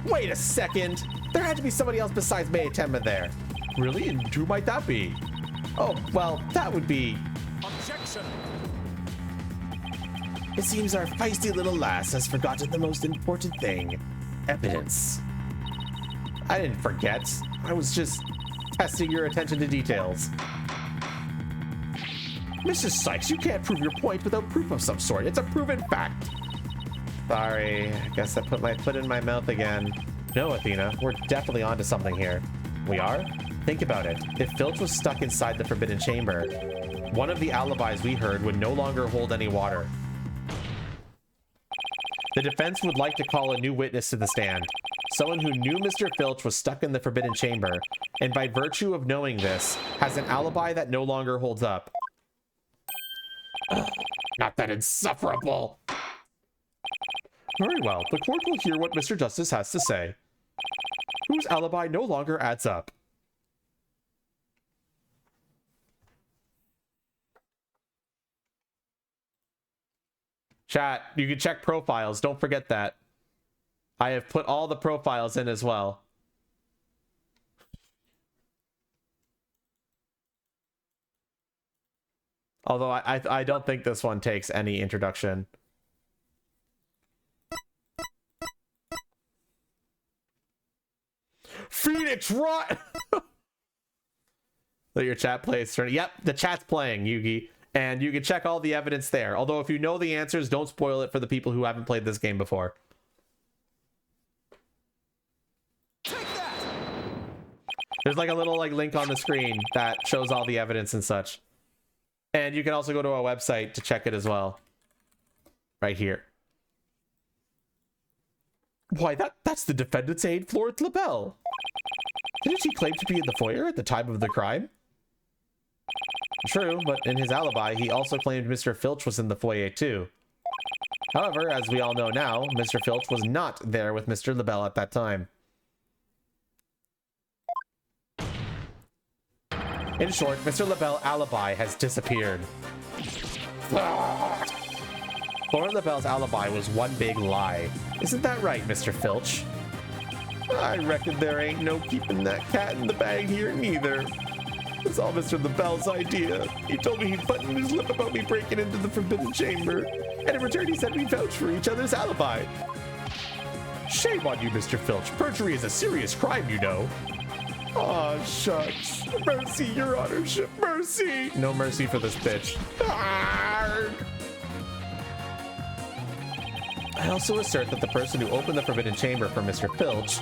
Wait a second! There had to be somebody else besides May Tenma there. Really? And who might that be? Oh, well, that would be... Objection. It seems our feisty little lass has forgotten the most important thing. Evidence. I didn't forget. I was just testing your attention to details. Mrs. Sykes, you can't prove your point without proof of some sort. It's a proven fact. Sorry, I guess I put my foot in my mouth again. No, Athena, we're definitely onto something here. We are? Think about it. If Filch was stuck inside the Forbidden Chamber, one of the alibis we heard would no longer hold any water. The defense would like to call a new witness to the stand. Someone who knew Mr. Filch was stuck in the Forbidden Chamber, and by virtue of knowing this, has an alibi that no longer holds up. Not that insufferable. Very well, the court will hear what Mr. Justice has to say. Whose alibi no longer adds up? Chat, you can check profiles, don't forget that. I have put all the profiles in as well. Although I don't think this one takes any introduction. Phoenix Rot! Let your chat play its turn. Yep, the chat's playing, Yugi. And you can check all the evidence there. Although if you know the answers, don't spoil it for the people who haven't played this game before. Take that. There's like a little link on the screen that shows all the evidence and such. And you can also go to our website to check it as well. Right here. Why, that's the defendant's aide, Florence LaBelle. Didn't she claim to be in the foyer at the time of the crime? True, but in his alibi, he also claimed Mr. Filch was in the foyer too. However, as we all know now, Mr. Filch was not there with Mr. LaBelle at that time. In short, Mr. LaBelle's alibi has disappeared. Florence LaBelle's alibi was one big lie. Isn't that right, Mr. Filch? I reckon there ain't no keeping that cat in the bag here neither. It's all Mr. LaBelle's idea. He told me he'd button his lip about me breaking into the Forbidden Chamber, and in return he said we vouched for each other's alibi. Shame on you, Mr. Filch. Perjury is a serious crime, you know. Aw, shucks. Mercy, your honorship. Mercy. No mercy for this bitch. Arrgh. I also assert that the person who opened the Forbidden Chamber for Mr. Filch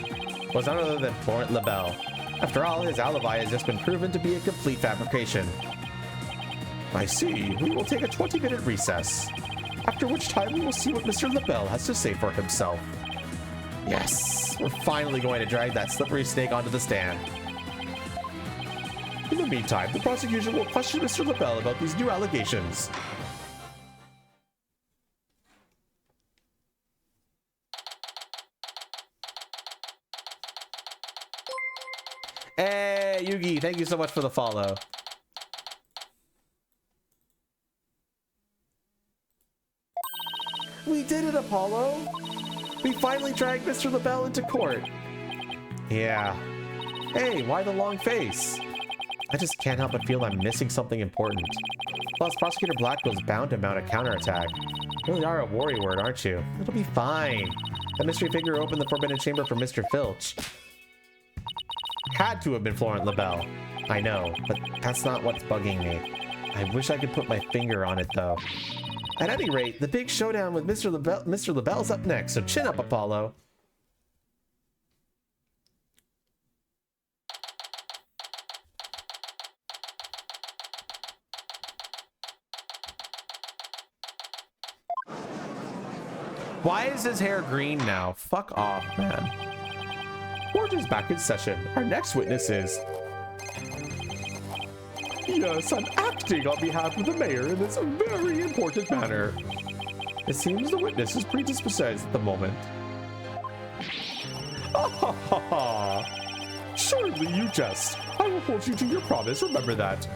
was none other than Florence LaBelle. After all, his alibi has just been proven to be a complete fabrication. I see. We will take a 20-minute recess, after which time we will see what Mr. LaBelle has to say for himself. Yes, we're finally going to drag that slippery snake onto the stand. In the meantime, the prosecution will question Mr. LaBelle about these new allegations. Hey, Yugi, thank you so much for the follow. We did it, Apollo! We finally dragged Mr. LaBelle into court. Yeah. Hey, why the long face? I just can't help but feel I'm missing something important. Plus, Prosecutor Blackwell's bound to mount a counterattack. You really are a worrywart, aren't you? It'll be fine. That mystery figure opened the Forbidden Chamber for Mr. Filch. Had to have been Florent LaBelle. I know, but that's not what's bugging me. I wish I could put my finger on it, though. At any rate, the big showdown with Mr. LaBelle's up next, so chin up, Apollo. Why is his hair green now? Fuck off, man. Court is back in session. Our next witness is... Yes, I'm acting on behalf of the mayor in this very important matter. It seems the witness is predisposed at the moment. Ha ha ha! Surely you jest. I will hold you to your promise, remember that.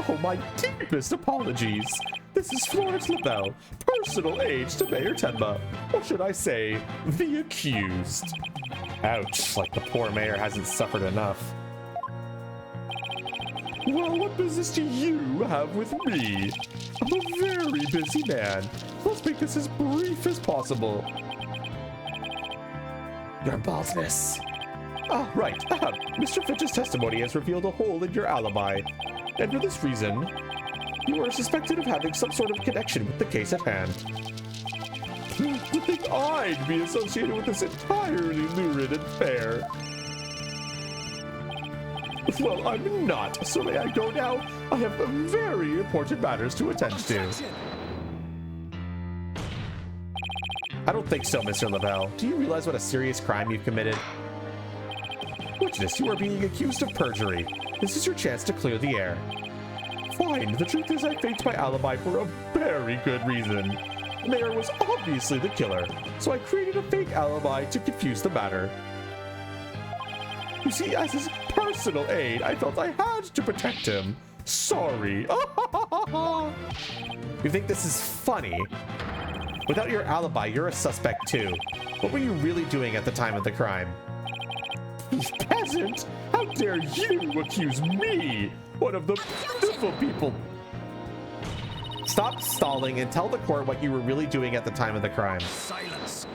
Oh, my deepest apologies. This is Florence LaBelle, personal aide to Mayor Tenma. Or should I say, the accused. Ouch, like the poor mayor hasn't suffered enough. Well, what business do you have with me? I'm a very busy man. Let's make this as brief as possible. Your baldness. Ah, right. Mr. Fitch's testimony has revealed a hole in your alibi. And for this reason, you are suspected of having some sort of connection with the case at hand. To think I'd be associated with this entirely lurid affair. Well, I'm not, so may I go now? I have very important matters to attend to. I don't think so, Mr. LaBelle. Do you realize what a serious crime you've committed? Witness, you are being accused of perjury. This is your chance to clear the air. Fine, the truth is I faked my alibi for a very good reason. The mayor was obviously the killer, so I created a fake alibi to confuse the matter. You see, as his personal aide, I felt I had to protect him. Sorry. You think this is funny? Without your alibi, you're a suspect too. What were you really doing at the time of the crime? Peasant! How dare you accuse me, one of the beautiful people? Stop stalling and tell the court what you were really doing at the time of the crime. Silence.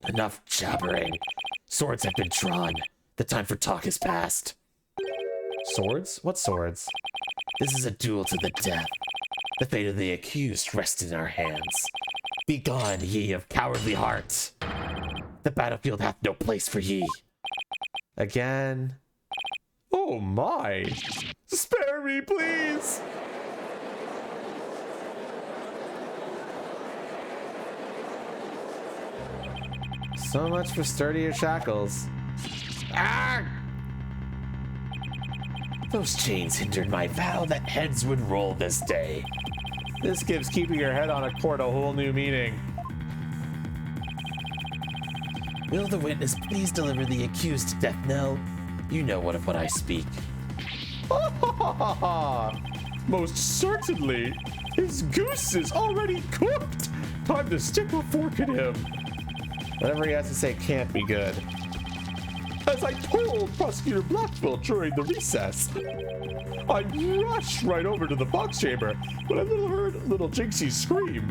Enough jabbering. Swords have been drawn. The time for talk has passed. Swords? What swords? This is a duel to the death. The fate of the accused rests in our hands. Begone, ye of cowardly hearts. The battlefield hath no place for ye. Again? Oh my! Spare me, please! So much for sturdier shackles. Ah! Those chains hindered my vow that heads would roll this day. This gives keeping your head on a court a whole new meaning. Will the witness please deliver the accused death knell? You know of what I speak. Most certainly! His goose is already cooked! Time to stick a fork in him! Whatever he has to say can't be good. As I told Prosecutor Blackwell during the recess, I rushed right over to the box chamber when I heard little Jinxie scream.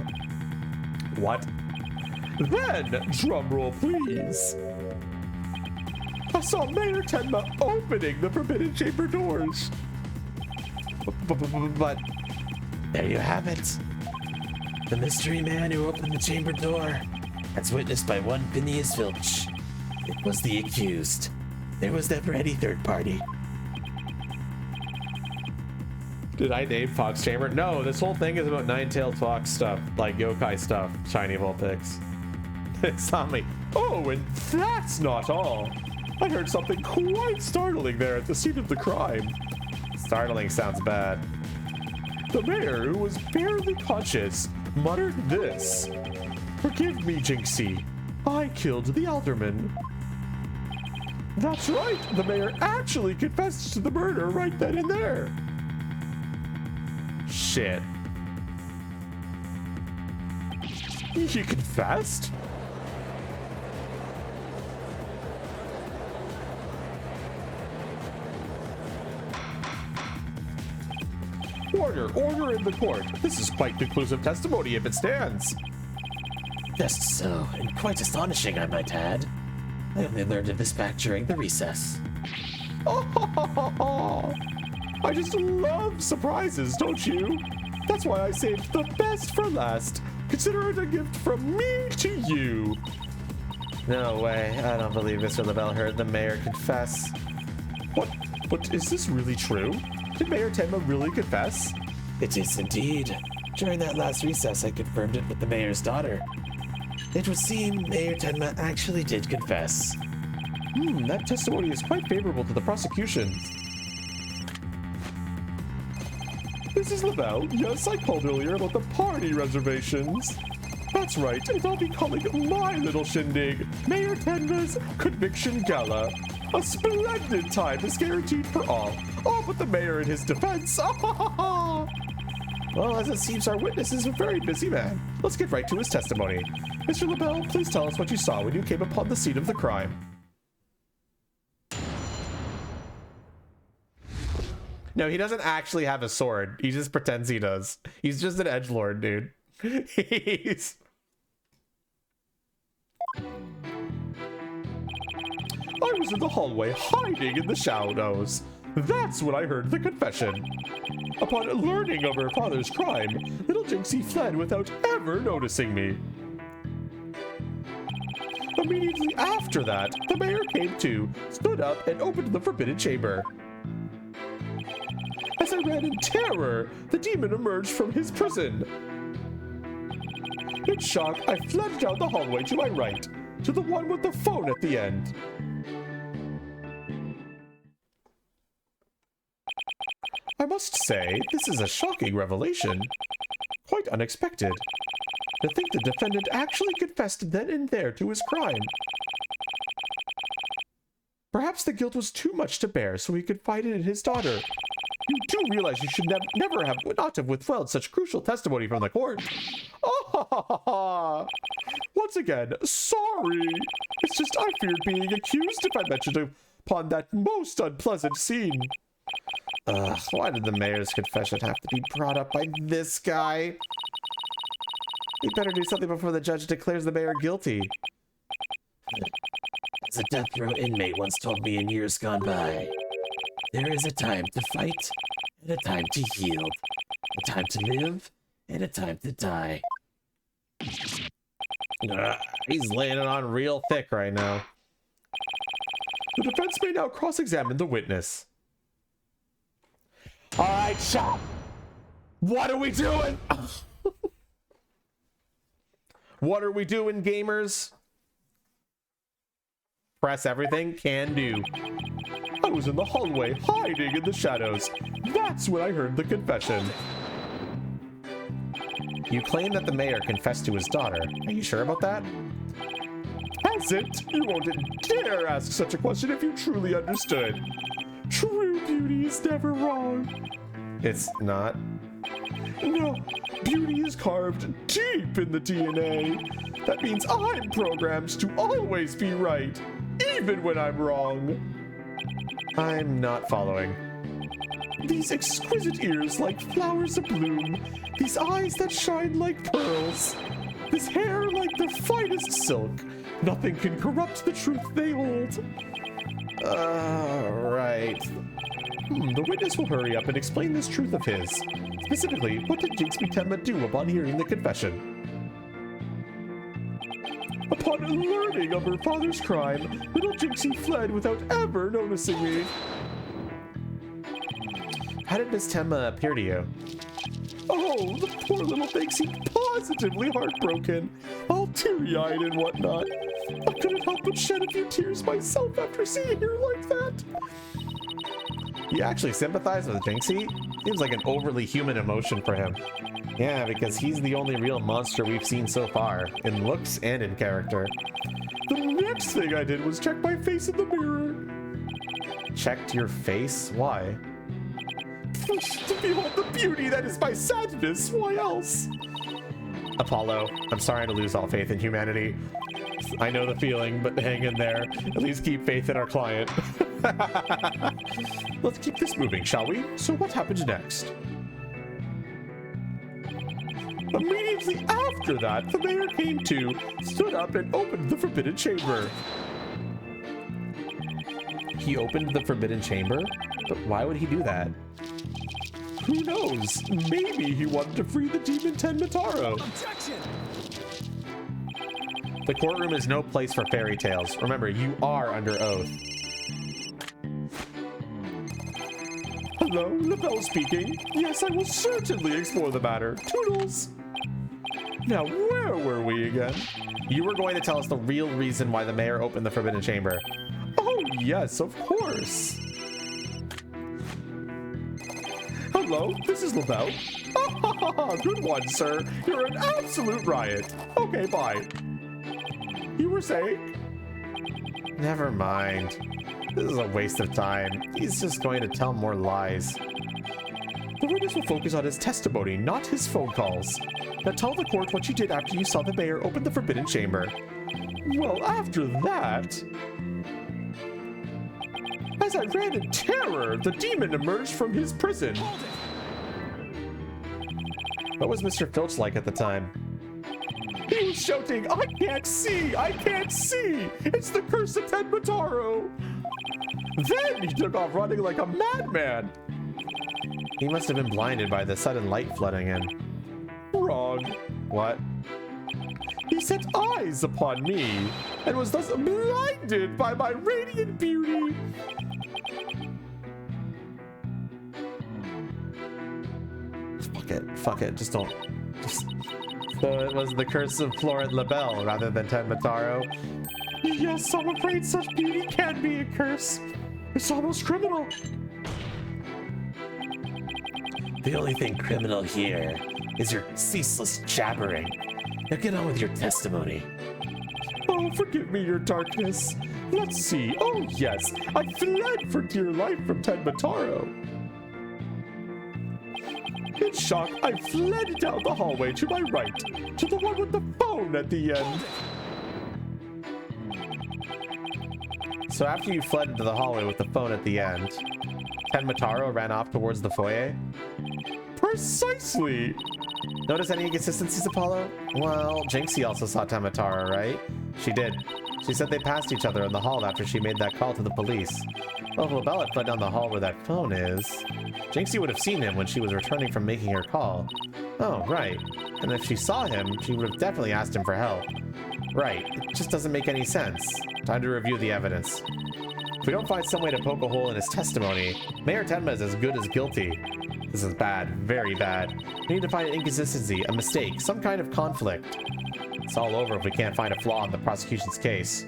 What? Then, drumroll please, I saw Mayor Tenma opening the Forbidden Chamber doors. But there you have it. The mystery man who opened the chamber door, as witnessed by one Phineas Filch. It was the accused. There was never any third party. Did I name Fox Chamber? No, this whole thing is about Nine-Tailed Fox stuff, like yokai stuff, shiny Vulpix. It's not me. Oh, and that's not all. I heard something quite startling there at the scene of the crime. Startling sounds bad. The mayor, who was barely conscious, muttered this. "Forgive me, Jinxie. I killed the alderman." That's right, the mayor actually confessed to the murder right then and there. Shit. He confessed? Order in the court. This is quite conclusive testimony if it stands. Just so, and quite astonishing, I might add. I only learned of this fact during the recess. I just love surprises, don't you? That's why I saved the best for last. Consider it a gift from me to you. No way. I don't believe Mr. LaBelle heard the mayor confess. What, is this really true? Did Mayor Tenma really confess? It is indeed. During that last recess, I confirmed it with the mayor's daughter. It would seem Mayor Tenma actually did confess. That testimony is quite favorable to the prosecution. Mrs. LaBelle, yes, I called earlier about the party reservations. That's right, and I'll be calling my little shindig Mayor Tenma's Conviction Gala. A splendid time is guaranteed for all. Oh, but the mayor in his defense. Well, as it seems, our witness is a very busy man. Let's get right to his testimony. Mr. LaBelle, please tell us what you saw when you came upon the scene of the crime. No, he doesn't actually have a sword. He just pretends he does. He's just an edgelord, dude. He's... I was in the hallway hiding in the shadows. That's when I heard the confession. Upon learning of her father's crime, little Jinxie fled without ever noticing me. Immediately after that, the mayor came to, stood up, and opened the forbidden chamber. As I ran in terror, the demon emerged from his prison. In shock, I fled down the hallway to my right, to the one with the phone at the end. I must say, this is a shocking revelation. Quite unexpected. To think the defendant actually confessed then and there to his crime. Perhaps the guilt was too much to bear, so he confided in his daughter. You do realize you should never have not have withheld such crucial testimony from the court. Once again, sorry. It's just I feared being accused if I mentioned upon that most unpleasant scene. Why did the mayor's confession have to be brought up by this guy? He better do something before the judge declares the mayor guilty. As a death row inmate once told me in years gone by, there is a time to fight, and a time to yield, a time to live, and a time to die. He's laying it on real thick right now. The defense may now cross-examine the witness. All right, Chop. What are we doing? What are we doing, gamers? Press everything, can do. I was in the hallway, hiding in the shadows. That's when I heard the confession. You claim that the mayor confessed to his daughter. Are you sure about that? Has it? You won't dare ask such a question if you truly understood. True beauty is never wrong. It's not? No, beauty is carved deep in the DNA. That means I'm programmed to always be right, even when I'm wrong. I'm not following. These exquisite ears like flowers abloom, these eyes that shine like pearls, this hair like the finest silk. Nothing can corrupt the truth they hold. Right. The witness will hurry up and explain this truth of his. Specifically, what did Jinxie Tenma do upon hearing the confession? Upon learning of her father's crime, little Jinxie fled without ever noticing me. How did Miss Tenma appear to you? Oh, the poor little thing seemed positively heartbroken, all teary-eyed and whatnot. I couldn't help but shed a few tears myself after seeing her like that. You actually sympathize with Jinxie? Seems like an overly human emotion for him. Yeah, because he's the only real monster we've seen so far, in looks and in character. The next thing I did was check my face in the mirror. Checked your face? Why? To behold the beauty that is my sadness. Why else? Apollo, I'm sorry to lose all faith in humanity. I know the feeling, but hang in there. At least keep faith in our client. Let's keep this moving, shall we? So what happened next? Immediately after that, the mayor came to, stood up, and opened the forbidden chamber. He opened the forbidden chamber? But why would he do that? Who knows? Maybe he wanted to free the demon Tenmataro. Objection! The courtroom is no place for fairy tales. Remember, you are under oath. Hello, LaBelle speaking. Yes, I will certainly explore the matter. Toodles! Now, where were we again? You were going to tell us the real reason why the mayor opened the forbidden chamber. Oh, yes, of course. Hello, this is LaBelle. Good one, sir. You're an absolute riot. Okay, bye. You were saying? Never mind. This is a waste of time. He's just going to tell more lies. The witness will focus on his testimony, not his phone calls. Now tell the court what you did after you saw the mayor open the forbidden chamber. Well, after that... As I ran in terror, the demon emerged from his prison. What was Mr. Filch like at the time? He was shouting, I can't see! I can't see! It's the curse of Tenmataro! Then he took off running like a madman! He must have been blinded by the sudden light flooding in. Wrong. What? He set eyes upon me, and was thus blinded by my radiant beauty! Fuck it, just don't. So it was the curse of Florent LaBelle rather than Tenmataro. Yes, I'm afraid such beauty can be a curse. It's almost criminal. The only thing criminal here is your ceaseless jabbering. Now get on with your testimony. Oh, forgive me your darkness. Let's see. Oh, yes. I fled for dear life from Tenmataro. In shock, I fled down the hallway to my right, to the one with the phone at the end. So after you fled into the hallway with the phone at the end, Tenmataro ran off towards the foyer? Precisely! Notice any inconsistencies, Apollo? Well, Jinxie also saw Tenmataro, right? She did. She said they passed each other in the hall after she made that call to the police. Well, if LaBelle fled down the hall where that phone is, Jinxie would have seen him when she was returning from making her call. Oh, right. And if she saw him, she would have definitely asked him for help. Right. It just doesn't make any sense. Time to review the evidence. If we don't find some way to poke a hole in his testimony, Mayor Tenma is as good as guilty. This is bad. Very bad. We need to find an inconsistency, a mistake, some kind of conflict. It's all over if we can't find a flaw in the prosecution's case.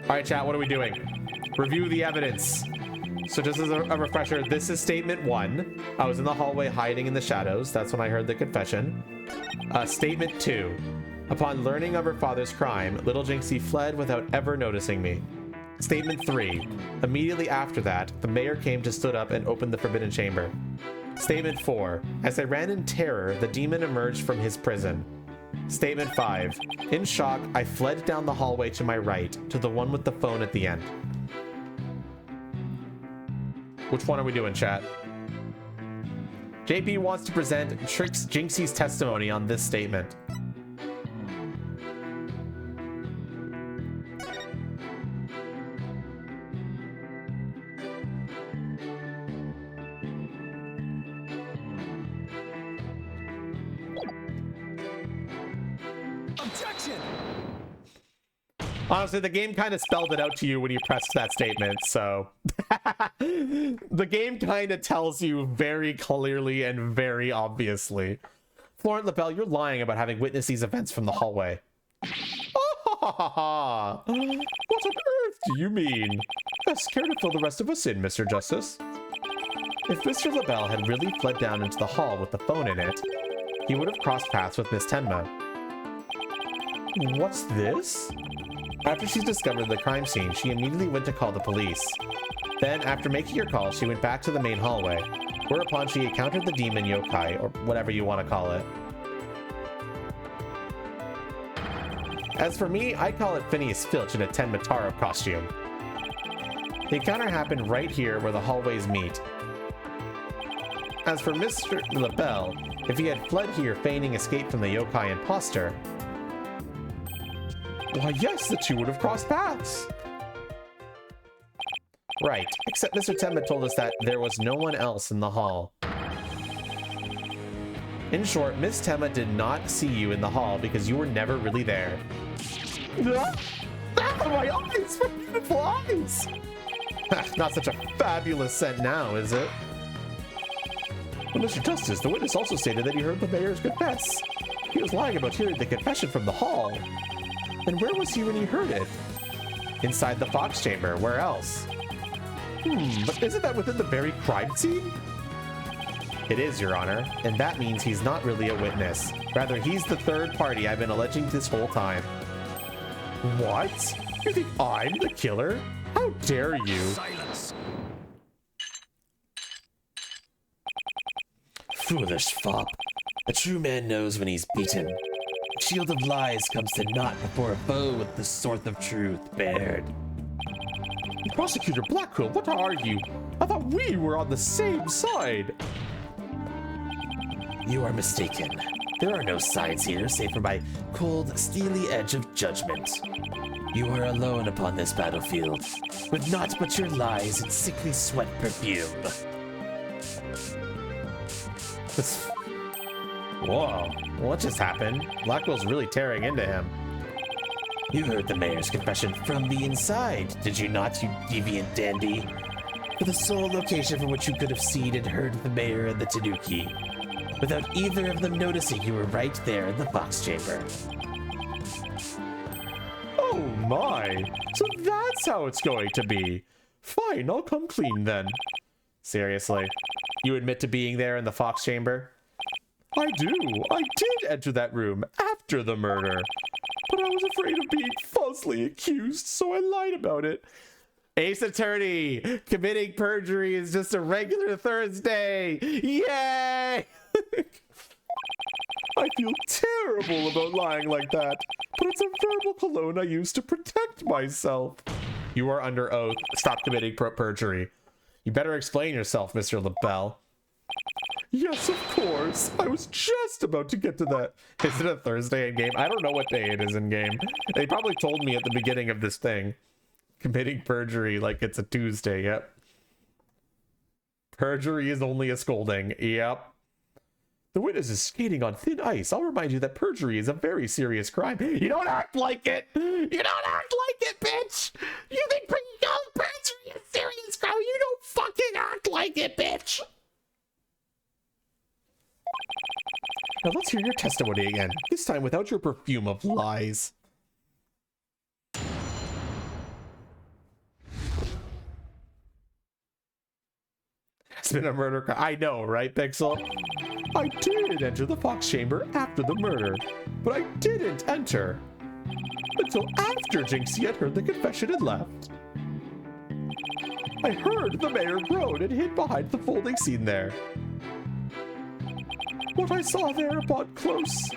Alright, chat, what are we doing? Review the evidence. So just as a refresher, this is statement 1. I was in the hallway hiding in the shadows. That's when I heard the confession. Statement 2. Upon learning of her father's crime, little Jinxie fled without ever noticing me. Statement 3. Immediately after that, the mayor came to stood up and opened the forbidden chamber. Statement 4. As I ran in terror, the demon emerged from his prison. Statement 5. In shock, I fled down the hallway to my right, to the one with the phone at the end. Which one are we doing, chat? JP wants to present Jinxie's testimony on this statement. Objection! Honestly, the game kind of spelled it out to you when you pressed that statement, so... The game kind of tells you very clearly and very obviously. Florent LaBelle, you're lying about having witnessed these events from the hallway. What on earth do you mean? Yes, care to fill the rest of us in, Mr. Justice? If Mr. LaBelle had really fled down into the hall with the phone in it, he would have crossed paths with Miss Tenma. What's this? After she discovered the crime scene, she immediately went to call the police. Then, after making her call, she went back to the main hallway, whereupon she encountered the demon yokai, or whatever you want to call it. As for me, I call it Phineas Filch in a Tenma Taro costume. The encounter happened right here where the hallways meet. As for Mr. LaBelle, if he had fled here feigning escape from the yokai imposter, why yes, the two would have crossed paths. Right, except Mr. Tenma told us that there was no one else in the hall. In short, Miss Tenma did not see you in the hall because you were never really there. My eyes, my beautiful eyes! Not such a fabulous scent now, is it? Well, Mr. Justice, the witness also stated that he heard the mayor's confess. He was lying about hearing the confession from the hall. And where was he when he heard it? Inside the Fox Chamber. Where else? But isn't that within the very crime scene? It is, Your Honor, and that means he's not really a witness. Rather, he's the third party I've been alleging this whole time. What? You think I'm the killer? How dare you? Silence. Foolish fop. A true man knows when he's beaten. A shield of lies comes to naught before a foe with the sword of truth bared. Prosecutor Blackquill, what are you? I thought we were on the same side. You are mistaken. There are no sides here save for my cold, steely edge of judgment. You are alone upon this battlefield, with naught but your lies and sickly sweat perfume. Whoa, what just happened? Blackwell's really tearing into him. You heard the mayor's confession from the inside, did you not, you deviant dandy? For the sole location from which you could have seen and heard the mayor and the Tanuki, without either of them noticing you were right there in the Fox Chamber. Oh my, so that's how it's going to be. Fine, I'll come clean then. Seriously, you admit to being there in the Fox Chamber? I do. I did enter that room after the murder. But I was afraid of being falsely accused, so I lied about it. Ace Attorney, committing perjury is just a regular Thursday. Yay! I feel terrible about lying like that, but it's a verbal cologne I use to protect myself. You are under oath. Stop committing perjury. You better explain yourself, Mr. LaBelle. Yes, of course. I was just about to get to that. Is it a Thursday in game? I don't know what day it is in game. They probably told me at the beginning of this thing. Committing perjury like it's a Tuesday. Yep. Perjury is only a scolding. Yep. The witness is skating on thin ice. I'll remind you that perjury is a very serious crime. You don't act like it. You don't act like it, bitch. You think perjury is a serious crime? You don't fucking act like it, bitch. Now let's hear your testimony again, this time without your perfume of lies. It's been a murder crime. I know, right, Pixel? I did enter the Fox Chamber after the murder, but I didn't enter until after Jinxie had heard the confession and left. I heard the mayor groan and hid behind the folding scene there. What I saw there upon close,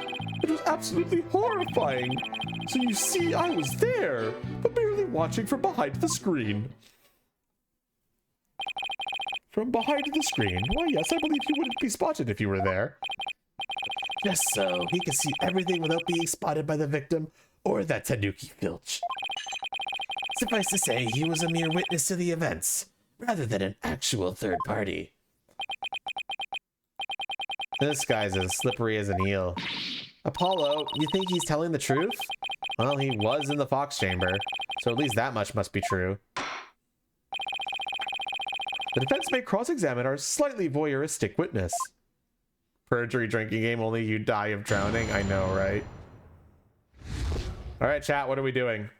it was absolutely horrifying. So you see, I was there, but merely watching from behind the screen. From behind the screen? Why, yes, I believe you wouldn't be spotted if you were there. Just so, he could see everything without being spotted by the victim or that Tanuki Filch. Suffice to say, he was a mere witness to the events, rather than an actual third party. This guy's as slippery as an eel. Apollo, you think he's telling the truth? Well, he was in the Fox Chamber, so at least that much must be true. The defense may cross-examine our slightly voyeuristic witness. Perjury drinking game, only you die of drowning. I know, right? Alright, chat, what are we doing?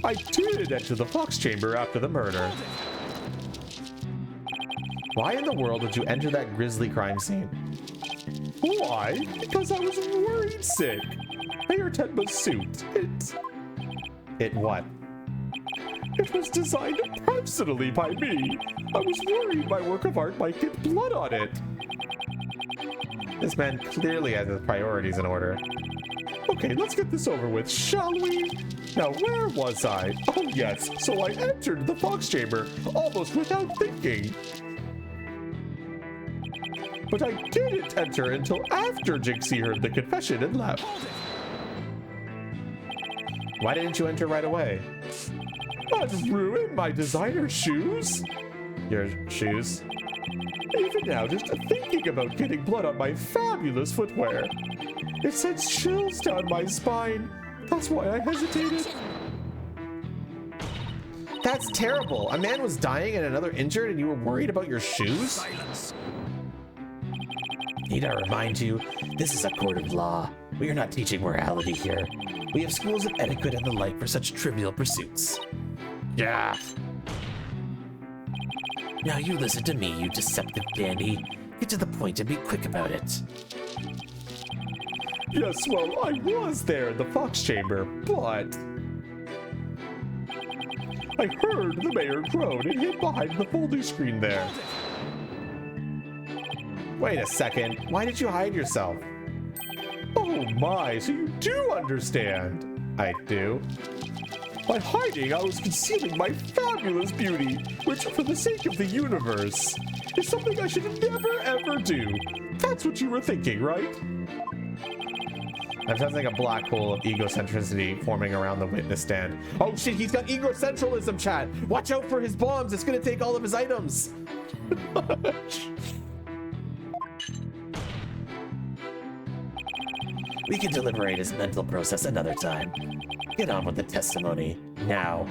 I did enter the Fox Chamber after the murder. Why in the world would you enter that grisly crime scene? Why? Because I was worried sick. Mayor Tenma's suit. It what? It was designed personally by me. I was worried my work of art might get blood on it. This man clearly has his priorities in order. Okay, let's get this over with, shall we? Now, where was I? Oh, yes, so I entered the Fox Chamber, almost without thinking. But I didn't enter until after Jinxie heard the confession and left. Why didn't you enter right away? I'd ruin my designer shoes. Your shoes? Even now, just thinking about getting blood on my fabulous footwear. It sends chills down my spine. That's why I hesitated. That's terrible. A man was dying and another injured and you were worried about your shoes? Silence. Need I remind you, this is a court of law. We are not teaching morality here. We have schools of etiquette and the like for such trivial pursuits. Yeah. Now you listen to me, you deceptive dandy. Get to the point and be quick about it. Yes, well, I was there in the Fox Chamber, but I heard the mayor groan and hid behind the folding screen there. Wait a second, why did you hide yourself? Oh my, so you do understand. I do. By hiding, I was concealing my fabulous beauty, which, for the sake of the universe, is something I should never ever do. That's what you were thinking, right? I'm sensing a black hole of egocentricity forming around the witness stand. Oh shit, he's got egocentralism, chat! Watch out for his bombs, it's gonna take all of his items! We can deliberate his mental process another time. Get on with the testimony, now.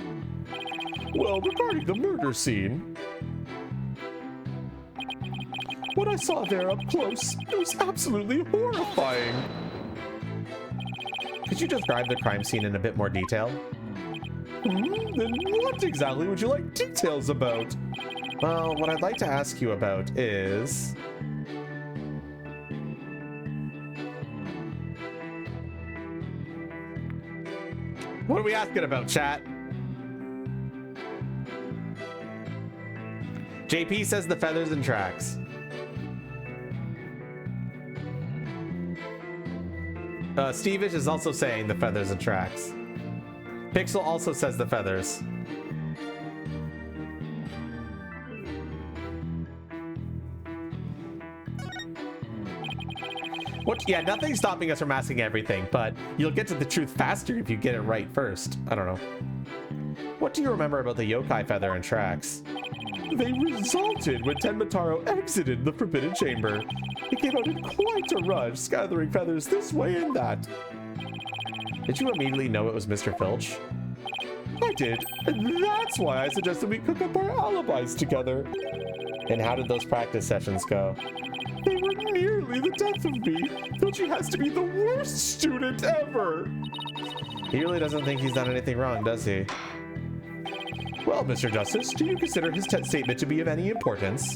Well, regarding the murder scene, what I saw there up close, it was absolutely horrifying. Could you describe the crime scene in a bit more detail? Then what exactly would you like details about? Well, what I'd like to ask you about is... What are we asking about, chat? JP says the feathers and tracks. Stevich is also saying the feathers and tracks. Pixel also says the feathers. What? Yeah, nothing's stopping us from asking everything, but you'll get to the truth faster if you get it right first. I don't know. What do you remember about the yokai feather and tracks? They resulted when Tenmataro exited the Forbidden Chamber. He came out in quite a rush, gathering feathers this way and that. Did you immediately know it was Mr. Filch? I did, and that's why I suggested we cook up our alibis together. And how did those practice sessions go? They were nearly the death of me. Filchy has to be the worst student ever. He really doesn't think he's done anything wrong, does he? Well, Mr. Justice, do you consider his statement to be of any importance?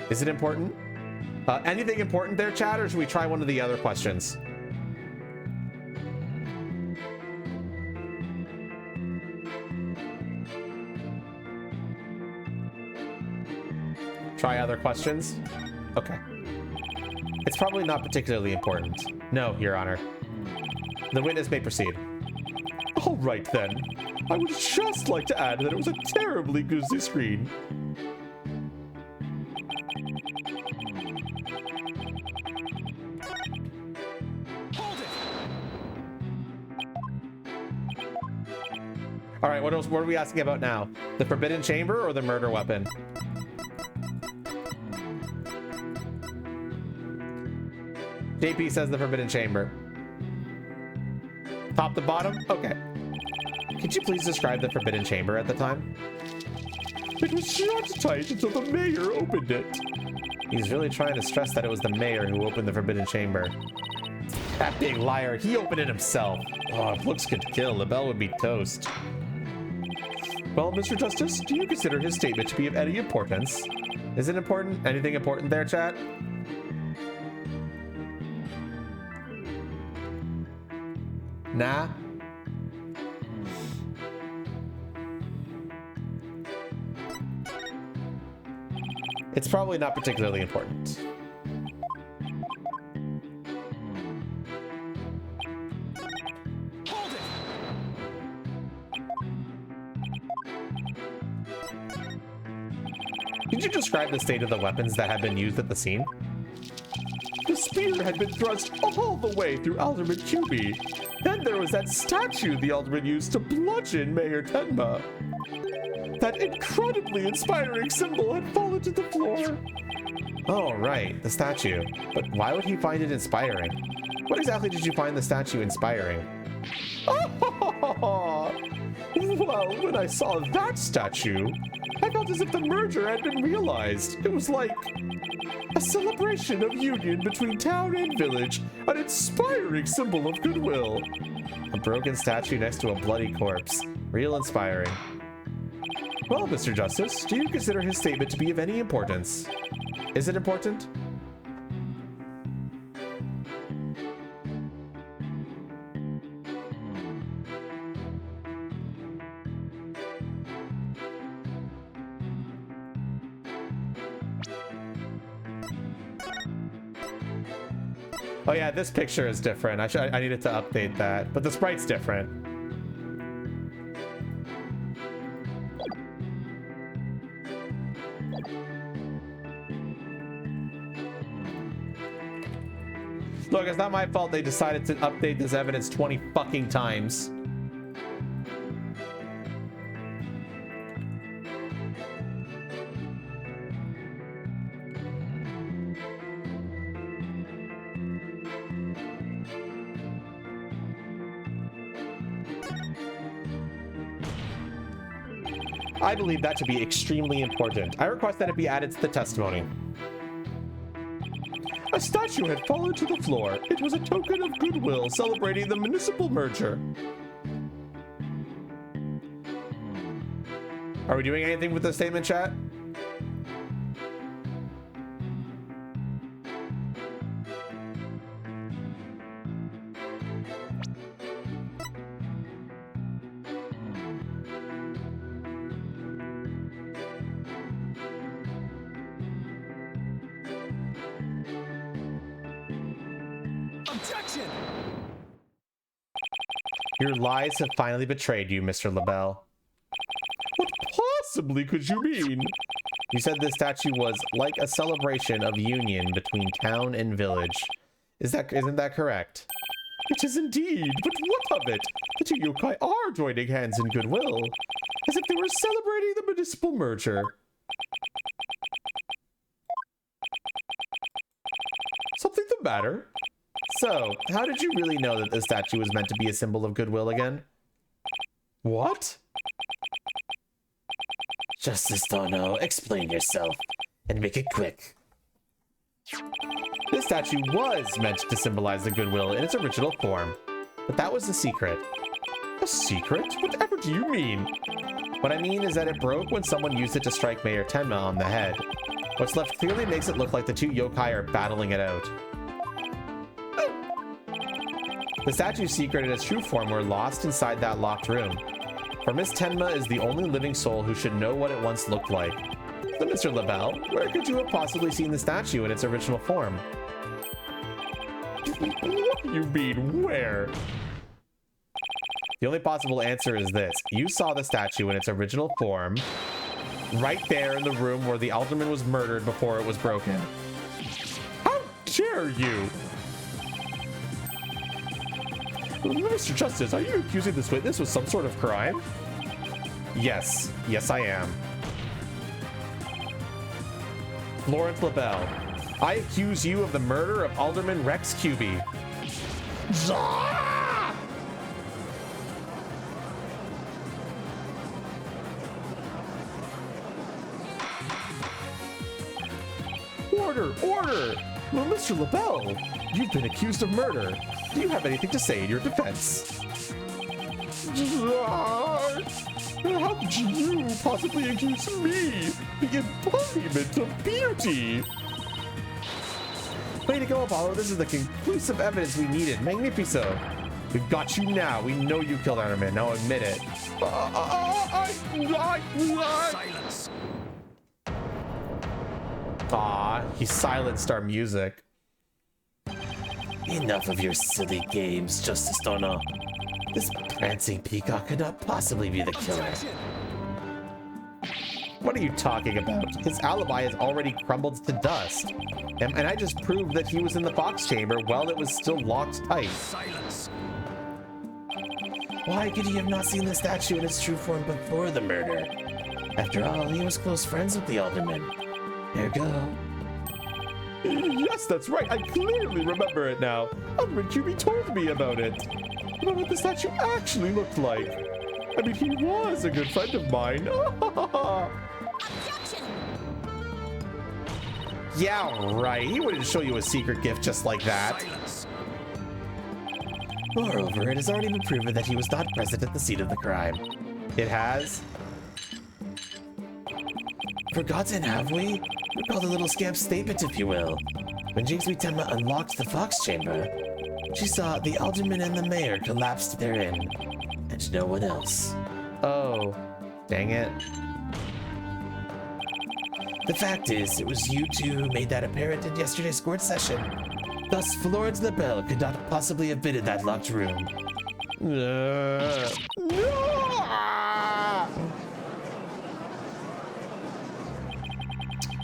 Is it important? Anything important there, Chad, or should we try one of the other questions? Try other questions? Okay. It's probably not particularly important. No, Your Honor. The witness may proceed. All right, then. I would just like to add that it was a terribly grisly screen. All right, what else? What are we asking about now? The Forbidden Chamber or the murder weapon? JP says the Forbidden Chamber. Top to bottom? Okay. Could you please describe the Forbidden Chamber at the time? It was shut tight until the mayor opened it. He's really trying to stress that it was the mayor who opened the Forbidden Chamber. That big liar, he opened it himself. Oh, if looks could kill, LaBelle would be toast. Well, Mr. Justice, do you consider his statement to be of any importance? Is it important? Anything important there, chat? Nah. It's probably not particularly important. Hold it! Could you describe the state of the weapons that had been used at the scene? The spear had been thrust all the way through Alderman QB. Then there was that statue the Alderman used to bludgeon Mayor Tenma. That incredibly inspiring symbol had fallen to the floor. Oh, right, the statue. But why would he find it inspiring? What exactly did you find the statue inspiring? Well, when I saw that statue, I felt as if the merger had been realized. It was like a celebration of union between town and village, an inspiring symbol of goodwill. A broken statue next to a bloody corpse. Real inspiring. Well, Mr. Justice, do you consider his statement to be of any importance? Is it important? Oh yeah, this picture is different. I needed to update that, but the sprite's different. Look, it's not my fault they decided to update this evidence 20 fucking times. I believe that to be extremely important. I request that it be added to the testimony. A statue had fallen to the floor. It was a token of goodwill celebrating the municipal merger. Are we doing anything with the statement, chat? Objection! Your lies have finally betrayed you, Mr. LaBelle. What possibly could you mean? You said this statue was like a celebration of union between town and village. Isn't that correct? It is indeed, but what of it? The two yokai are joining hands in goodwill, as if they were celebrating the municipal merger. Something the matter? So, how did you really know that this statue was meant to be a symbol of goodwill again? What? Justice Dono, explain yourself and make it quick. This statue was meant to symbolize the goodwill in its original form, but that was the secret. A secret? Whatever do you mean? What I mean is that it broke when someone used it to strike Mayor Tenma on the head. What's left clearly makes it look like the two yokai are battling it out. The statue's secret and its true form were lost inside that locked room. For Miss Tenma is the only living soul who should know what it once looked like. But Mr. LaBelle, where could you have possibly seen the statue in its original form? What do you mean, where? The only possible answer is this. You saw the statue in its original form, right there in the room where the alderman was murdered before it was broken. How dare you! Mr. Justice, are you accusing this witness of some sort of crime? Yes. Yes, I am. Florence LaBelle, I accuse you of the murder of Alderman Rex QB. Order! Order! Well, Mr. LaBelle, you've been accused of murder. Do you have anything to say in your defense? How could you possibly accuse me, the embodiment of beauty? Way to go, Apollo. This is the conclusive evidence we needed. Magnifico. We've got you now. We know you killed Ironman. Now admit it. Silence. Aw, he silenced our music. Enough of your silly games, Justice Donna. This prancing peacock could not possibly be the killer. Objection. What are you talking about? His alibi has already crumbled to dust. And I just proved that he was in the Fox chamber while it was still locked tight. Silence. Why could he have not seen the statue in its true form before the murder? After all, he was close friends with the alderman. Ergo. Yes, that's right. I clearly remember it now. Alderman QB told me about it. About what the statue actually looked like. I mean, he was a good friend of mine. Objection! Yeah, right. He wouldn't show you a secret gift just like that. Silence. Moreover, it has already been proven that he was not present at the scene of the crime. It has? Forgotten, have we? Recall the little scamp's statement, if you will. When Jinx Tenma unlocked the Fox chamber, she saw the alderman and the mayor collapsed therein, and no one else. Oh, dang it. The fact is, it was you two who made that apparent in yesterday's court session. Thus, Florence LaBelle could not possibly have been in that locked room.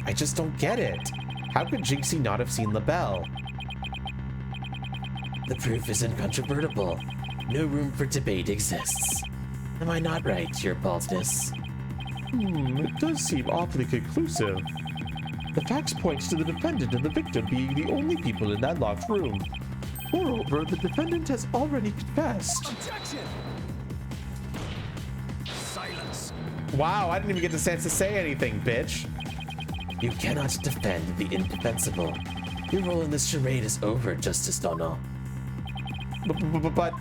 I just don't get it. How could Jinxie not have seen LaBelle? The proof is incontrovertible. No room for debate exists. Am I not right, your baldness? It does seem awfully conclusive. The facts point to the defendant and the victim being the only people in that locked room. Moreover, the defendant has already confessed. Objection. Silence. Wow, I didn't even get the chance to say anything, bitch. You cannot defend the indefensible. Your role in this charade is over, Justice Donna. But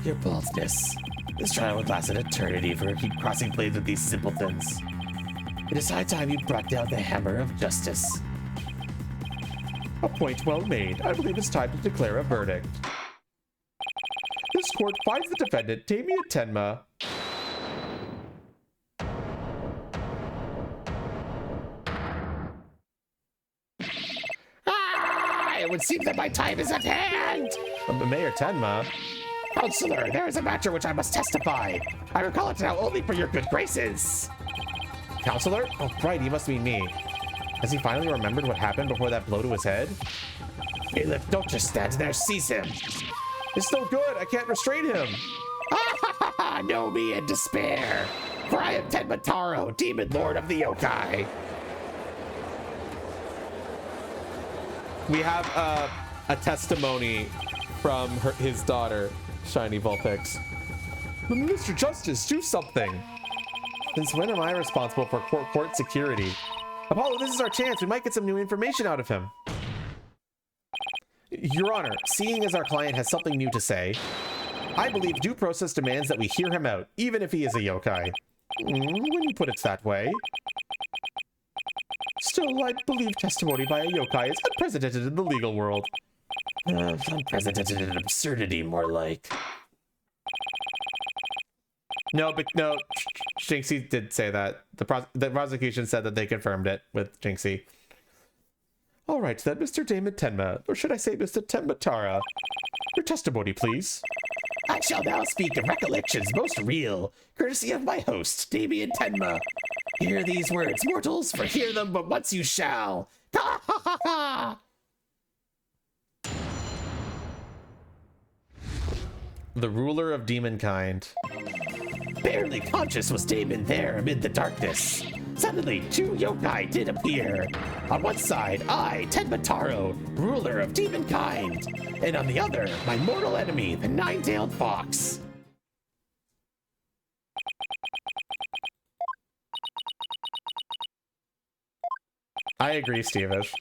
Your baldness. This trial would last an eternity for keep crossing blades with these simpletons. It is high time you brought down the hammer of justice. a point well made. I believe it's time to declare a verdict. This court finds the defendant, Damien Tenma, It would seem that my time is at hand! Mayor Tenma. Counselor, there is a matter which I must testify. I recall it now only for your good graces. Counselor? Oh, right, he must be me. Has he finally remembered what happened before that blow to his head? Bailiff, don't just stand there, seize him. It's no good, I can't restrain him. Know me in despair, for I am Tenmataro, demon lord of the yokai. We have a testimony from his daughter, Shiny Vulpix. Mr. Justice, do something. Since when am I responsible for court security? Apollo, this is our chance. We might get some new information out of him. Your Honor, seeing as our client has something new to say, I believe due process demands that we hear him out, even if he is a yokai. When you put it that way. Still, I believe testimony by a yokai is unprecedented in the legal world. Unprecedented in absurdity, more like. No, but no, Jinxie did say that. The prosecution said that they confirmed it with Jinxie. All right, then, Mr. Damon Tenma, or should I say Mr. Tenmatara, your testimony, please. I shall now speak of recollections most real, courtesy of my host, Damien Tenma. Hear these words, mortals, for hear them but once you shall. Ha ha ha ha! The ruler of demonkind. Barely conscious was Damon there amid the darkness. Suddenly, two yokai did appear. On one side, I, Tenmataro, ruler of demonkind, and on the other, my mortal enemy, the nine-tailed fox. I agree, Stevish.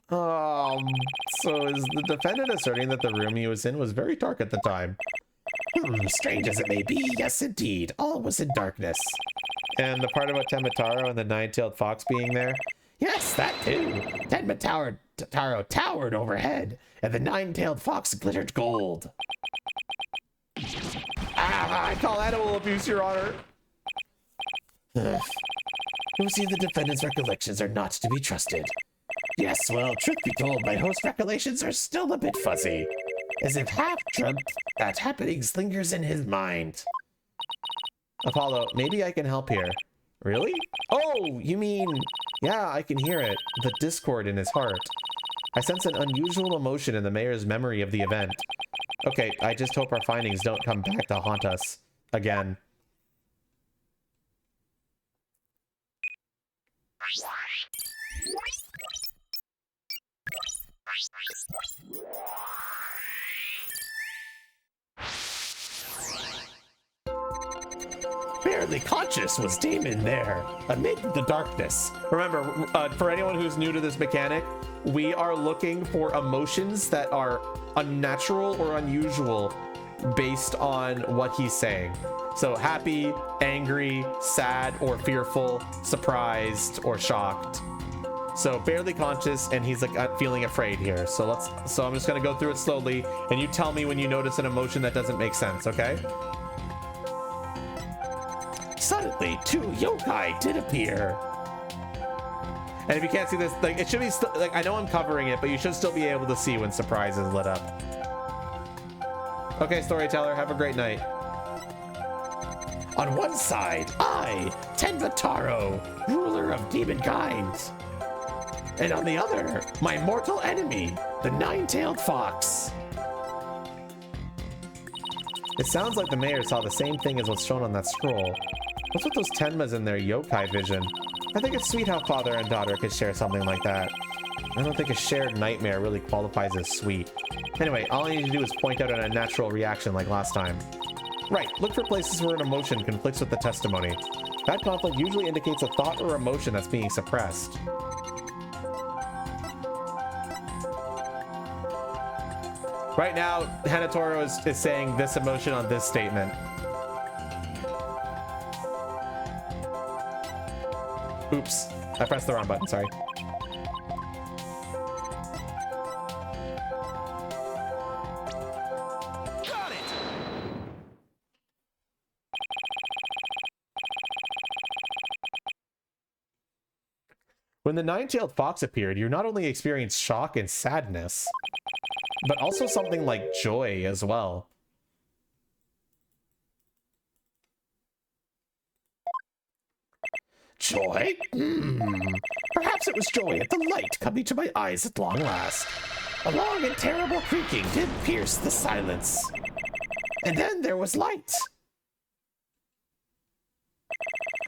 So is the defendant asserting that the room he was in was very dark at the time? Strange as it may be, yes indeed, all was in darkness. And the part about Tenmataro and the nine-tailed fox being there? Yes, that too. Tenmataro towered overhead, and the nine-tailed fox glittered gold. Ah, I call animal abuse, Your Honor. You see, the defendant's recollections are not to be trusted. Yes, well, truth be told, my host's recollections are still a bit fuzzy, as if half-dreamt that happenings lingers in his mind. Apollo, maybe I can help here. Really? Oh, you mean... Yeah, I can hear it. The discord in his heart. I sense an unusual emotion in the mayor's memory of the event. Okay, I just hope our findings don't come back to haunt us again. Barely conscious was Damon there, amid the darkness. Remember, for anyone who's new to this mechanic, we are looking for emotions that are unnatural or unusual based on what he's saying. So happy, angry, sad, or fearful, surprised, or shocked. So barely conscious, and he's like feeling afraid here. So I'm just gonna go through it slowly, and you tell me when you notice an emotion that doesn't make sense, okay? Suddenly, two yokai did appear. And if you can't see this, like it should be like I know I'm covering it, but you should still be able to see when surprise is lit up. Okay, storyteller, have a great night. On one side, I, Tenvataro, ruler of demonkind. And on the other, my mortal enemy, the nine-tailed fox. It sounds like the mayor saw the same thing as what's shown on that scroll. What's with those Tenmas in their yokai vision? I think it's sweet how father and daughter could share something like that. I don't think a shared nightmare really qualifies as sweet. Anyway, all I need to do is point out an unnatural reaction like last time. Right, look for places where an emotion conflicts with the testimony. That conflict usually indicates a thought or emotion that's being suppressed. Right now, Hanatoro is saying this emotion on this statement. Oops, I pressed the wrong button, sorry. Got it. When the nine-tailed fox appeared, you not only experienced shock and sadness, but also something like joy as well. Joy? Perhaps it was joy at the light coming to my eyes at long last. A long and terrible creaking did pierce the silence. And then there was light.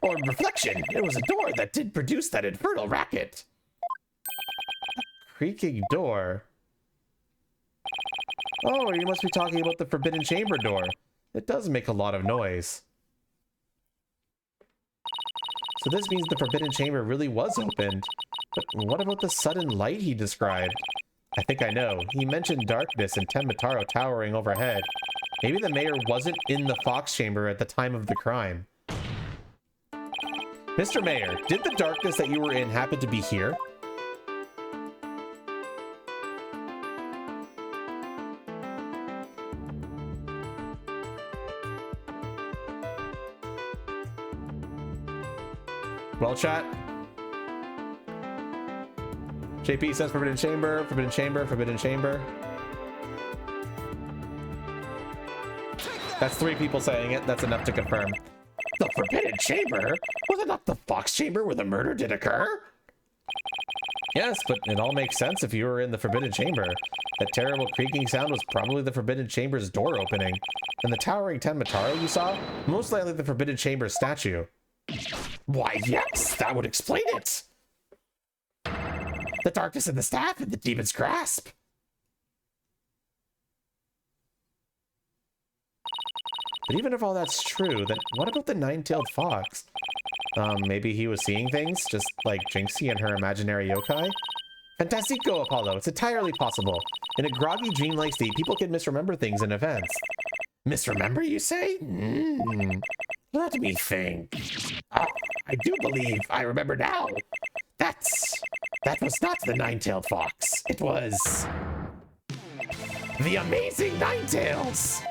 Or reflection, it was a door that did produce that infernal racket. Creaking door? Oh, you must be talking about the Forbidden Chamber door. It does make a lot of noise. So this means the Forbidden Chamber really was opened. But what about the sudden light he described? I think I know. He mentioned darkness and Tenmataro towering overhead. Maybe the mayor wasn't in the Fox Chamber at the time of the crime. Mr. Mayor, did the darkness that you were in happen to be here? Well, chat. JP says Forbidden Chamber, Forbidden Chamber, Forbidden Chamber. That's 3 people saying it. That's enough to confirm. The Forbidden Chamber? Was it not the Fox Chamber where the murder did occur? Yes, but it all makes sense if you were in the Forbidden Chamber. That terrible creaking sound was probably the Forbidden Chamber's door opening. And the towering Tenmataro you saw? Most likely the Forbidden Chamber statue. Why, yes, that would explain it. The darkness in the staff and the demon's grasp. But even if all that's true, then what about the nine-tailed fox? Maybe he was seeing things, just like Jinxie and her imaginary yokai? Fantastico, Apollo, it's entirely possible. In a groggy, dreamlike state, people can misremember things and events. Misremember, you say? Let me think. I do believe I remember now. That was not the nine-tailed fox. It was the amazing Ninetales.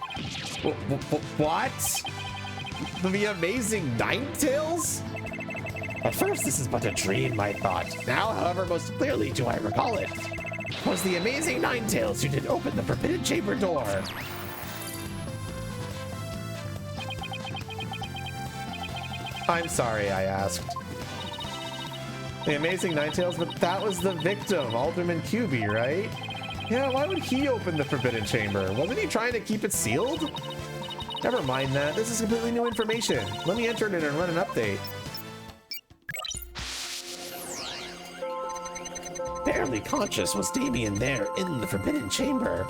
What? The amazing Ninetales? At first, this is but a dream, I thought. Now, however, most clearly do I recall it. It was the amazing Ninetales who did open the forbidden chamber door. I'm sorry I asked. The amazing Ninetales, but that was the victim, Alderman QB, right? Yeah, why would he open the forbidden chamber? Wasn't he trying to keep it sealed? Never mind that. This is completely new information. Let me enter it in and run an update. Barely conscious was Damien there in the forbidden chamber.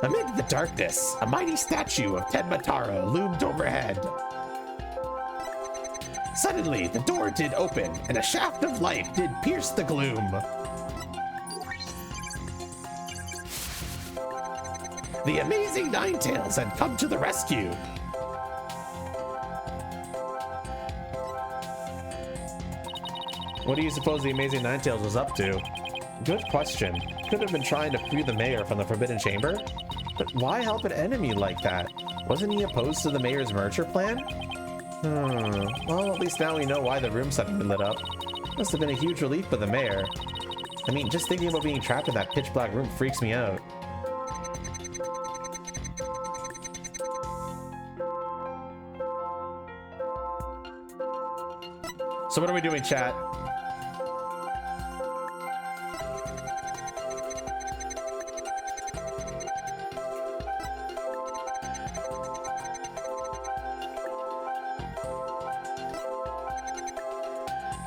Amid the darkness, a mighty statue of Tenmataro loomed overhead. Suddenly, the door did open, and a shaft of light did pierce the gloom. The amazing Ninetales had come to the rescue. What do you suppose the amazing Ninetales was up to? Good question. Could have been trying to free the mayor from the forbidden chamber? But why help an enemy like that? Wasn't he opposed to the mayor's merger plan? Well, at least now we know why the room suddenly lit up. Must have been a huge relief for the mayor. I mean, just thinking about being trapped in that pitch black room freaks me out. So what are we doing, chat?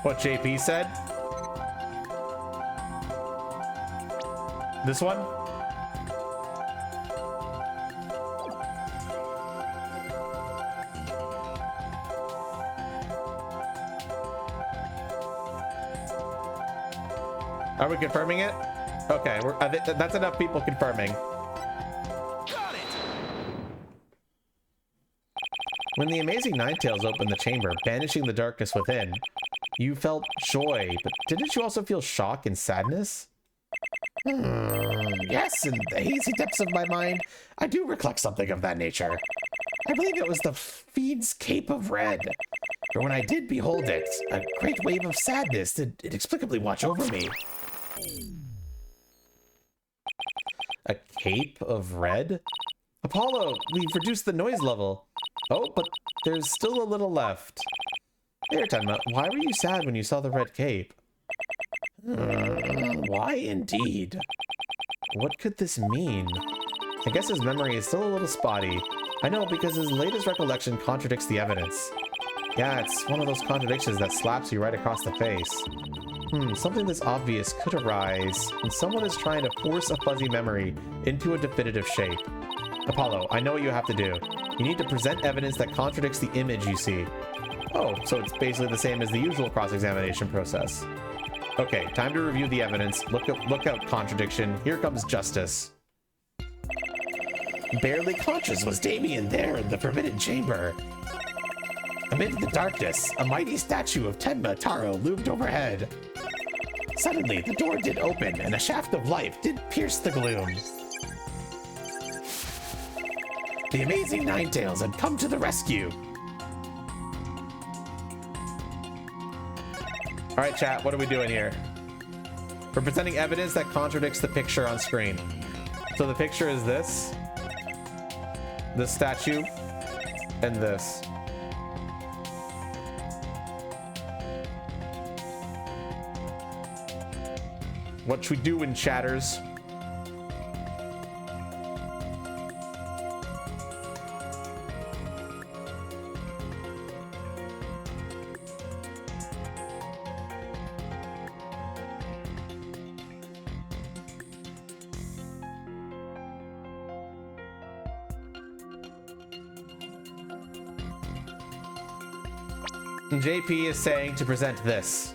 What JP said? This one? Are we confirming it? Okay, that's enough people confirming. Got it. When the amazing Ninetales opened the chamber, banishing the darkness within, you felt joy, but didn't you also feel shock and sadness? Yes, in the hazy depths of my mind, I do recollect something of that nature. I believe it was the fiend's cape of red. For when I did behold it, a great wave of sadness did inexplicably watch over me. A cape of red? Apollo, we've reduced the noise level. Oh, but there's still a little left. There, Tenma, why were you sad when you saw the red cape? Why indeed? What could this mean? I guess his memory is still a little spotty. I know, because his latest recollection contradicts the evidence. Yeah, it's one of those contradictions that slaps you right across the face. Something this obvious could arise when someone is trying to force a fuzzy memory into a definitive shape. Apollo, I know what you have to do. You need to present evidence that contradicts the image you see. Oh, so it's basically the same as the usual cross-examination process. Okay, time to review the evidence. Look out, contradiction. Here comes justice. Barely conscious was Damien there in the forbidden chamber. Amid the darkness, a mighty statue of Tenma Taro loomed overhead. Suddenly, the door did open, and a shaft of light did pierce the gloom. The amazing Ninetales had come to the rescue. All right, chat, what are we doing here? We're presenting evidence that contradicts the picture on screen. So the picture is this statue, and this. What should we do in chatters? And JP is saying to present this.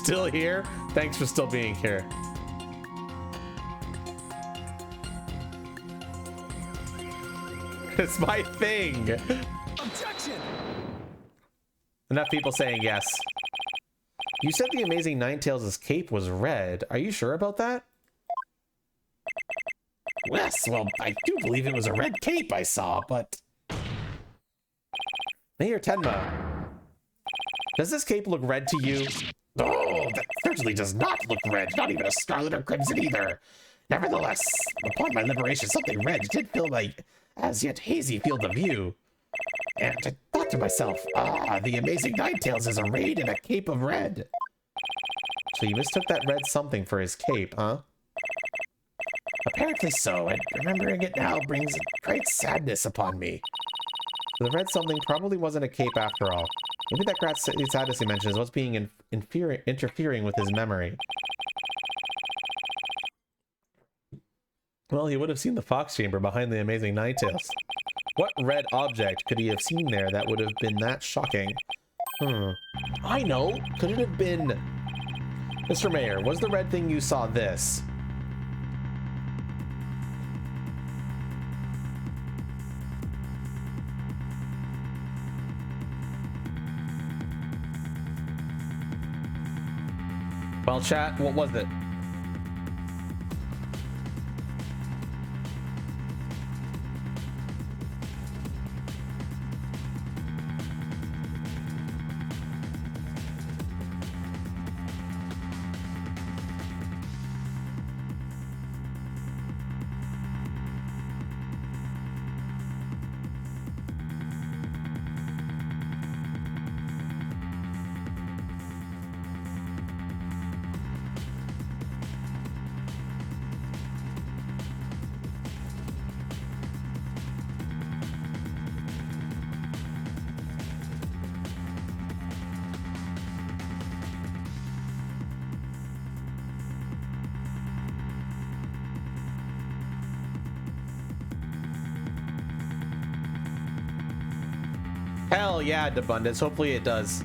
still here? Thanks for still being here. It's my thing. Objection! Enough people saying yes. You said the Amazing Ninetales' cape was red. Are you sure about that? Yes, well, I do believe it was a red cape I saw, but... Mayor Tenma, does this cape look red to you? Oh, that certainly does not look red, not even a scarlet or crimson either. Nevertheless, upon my liberation, something red did fill my as yet hazy field of view. And I thought to myself, the Amazing Ninetales is arrayed in a cape of red. So you mistook that red something for his cape, huh? Apparently so, and remembering it now brings great sadness upon me. The red something probably wasn't a cape after all. Maybe that great sadness he mentioned is what's being interfering with his memory. Well, he would have seen the fox chamber behind the Amazing Ninetales. What red object could he have seen there that would have been that shocking? I know! Could it have been... Mr. Mayor, was the red thing you saw this? Well, chat, what was it? Hell yeah, Abundance. Hopefully it does.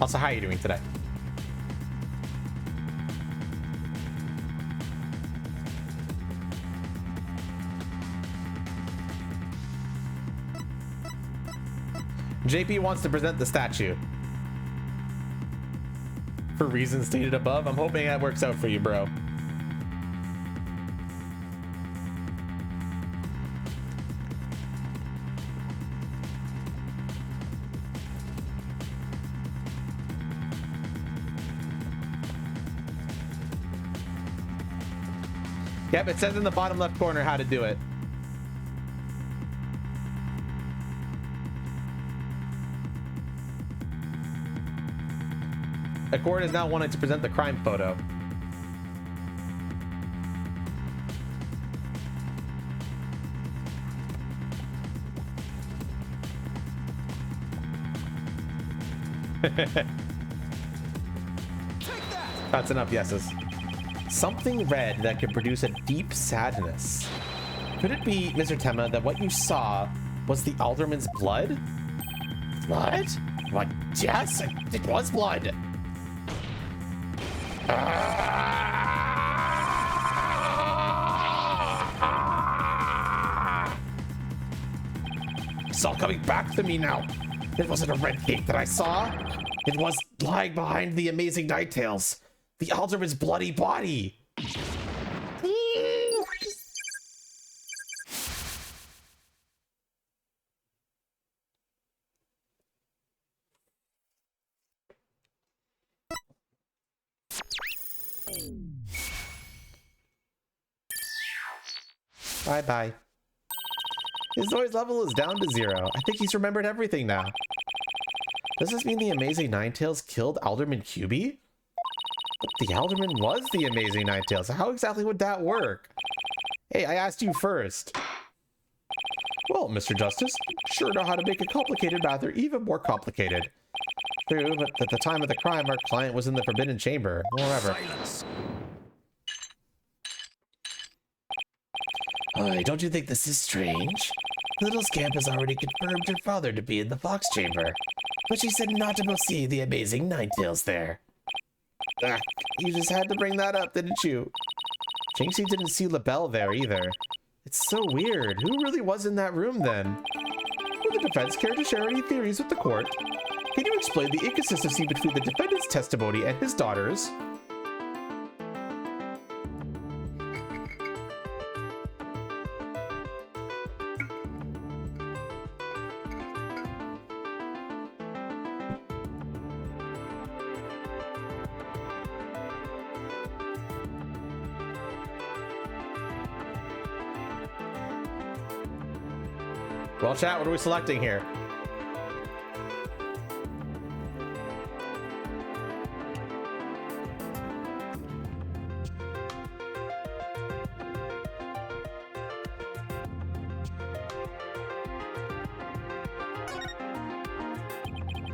Also, how are you doing today? JP wants to present the statue. For reasons stated above, I'm hoping that works out for you, bro. Yep, it says in the bottom left corner how to do it. Accord is now wanting to present the crime photo. That's enough yeses. Something red that could produce a deep sadness. Could it be, Mr. Tenma, that what you saw was the alderman's blood? Blood? What? Yes, it was blood. It's all coming back to me now. It wasn't a red cape that I saw. It was lying behind the Amazing Ninetales. The alderman's bloody body. Bye-bye. His noise level is down to 0. I think he's remembered everything now. Does this mean the Amazing Ninetales killed Alderman QB? But the Alderman was the Amazing Ninetales. How exactly would that work? Hey, I asked you first. Well, Mr. Justice, sure know how to make a complicated matter even more complicated. True, but at the time of the crime, our client was in the Forbidden Chamber. Whatever. Silence. Don't you think this is strange? Little Scamp has already confirmed her father to be in the Fox Chamber, but she said not to go see the amazing Ninetales there. You just had to bring that up, didn't you? Jinxie didn't see LaBelle there either. It's so weird. Who really was in that room then? Would the defense care to share any theories with the court? Can you explain the inconsistency between the defendant's testimony and his daughter's? Well, chat, what are we selecting here?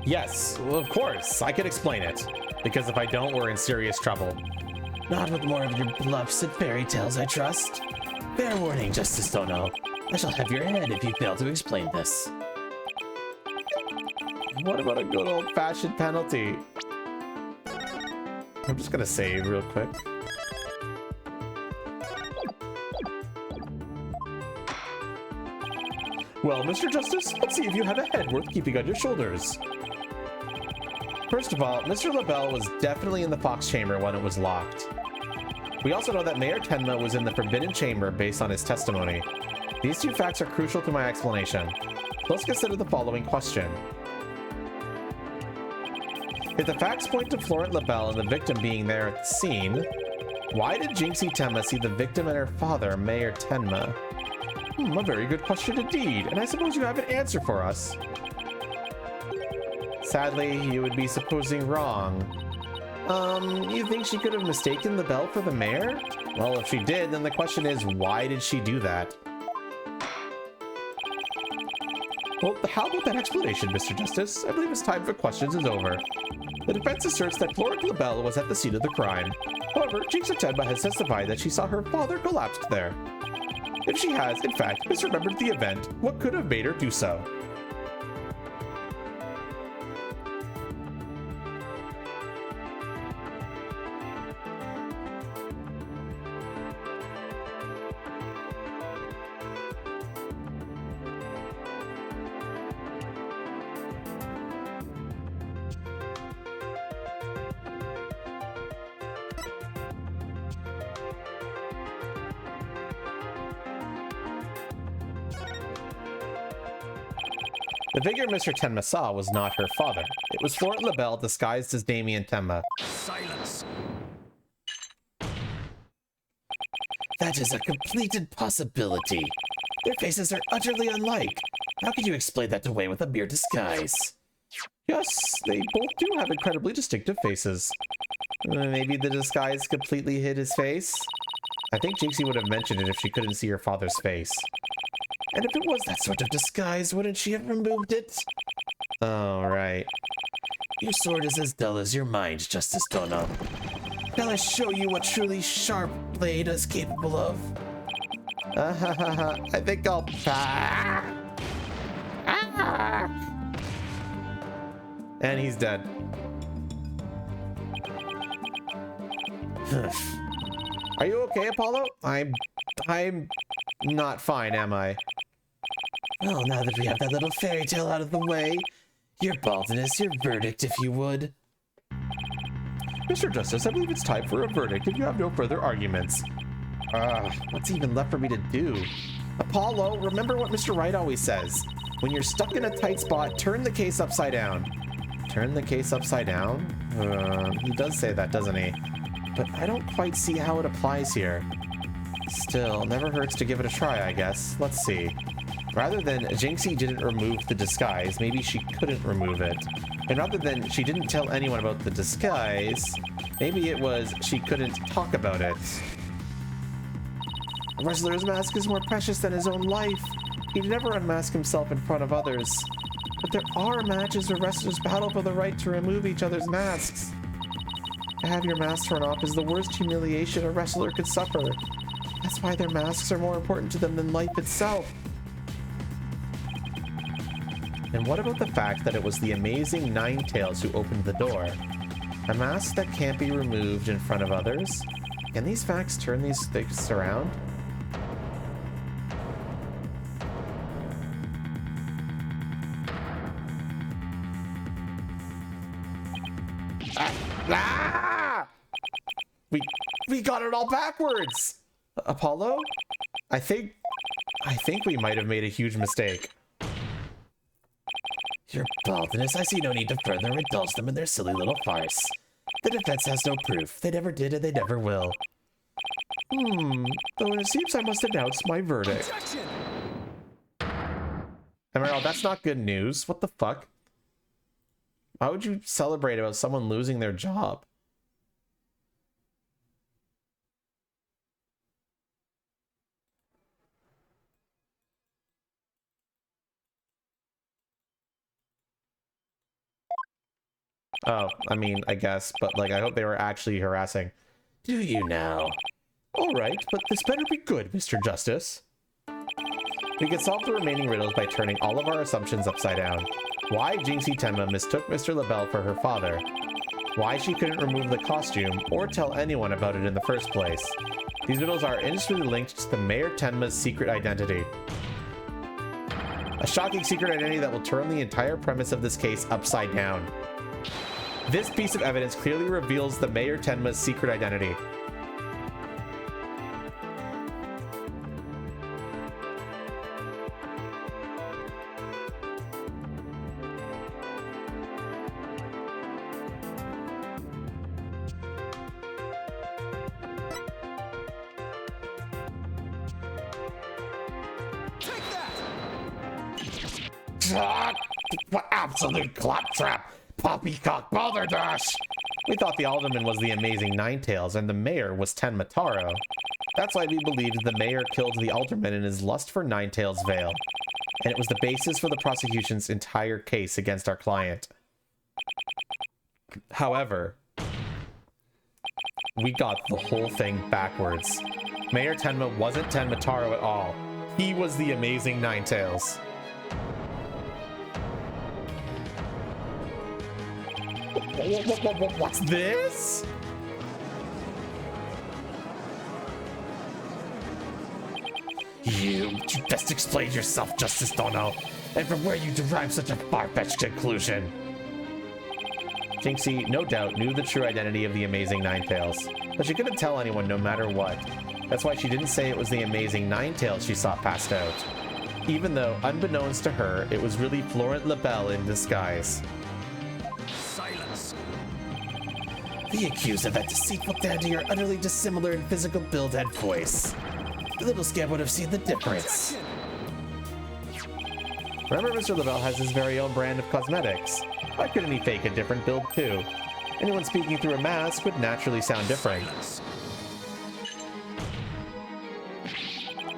Yes, well, of course, I can explain it. Because if I don't, we're in serious trouble. Not with more of your bluffs and fairy tales, I trust. Fair warning, Justice Dono. I shall have your head if you fail to explain this. What about a good old-fashioned penalty? I'm just gonna save real quick. Well, Mr. Justice, let's see if you have a head worth keeping on your shoulders. First of all, Mr. LaBelle was definitely in the Fox Chamber when it was locked. We also know that Mayor Tenma was in the Forbidden Chamber based on his testimony. These two facts are crucial to my explanation. Let's consider the following question. If the facts point to Florent LaBelle and the victim being there at the scene, why did Jinxie Tenma see the victim and her father, Mayor Tenma? A very good question indeed, and I suppose you have an answer for us. Sadly, you would be supposing wrong. You think she could have mistaken LaBelle for the mayor? Well, if she did, then the question is, why did she do that? Well, how about that explanation, Mr. Justice? I believe his time for questions is over. The defense asserts that Florent LaBelle was at the scene of the crime. However, Jinxie Tenma has testified that she saw her father collapsed there. If she has, in fact, misremembered the event, what could have made her do so? The figure Mr. Tenma saw was not her father. It was Florent LaBelle disguised as Damien Tenma. Silence. That is a complete impossibility. Their faces are utterly unlike. How could you explain that away with a mere disguise? Yes, they both do have incredibly distinctive faces. Maybe the disguise completely hid his face? I think Jinxie would have mentioned it if she couldn't see her father's face. And if it was that sort of disguise, wouldn't she have removed it? Oh, right. Your sword is as dull as your mind, Justice Dono. Shall I show you what truly sharp blade is capable of? I think I'll... And he's dead. Are you okay, Apollo? I'm not fine, am I? Well, now that we have that little fairy tale out of the way, your baldness, your verdict, if you would. Mr. Justice, I believe it's time for a verdict if you have no further arguments. What's even left for me to do? Apollo, remember what Mr. Wright always says. When you're stuck in a tight spot, turn the case upside down. Turn the case upside down? He does say that, doesn't he? But I don't quite see how it applies here. Still, never hurts to give it a try, I guess. Let's see. Rather than Jinxie didn't remove the disguise, maybe she couldn't remove it. And rather than she didn't tell anyone about the disguise, maybe it was she couldn't talk about it. A wrestler's mask is more precious than his own life. He'd never unmask himself in front of others. But there are matches where wrestlers battle for the right to remove each other's masks. To have your mask torn off is the worst humiliation a wrestler could suffer. That's why their masks are more important to them than life itself. And what about the fact that it was the amazing Ninetales who opened the door? A mask that can't be removed in front of others? Can these facts turn these things around? Ah! We got it all backwards! Apollo? I think we might have made a huge mistake. Your baldness, I see no need to further indulge them in their silly little farce. The defense has no proof. They never did and they never will. Though it seems I must announce my verdict. Objection! Emerald, that's not good news. What the fuck? Why would you celebrate about someone losing their job? Oh, I mean, I guess, but like, I hope they were actually harassing. Do you now? All right, but this better be good, Mr. Justice. We can solve the remaining riddles by turning all of our assumptions upside down. Why Jinxie Tenma mistook Mr. LaBelle for her father. Why she couldn't remove the costume or tell anyone about it in the first place. These riddles are inextricably linked to the Mayor Tenma's secret identity. A shocking secret identity that will turn the entire premise of this case upside down. This piece of evidence clearly reveals the Mayor Tenma's secret identity. Take that! What absolute claptrap! Poppycock balderdash! We thought the alderman was the amazing Ninetales and the mayor was Tenma Taro. That's why we believed the mayor killed the alderman in his lust for Ninetales' veil. And it was the basis for the prosecution's entire case against our client. However, we got the whole thing backwards. Mayor Tenma wasn't Tenma Taro at all. He was the amazing Ninetales. What's this? You best explain yourself, Justice Dono, and from where you derive such a far-fetched conclusion. Jinxie, no doubt, knew the true identity of the amazing Ninetales, but she couldn't tell anyone no matter what. That's why she didn't say it was the amazing Ninetales she saw passed out. Even though, unbeknownst to her, it was really Florent LaBelle in disguise. Silence! The accused of that deceitful dandy are utterly dissimilar in physical build and voice. The little scamp would have seen the difference. Objection! Remember, Mr. LaBelle has his very own brand of cosmetics. Why couldn't he fake a different build too? Anyone speaking through a mask would naturally sound different. Silence!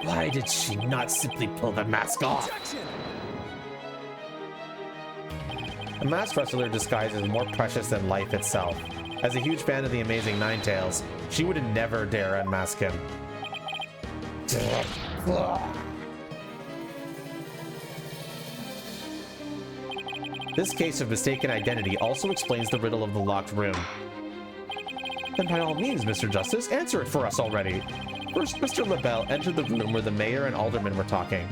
Why did she not simply pull the mask off? Objection! A masked wrestler disguise is more precious than life itself. As a huge fan of the amazing Ninetales, she would never dare unmask him. This case of mistaken identity also explains the riddle of the locked room. Then by all means, Mr. Justice, answer it for us already. First, Mr. LaBelle entered the room where the mayor and alderman were talking.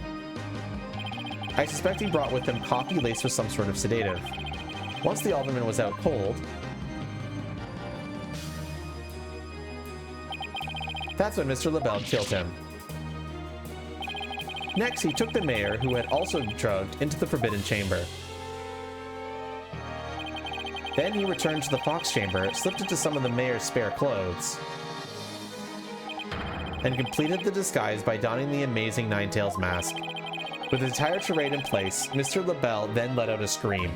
I suspect he brought with him coffee laced with some sort of sedative. Once the alderman was out cold, that's when Mr. LaBelle killed him. Next, he took the mayor, who had also drugged, into the Forbidden Chamber. Then he returned to the Fox Chamber, slipped into some of the mayor's spare clothes, and completed the disguise by donning the amazing Ninetales mask. With the entire charade in place, Mr. LaBelle then let out a scream.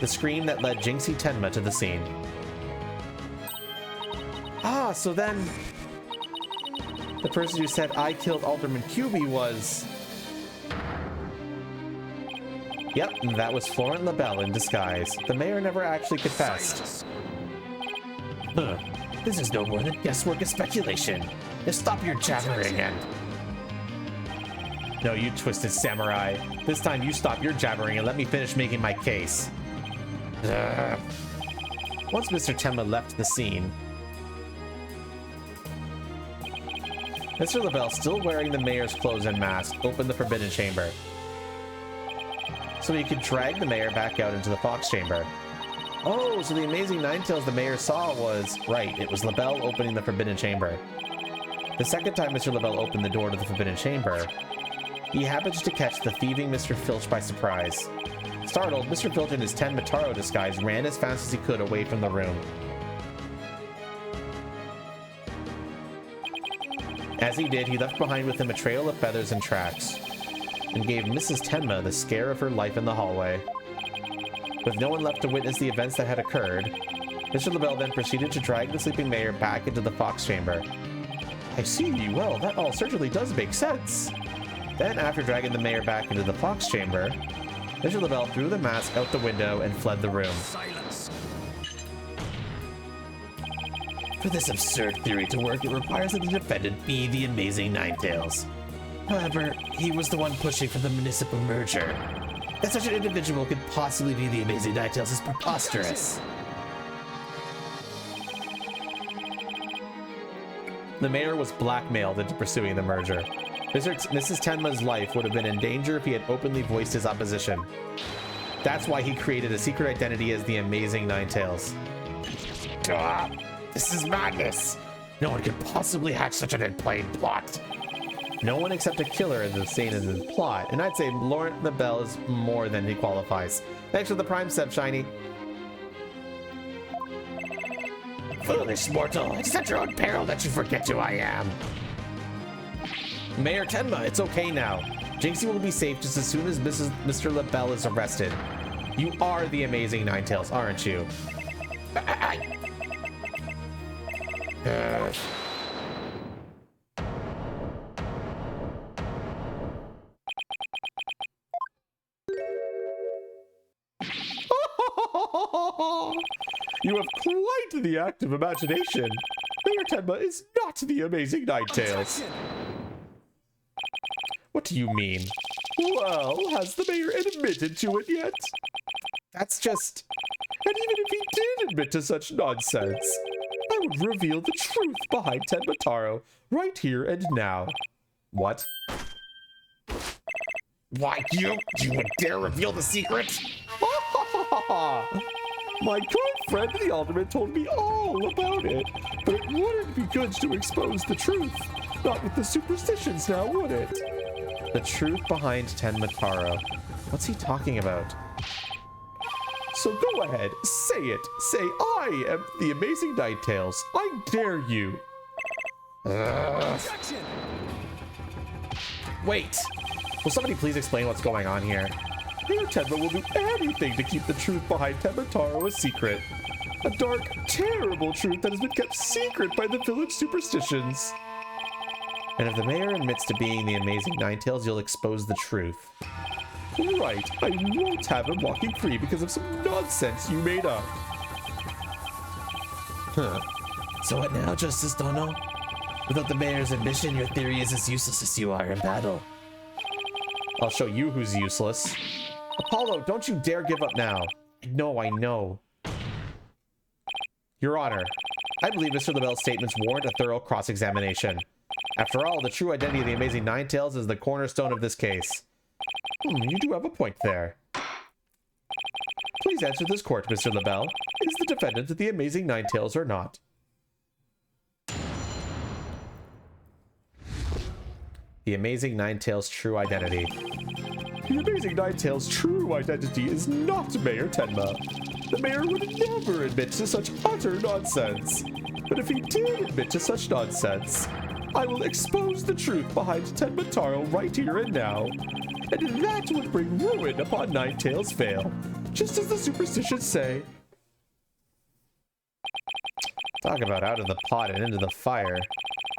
The scream that led Jinxie Tenma to the scene. Ah, so then the person who said I killed Alderman QB was... Yep, that was Florent LaBelle in disguise. The mayor never actually confessed. Huh. This is no more than guesswork and speculation. Now stop your jabbering and... No, you twisted samurai. This time you stop your jabbering and let me finish making my case. Once Mr. Tenma left the scene, Mr. LaBelle, still wearing the mayor's clothes and mask, opened the forbidden chamber, so he could drag the mayor back out into the fox chamber. Oh, so the amazing Ninetales the mayor saw was... Right, it was LaBelle opening the forbidden chamber. The second time Mr. LaBelle opened the door to the forbidden chamber, he happened to catch the thieving Mr. Filch by surprise. Startled, Mr. Filch in his Ten Mataro disguise ran as fast as he could away from the room. As he did, he left behind with him a trail of feathers and tracks, and gave Mrs. Tenma the scare of her life in the hallway. With no one left to witness the events that had occurred, Mr. LaBelle then proceeded to drag the sleeping mayor back into the fox chamber. I see, well, that all certainly does make sense. Then, after dragging the mayor back into the fox chamber, Mr. LaBelle threw the mask out the window and fled the room. Silence. For this absurd theory to work, it requires that the defendant be the amazing Ninetales. However, he was the one pushing for the municipal merger. That such an individual could possibly be the amazing Ninetales is preposterous. The mayor was blackmailed into pursuing the merger. Mrs. Tenma's life would have been in danger if he had openly voiced his opposition. That's why he created a secret identity as the amazing Ninetales. This is madness. No one could possibly hatch such an in-plain plot. No one except a killer is insane in the plot, and I'd say Laurent LaBelle is more than he qualifies. Thanks for the prime sub, Shiny. Foolish mortal, it's at your own peril that you forget who I am. Mayor Tenma, it's okay now. Jinxie will be safe just as soon as Mr. LaBelle is arrested. You are the amazing Ninetales, aren't you? You have quite the active imagination. Mayor Tenma is not the amazing Ninetales. What do you mean? Well, has the mayor admitted to it yet? That's just... And even if he did admit to such nonsense, I would reveal the truth behind Ten Mataro right here and now. What? Why, you would dare reveal the secret? My good friend the Alderman told me all about it, but it wouldn't be good to expose the truth. Not with the superstitions now, would it? The truth behind Ten Mataro. What's he talking about? So go ahead, say it. Say, I am the amazing Ninetales. I dare you. Wait. Will somebody please explain what's going on here? Mayor Tenma will do anything to keep the truth behind Ten Mataro a secret. A dark, terrible truth that has been kept secret by the village superstitions. And if the mayor admits to being the amazing Ninetales, you'll expose the truth. Right, I won't have him walking free because of some nonsense you made up. So what now, Justice Dono? Without the mayor's admission, your theory is as useless as you are in battle. I'll show you who's useless. Apollo, don't you dare give up now. I know. Your Honor, I believe Mr. LaBelle's statements warrant a thorough cross-examination. After all, the true identity of the amazing Ninetales is the cornerstone of this case. You do have a point there. Please answer this court, Mr. LaBelle. Is the defendant the amazing Ninetales or not? The amazing Ninetales' true identity. The amazing Ninetales' true identity is not Mayor Tenma. The mayor would never admit to such utter nonsense. But if he did admit to such nonsense, I will expose the truth behind Ten Mataro right here and now. And that would bring ruin upon Ninetales' Vale, just as the superstitions say. Talk about out of the pot and into the fire. At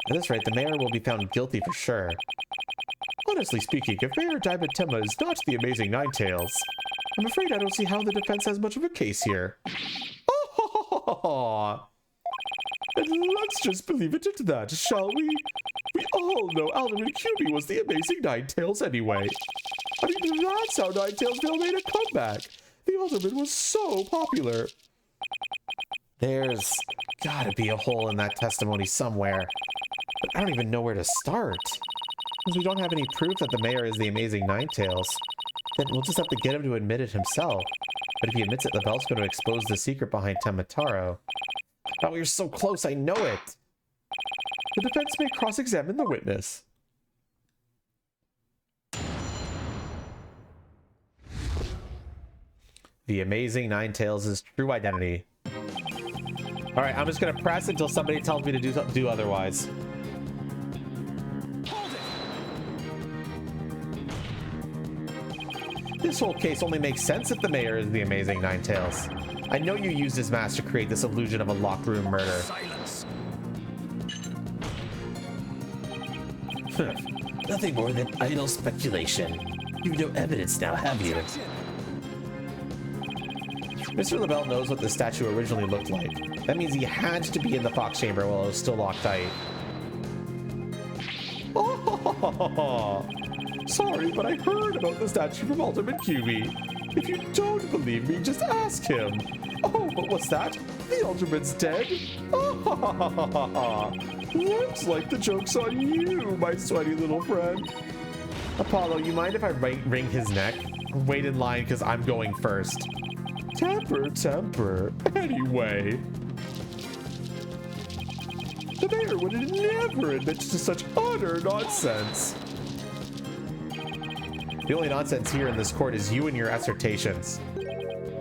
this rate, the mayor will be found guilty for sure. Honestly speaking, if Mayor Diamond Tenma is not the amazing Ninetales, I'm afraid I don't see how the defense has much of a case here. And let's just believe it at that, shall we? We all know Alderman QB was the amazing Ninetales anyway. I mean, that's how Ninetales made a comeback. The Alderman was so popular. There's gotta be a hole in that testimony somewhere. But I don't even know where to start. Because we don't have any proof that the mayor is the amazing Ninetales. Then we'll just have to get him to admit it himself. But if he admits it, LaBelle's going to expose the secret behind Temataro. Oh, we were so close, I know it! The defense may cross-examine the witness. The amazing Ninetales' true identity. Alright, I'm just going to press until somebody tells me to do otherwise. This whole case only makes sense if the mayor is the amazing Ninetales. I know you used his mask to create this illusion of a locked room murder. Silence. Nothing more than idle speculation. You've no evidence now, have you? Mr. LaBelle knows what the statue originally looked like. That means he had to be in the Fox Chamber while it was still locked tight. Oh, sorry, but I heard about the statue from Alderman QB. If you don't believe me, just ask him. Oh, but what's that? The Alderman's dead? Looks like the joke's on you, my sweaty little friend. Apollo, you mind if I wring his neck? Wait in line, because I'm going first. Temper, temper. Anyway. The mayor would never admit to such utter nonsense. The only nonsense here in this court is you and your assertions.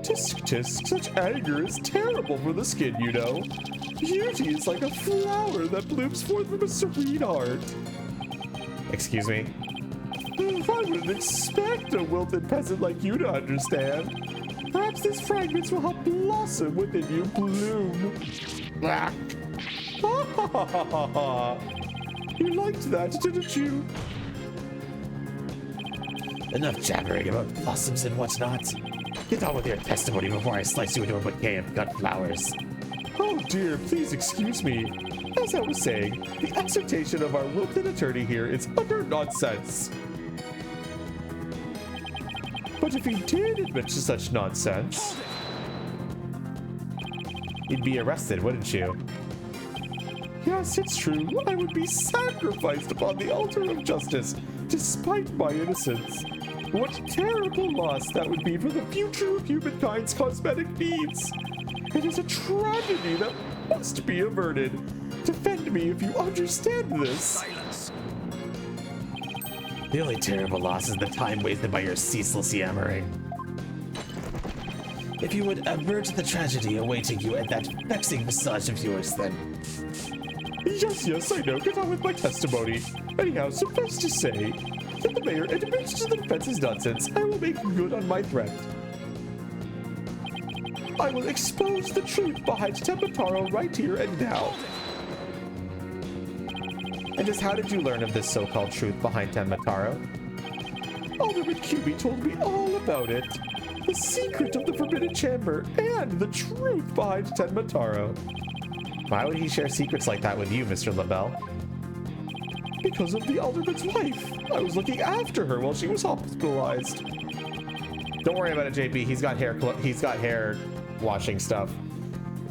Tisk tisk, such anger is terrible for the skin, you know. Beauty is like a flower that blooms forth from a serene heart. Excuse me? I wouldn't expect a wilted peasant like you to understand. Perhaps these fragments will help blossom within you bloom. Ah. You liked that, didn't you? Enough jabbering about blossoms and whatnot. Get on with your testimony before I slice you into a bouquet of gut flowers. Oh dear, please excuse me. As I was saying, the assertion of our wilted attorney here is utter nonsense. But if he did admit to such nonsense, you'd be arrested, wouldn't you? Yes, it's true. I would be sacrificed upon the altar of justice, despite my innocence. What terrible loss that would be for the future of humankind's cosmetic needs. It is a tragedy that must be averted. Defend me if you understand this. Silence. The only terrible loss is the time wasted by your ceaseless yammering. If you would avert the tragedy awaiting you at that vexing massage of yours, then... Yes, I know. Get on with my testimony. Anyhow, suffice to say, if the mayor admits to the defense's nonsense, I will make good on my threat. I will expose the truth behind Temataro right here and now. And just how did you learn of this so-called truth behind Temataro? Alderman QB told me all about it. The secret of the Forbidden Chamber and the truth behind Temataro. Why would he share secrets like that with you, Mr. LaBelle? Because of the Alderman's wife. I was looking after her while she was hospitalized. Don't worry about it, JP. He's got hair washing stuff.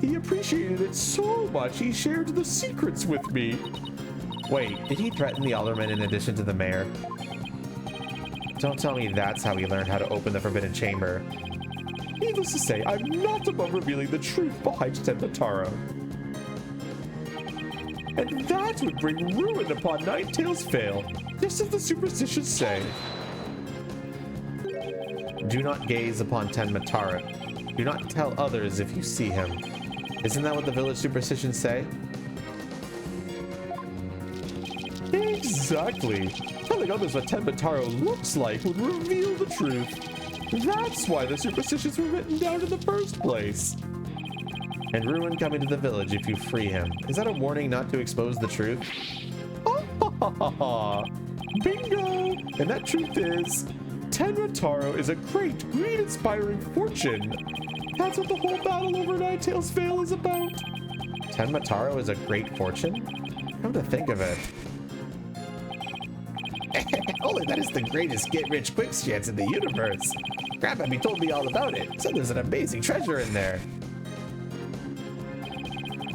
He appreciated it so much he shared the secrets with me. Wait, did he threaten the Alderman in addition to the mayor? Don't tell me that's how he learned how to open the Forbidden Chamber. Needless to say, I'm not above revealing the truth behind Temataro. And that would bring ruin upon Ninetales' Vale, just as the superstitions say. Do not gaze upon Temataro. Do not tell others if you see him. Isn't that what the village superstitions say? Exactly. Telling others what Temataro looks like would reveal the truth. That's why the superstitions were written down in the first place. And ruin coming to the village if you free him. Is that a warning not to expose the truth? Bingo! And that truth is, Temataro is a great, greed-inspiring fortune. That's what the whole battle over Ninetales' Vale is about. Temataro is a great fortune? Come to think of it, Surely that is the greatest get-rich-quick chance in the universe. Grandpappy told me all about it. Said there's an amazing treasure in there.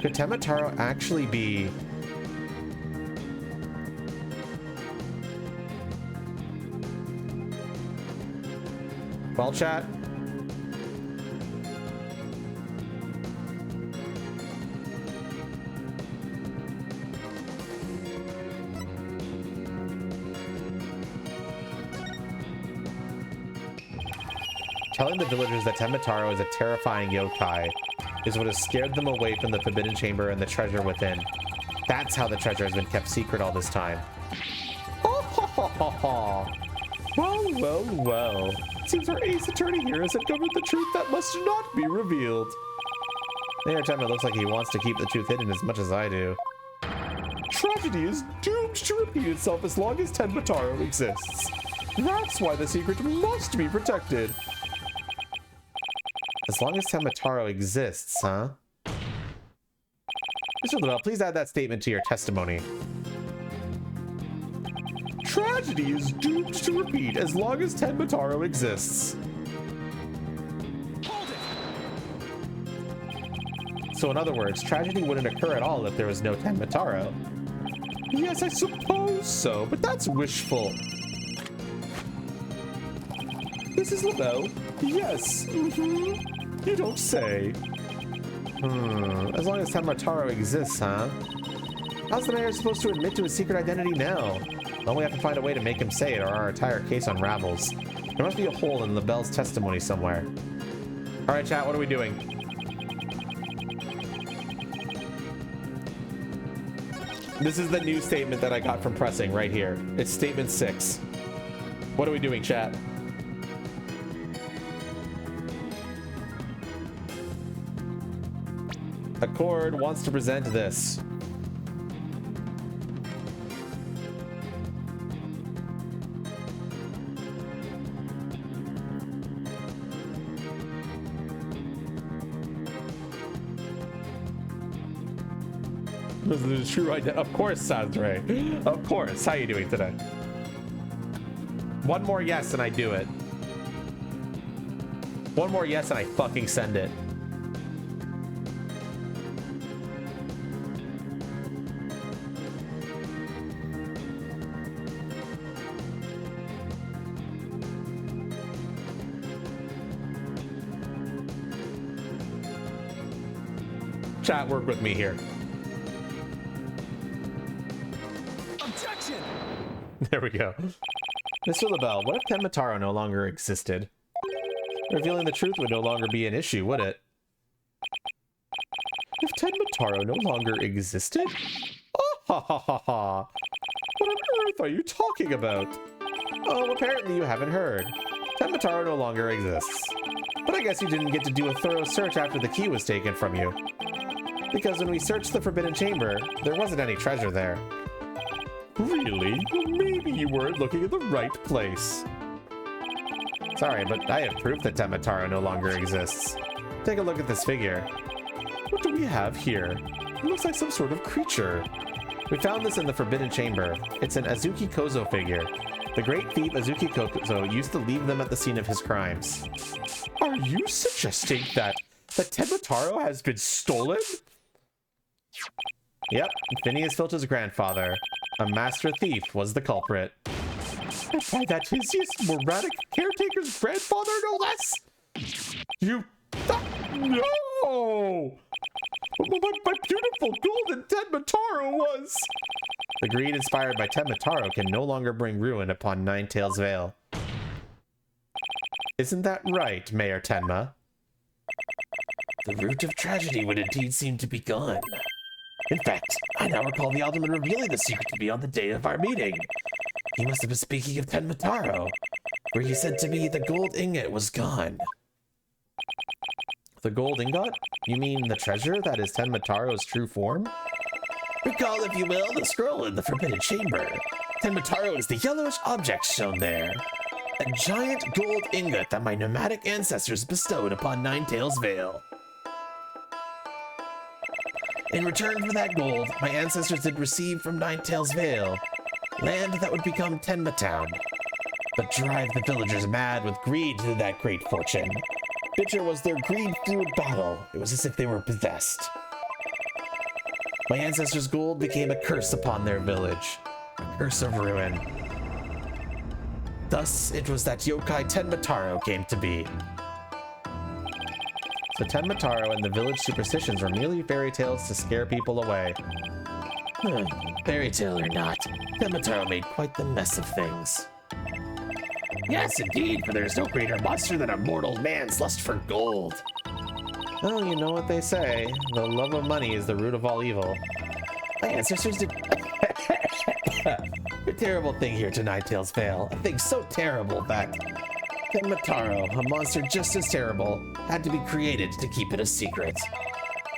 Could Temataro actually be... Well, chat. Telling the villagers that Temataro is a terrifying yokai is what has scared them away from the Forbidden Chamber and the treasure within. That's how the treasure has been kept secret all this time. Well. Seems our ace attorney here has uncovered the truth that must not be revealed. Mayor Tenma looks like he wants to keep the truth hidden as much as I do. Tragedy is doomed to repeat itself as long as Tenmataro exists. That's why the secret must be protected. As long as Temataro exists, huh? Mr. Lavelle, please add that statement to your testimony. Tragedy is doomed to repeat as long as Tenmataro exists. So in other words, tragedy wouldn't occur at all if there was no Tenmataro. Yes, I suppose so, but that's wishful. This is Lavelle. Yes. You don't say. As long as Temataro exists, huh? How's the mayor supposed to admit to his secret identity now? Well, we have to find a way to make him say it or our entire case unravels. There must be a hole in Lavelle's testimony somewhere. Alright, chat, what are we doing? This is the new statement that I got from pressing right here. It's statement 6. What are we doing, chat? Accord wants to present this. This is a true idea. Of course, Sandre. Of course. How you doing today? One more yes and I do it. One more yes and I fucking send it. Chat, work with me here. Objection! There we go. Mr. Lavelle, what if Temataro no longer existed? Revealing the truth would no longer be an issue, would it? If Temataro no longer existed? Oh, ha ha ha ha! What on earth are you talking about? Oh, apparently you haven't heard. Temataro no longer exists. But I guess you didn't get to do a thorough search after the key was taken from you. Because when we searched the Forbidden Chamber, there wasn't any treasure there. Really? Well, maybe you weren't looking in the right place. Sorry, but I have proof that Temataro no longer exists. Take a look at this figure. What do we have here? It looks like some sort of creature. We found this in the Forbidden Chamber. It's an Azuki Kozo figure. The great thief Azuki Kozo used to leave them at the scene of his crimes. Are you suggesting that Temataro has been stolen? Yep, Phineas Filch's grandfather, a master thief, was the culprit. And by that hideous, moronic caretaker's grandfather, no less? You... no! My beautiful golden Temataro was... The greed inspired by Temataro can no longer bring ruin upon Ninetails Vale. Isn't that right, Mayor Tenma? The root of tragedy would indeed seem to be gone. In fact, I now recall the alderman revealing the secret to me on the day of our meeting. He must have been speaking of Temataro, where he said to me the gold ingot was gone. The gold ingot? You mean the treasure that is Tenmataro's true form? Recall, if you will, the scroll in the Forbidden Chamber. Tenmataro is the yellowish object shown there. A giant gold ingot that my nomadic ancestors bestowed upon Ninetails Vale. In return for that gold, my ancestors did receive from Ninetails Vale land that would become Tenma Town, but drive the villagers mad with greed to that great fortune. Bitter was their greed-fueled battle. It was as if they were possessed. My ancestors' gold became a curse upon their village, a curse of ruin. Thus, it was that yokai Tenmataro came to be. So Tenmataro and the village superstitions were merely fairy tales to scare people away. Fairy tale or not, Tenmataro made quite the mess of things. Yes, indeed, for there is no greater monster than a mortal man's lust for gold. Well, you know what they say. The love of money is the root of all evil. My ancestors did a terrible thing here to Ninetales Vale. A thing so terrible that Tenmataro, a monster just as terrible, had to be created to keep it a secret.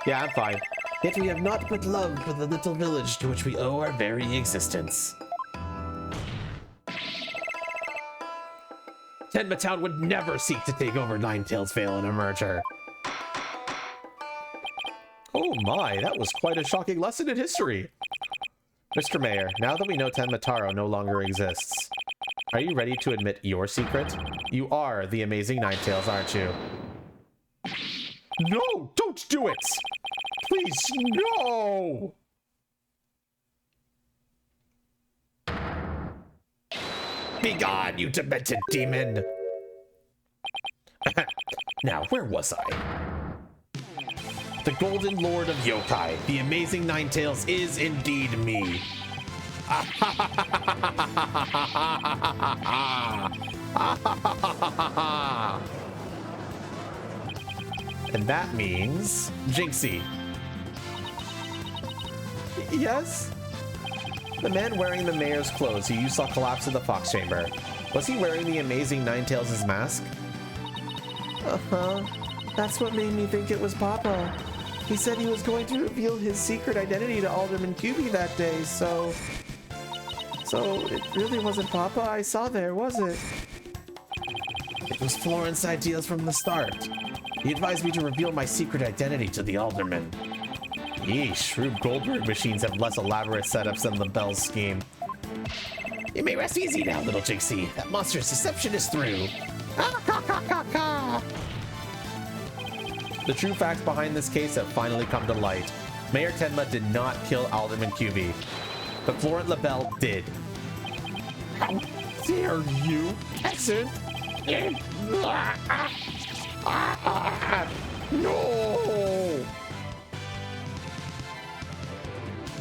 Yeah, I'm fine. Yet we have naught but love for the little village to which we owe our very existence. Tenmatown would never seek to take over Ninetales Vale in a merger. Oh my, that was quite a shocking lesson in history. Mr. Mayor, now that we know Tenmataro no longer exists, are you ready to admit your secret? You are the amazing Ninetales, aren't you? No, don't do it! Please, no! Begone, you demented demon! Now, where was I? The Golden Lord of Yokai, the amazing Ninetales, is indeed me. And that means Jinxie. Yes? The man wearing the mayor's clothes who you saw collapse in the Fox Chamber. Was he wearing the amazing Ninetales' mask? Uh-huh. That's what made me think it was Papa. He said he was going to reveal his secret identity to Alderman QB that day, so it really wasn't Papa I saw there, was it? It was Florent's ideas from the start. He advised me to reveal my secret identity to the Alderman. Yeesh, Rube Goldberg machines have less elaborate setups than the Bell's scheme. You may rest easy now, little Jinxie. That monster's deception is through. The true facts behind this case have finally come to light. Mayor Tenma did not kill Alderman QB, but Florent LaBelle did. How dare you, peasant! No!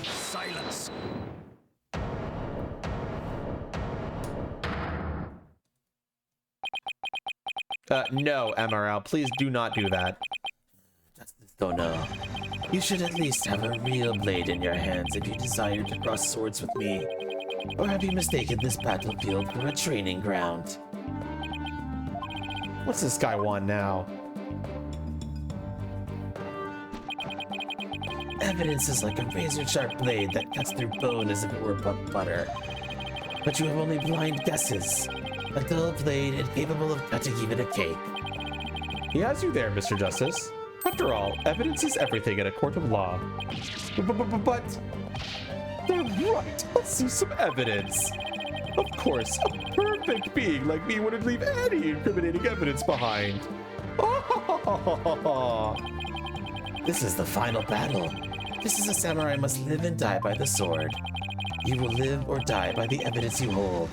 Silence. No, MRL, please do not do that. Don't know. You should at least have a real blade in your hands if you desire to cross swords with me. Or have you mistaken this battlefield for a training ground? What's this guy want now? Evidence is like a razor-sharp blade that cuts through bone as if it were butter. But you have only blind guesses. A dull blade incapable of cutting even a cake. He has you there, Mr. Justice. After all, evidence is everything in a court of law. But they're right. Let's see some evidence. Of course, a perfect being like me wouldn't leave any incriminating evidence behind. This is the final battle. Just as a samurai must live and die by the sword, you will live or die by the evidence you hold.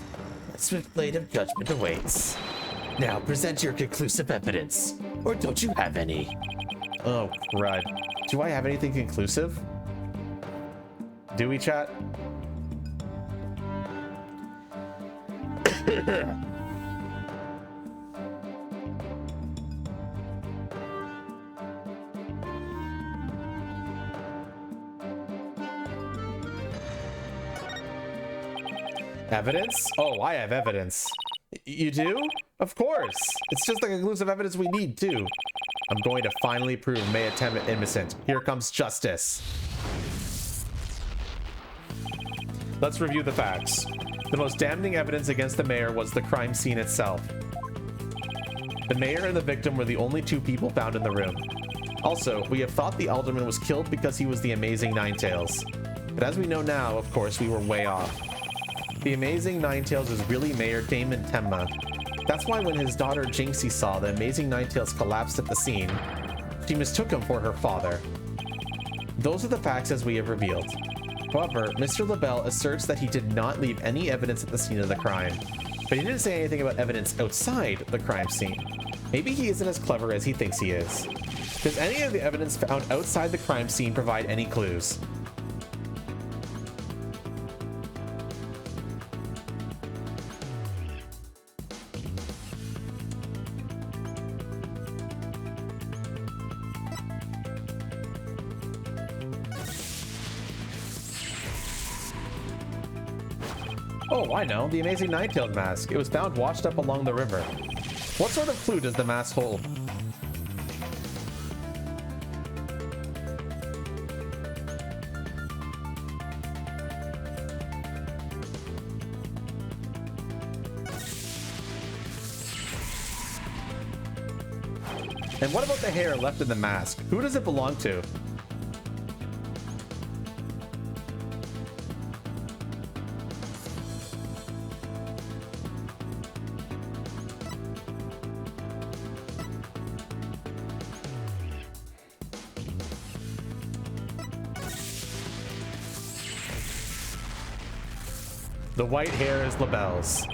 A swift blade of judgment awaits. Now present your conclusive evidence, or don't you have any? Oh, crud. Do I have anything conclusive? Do we, chat? Evidence? Oh, I have evidence. You do? Of course. It's just the conclusive evidence we need, too. I'm going to finally prove Maya Tenma innocent. Here comes justice. Let's review the facts. The most damning evidence against the mayor was the crime scene itself. The mayor and the victim were the only two people found in the room. Also, we have thought the alderman was killed because he was the amazing Ninetales. But as we know now, of course, we were way off. The amazing Ninetales is really Mayor Damon Tenma. That's why when his daughter Jinxie saw the amazing Ninetales collapsed at the scene, she mistook him for her father. Those are the facts as we have revealed. However, Mr. LaBelle asserts that he did not leave any evidence at the scene of the crime, but he didn't say anything about evidence outside the crime scene. Maybe he isn't as clever as he thinks he is. Does any of the evidence found outside the crime scene provide any clues? Oh, I know. The amazing nine-tailed mask. It was found washed up along the river. What sort of clue does the mask hold? And what about the hair left in the mask? Who does it belong to? The white hair is LaBelle's.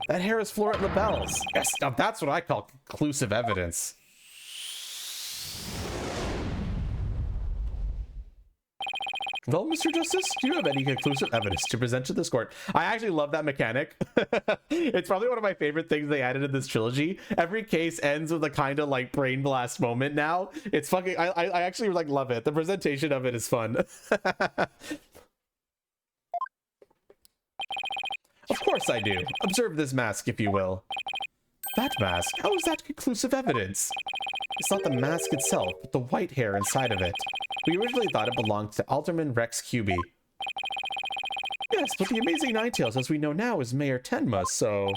That hair is Florent LaBelle's. Yes, now that's what I call conclusive evidence. Well, Mr. Justice, do you have any conclusive evidence to present to this court? I actually love that mechanic. It's probably one of my favorite things they added in this trilogy. Every case ends with a kind of like brain blast moment now. It's fucking, I actually like love it. The presentation of it is fun. Of course I do. Observe this mask, if you will. That mask? How is that conclusive evidence? It's not the mask itself, but the white hair inside of it. We originally thought it belonged to Alderman Rex QB. Yes, but the amazing Ninetales, as we know now, is Mayor Tenma, so...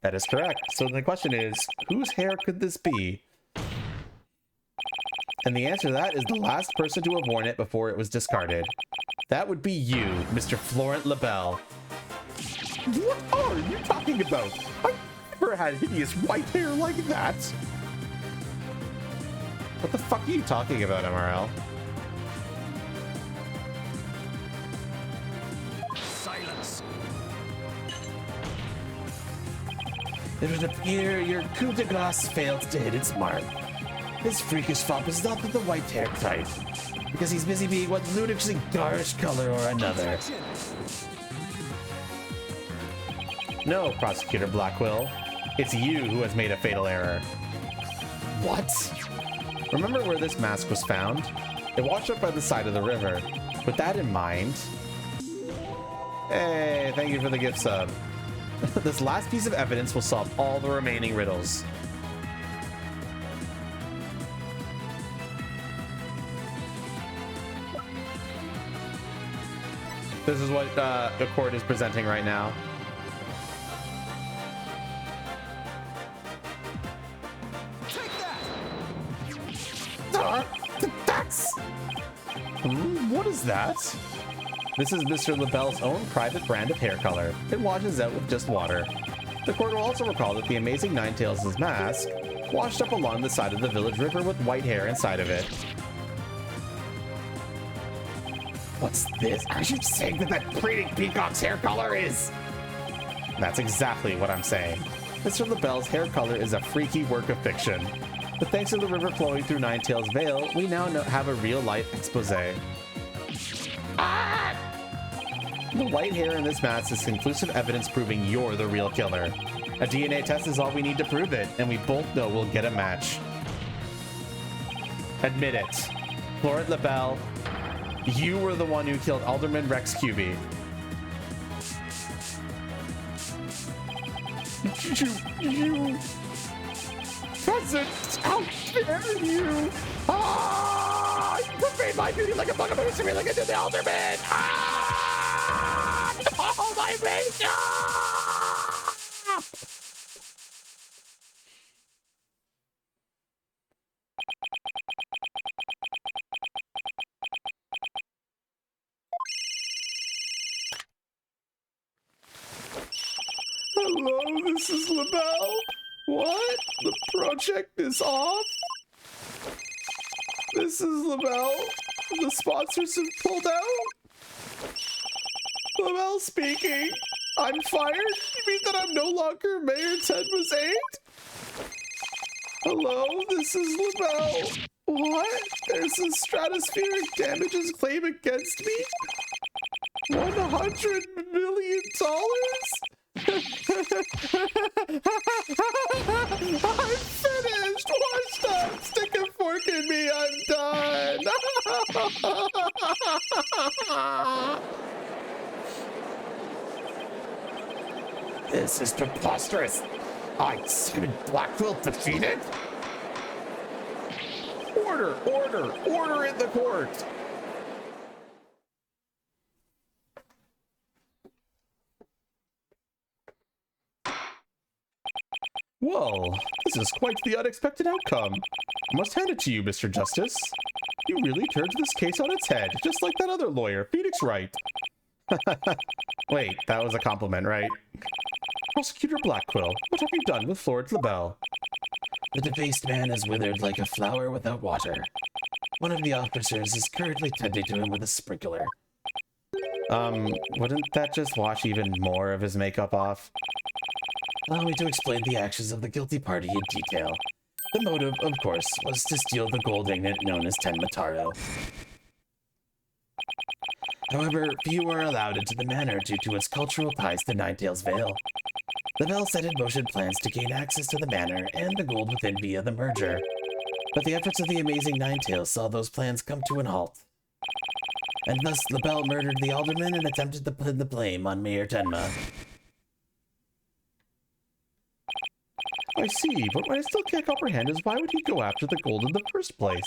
That is correct. So the question is, whose hair could this be? And the answer to that is the last person to have worn it before it was discarded. That would be you, Mr. Florent LaBelle. What are you talking about? I've never had hideous white hair like that. What the fuck are you talking about, MRL? Silence. It would appear your coup de grace failed to hit its mark. This freakish fop is not of the white hair type, because he's busy being one ludicrously garish color or another. Objection. No, Prosecutor Blackwell. It's you who has made a fatal error. What? Remember where this mask was found? It washed up by the side of the river. With that in mind... Hey, thank you for the gift sub. This last piece of evidence will solve all the remaining riddles. This is what the court is presenting right now. Take that. That's... What is that? This is Mr. LaBelle's own private brand of hair color. It washes out with just water. The court will also recall that the amazing Ninetales' mask washed up along the side of the village river with white hair inside of it. What's this? Are you saying that that pretty peacock's hair color is... That's exactly what I'm saying. Mr. LaBelle's hair color is a freaky work of fiction. But thanks to the river flowing through Ninetales Vale, we now have a real-life expose. Ah! The white hair in this mask is conclusive evidence proving you're the real killer. A DNA test is all we need to prove it, and we both know we'll get a match. Admit it. Florent LaBelle, you were the one who killed Alderman Rex QB. You peasant! How dare you! Ah! You profane my beauty like a bugaboo to me like I did the alderman! Ah! Oh, my face! Ah! Mrs. LaBelle? What? The project is off? Mrs. LaBelle? The sponsors have pulled out? LaBelle speaking. I'm fired? You mean that I'm no longer Mayor Tenma's aide? Hello, this is LaBelle. What? There's a stratospheric damages claim against me? $100 million? I'm finished! Washed up! Stick a fork in me, I'm done! This is preposterous. I Simon Blackquill defeated? Order! Order! Order in the court! Well, this is quite the unexpected outcome. I must hand it to you, Mr. Justice. You really turned this case on its head, just like that other lawyer, Phoenix Wright. Wait, that was a compliment, right? Prosecutor Blackquill, what have you done with Florence LaBelle? The debased man is withered like a flower without water. One of the officers is currently tending to him with a sprinkler. Wouldn't that just wash even more of his makeup off? Allow me to explain the actions of the guilty party in detail. The motive, of course, was to steal the gold ingot known as Tenmataro. However, few are allowed into the manor due to its cultural ties to Ninetales Vale. LaBelle set in motion plans to gain access to the manor and the gold within via the merger. But the efforts of the amazing Ninetales saw those plans come to an halt. And thus, LaBelle murdered the alderman and attempted to pin the blame on Mayor Tenma. I see, but what I still can't comprehend is why would he go after the gold in the first place?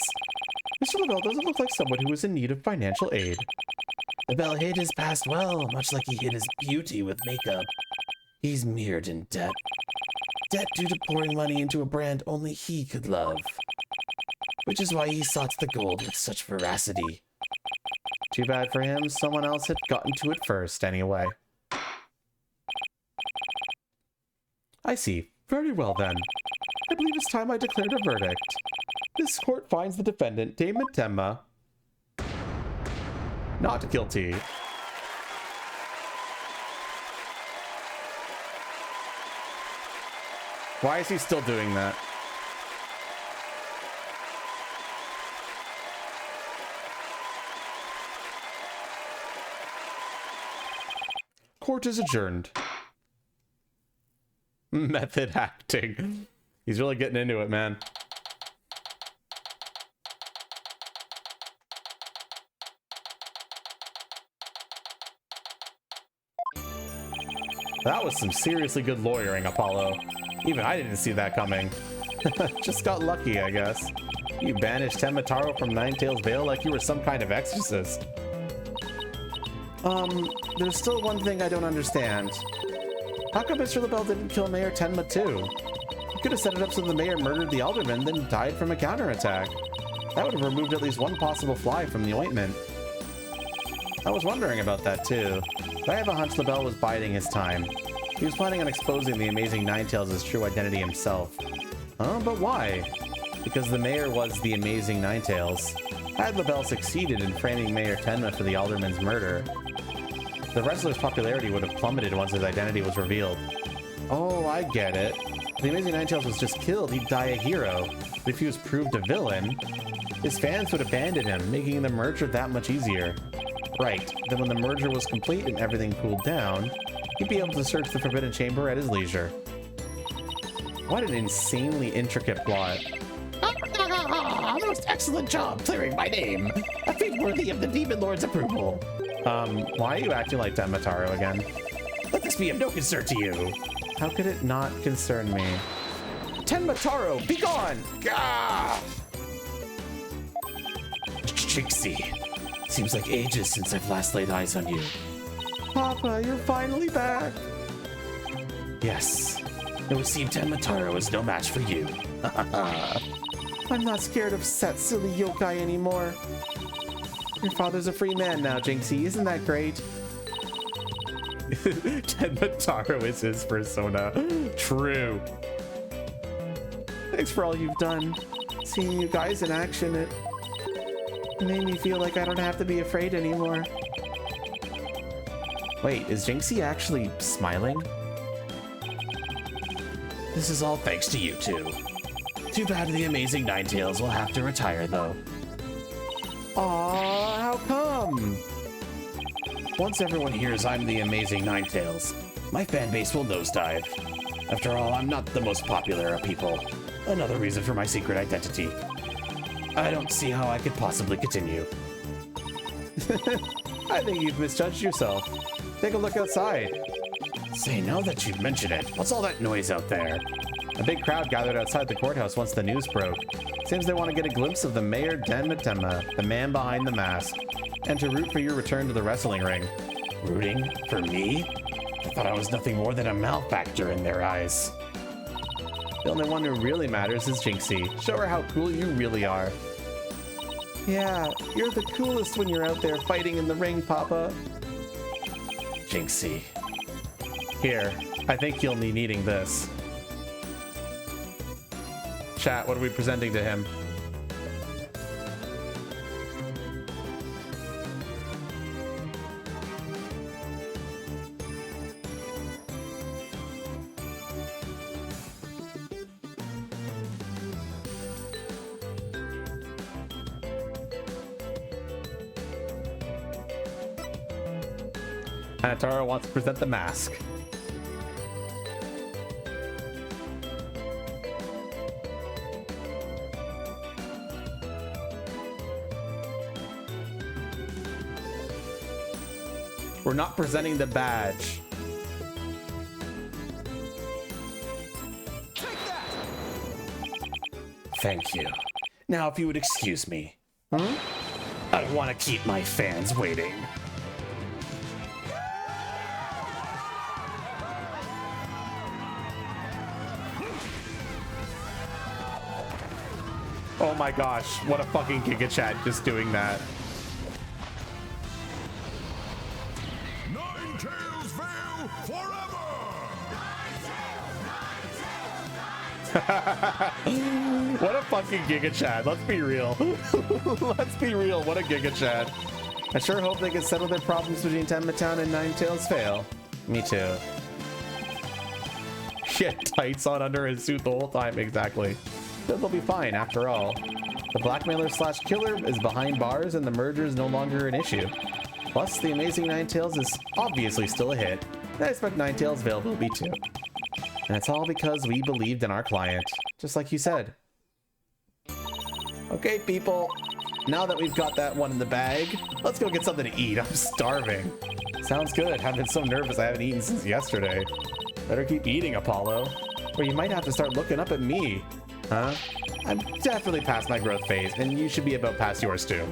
Mr. LaBelle doesn't look like someone who is in need of financial aid. LaBelle hid his past well, much like he hid his beauty with makeup. He's mirrored in debt. Debt due to pouring money into a brand only he could love. Which is why he sought the gold with such veracity. Too bad for him, someone else had gotten to it first anyway. I see. Very well then. I believe it's time I declared a verdict. This court finds the defendant, Damon Tenma, not guilty. Why is he still doing that? Court is adjourned. Method acting. He's really getting into it, man. That was some seriously good lawyering, Apollo. Even I didn't see that coming. Just got lucky, I guess. You banished Tenmataro from Ninetales Vale like you were some kind of exorcist. There's still one thing I don't understand. How come Mr. LaBelle didn't kill Mayor Tenma too? He could have set it up so the mayor murdered the alderman, then died from a counterattack. That would have removed at least one possible fly from the ointment. I was wondering about that too. But I have a hunch LaBelle was biding his time. He was planning on exposing the amazing Ninetales' true identity himself. But why? Because the mayor was the amazing Ninetales. Had LaBelle succeeded in framing Mayor Tenma for the alderman's murder, the wrestler's popularity would have plummeted once his identity was revealed. Oh, I get it. If the amazing Ninetales was just killed, he'd die a hero. But if he was proved a villain, his fans would abandon him, making the merger that much easier. Right, then when the merger was complete and everything cooled down, he'd be able to search the Forbidden Chamber at his leisure. What an insanely intricate plot. Most excellent job clearing my name. A feat worthy of the Demon Lord's approval. Why are you acting like Tenmataro again? Let this be of no concern to you. How could it not concern me? Tenmataro, be gone! Gah! Trixie, seems like ages since I've last laid eyes on you. Papa, you're finally back! Yes, it would seem Tenmataro is no match for you. I'm not scared of that silly yokai anymore. Your father's a free man now, Jinxie. Isn't that great? Tenmataro is his persona. True. Thanks for all you've done. Seeing you guys in action, it made me feel like I don't have to be afraid anymore. Wait, is Jinxie actually smiling? This is all thanks to you two. Too bad the amazing Ninetales will have to retire, though. Aw, how come? Once everyone hears I'm the amazing Ninetales, my fan base will nosedive. After all, I'm not the most popular of people. Another reason for my secret identity. I don't see how I could possibly continue. I think you've misjudged yourself. Take a look outside. Say, now that you mention it, what's all that noise out there? A big crowd gathered outside the courthouse once the news broke. Seems they want to get a glimpse of the Mayor Denmatema, the man behind the mask, and to root for your return to the wrestling ring. Rooting for me? I thought I was nothing more than a malefactor in their eyes. The only one who really matters is Jinxie. Show her how cool you really are. Yeah, you're the coolest when you're out there fighting in the ring, Papa. Jinxie. Here, I think you'll be needing this. Chat, what are we presenting to him? Hanataro wants to present the mask. We're not presenting the badge. Take that! Thank you. Now, if you would excuse me. I don't want to keep my fans waiting. Oh my gosh, what a fucking Giga Chat just doing that. Ninetales Vale forever! What a fucking Giga Chat, let's be real. Let's be real, what a Giga Chat. I sure hope they can settle their problems between Tenmatown and Ninetales Vale. Me too. He had tights on under his suit the whole time, exactly. But they'll be fine after all. The blackmailer slash killer is behind bars and the merger is no longer an issue. Plus, the Amazing Ninetales is obviously still a hit, and I expect Ninetales Vale will be too. And it's all because we believed in our client, just like you said. Okay, people, now that we've got that one in the bag, let's go get something to eat. I'm starving. Sounds good. I've been so nervous I haven't eaten since yesterday. Better keep eating, Apollo, or you might have to start looking up at me. Huh? I'm definitely past my growth phase, and you should be about past yours too.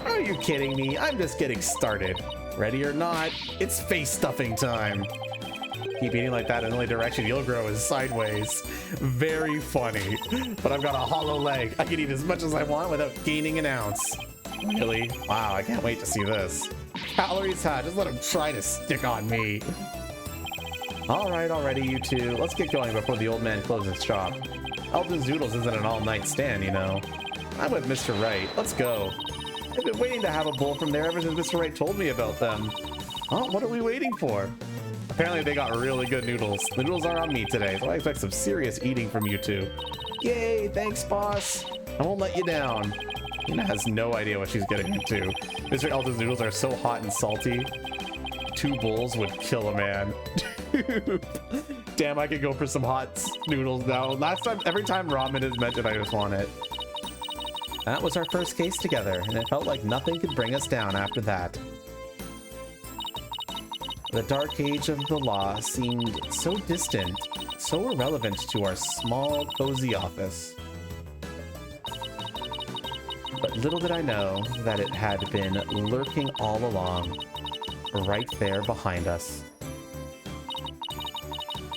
Are you kidding me? I'm just getting started. Ready or not, it's face stuffing time. Keep eating like that, and the only direction you'll grow is sideways. Very funny. But I've got a hollow leg. I can eat as much as I want without gaining an ounce. Really? Wow, I can't wait to see this. Calories high, just let them try to stick on me. Alright, already, you two. Let's get going before the old man closes shop. Elton's Zoodles isn't an all-night stand, you know. I'm with Mr. Wright. Let's go. I've been waiting to have a bowl from there ever since Mr. Wright told me about them. Oh, what are we waiting for? Apparently they got really good noodles. The noodles are on me today, so I expect some serious eating from you two. Yay, thanks, boss. I won't let you down. Tina has no idea what she's getting into. Mr. Elton's noodles are so hot and salty. 2 bowls would kill a man. Damn, I could go for some hot noodles now. Every time ramen is mentioned, I just want it. That was our first case together, and it felt like nothing could bring us down after that. The dark age of the law seemed so distant, so irrelevant to our small, cozy office. But little did I know that it had been lurking all along, right there behind us.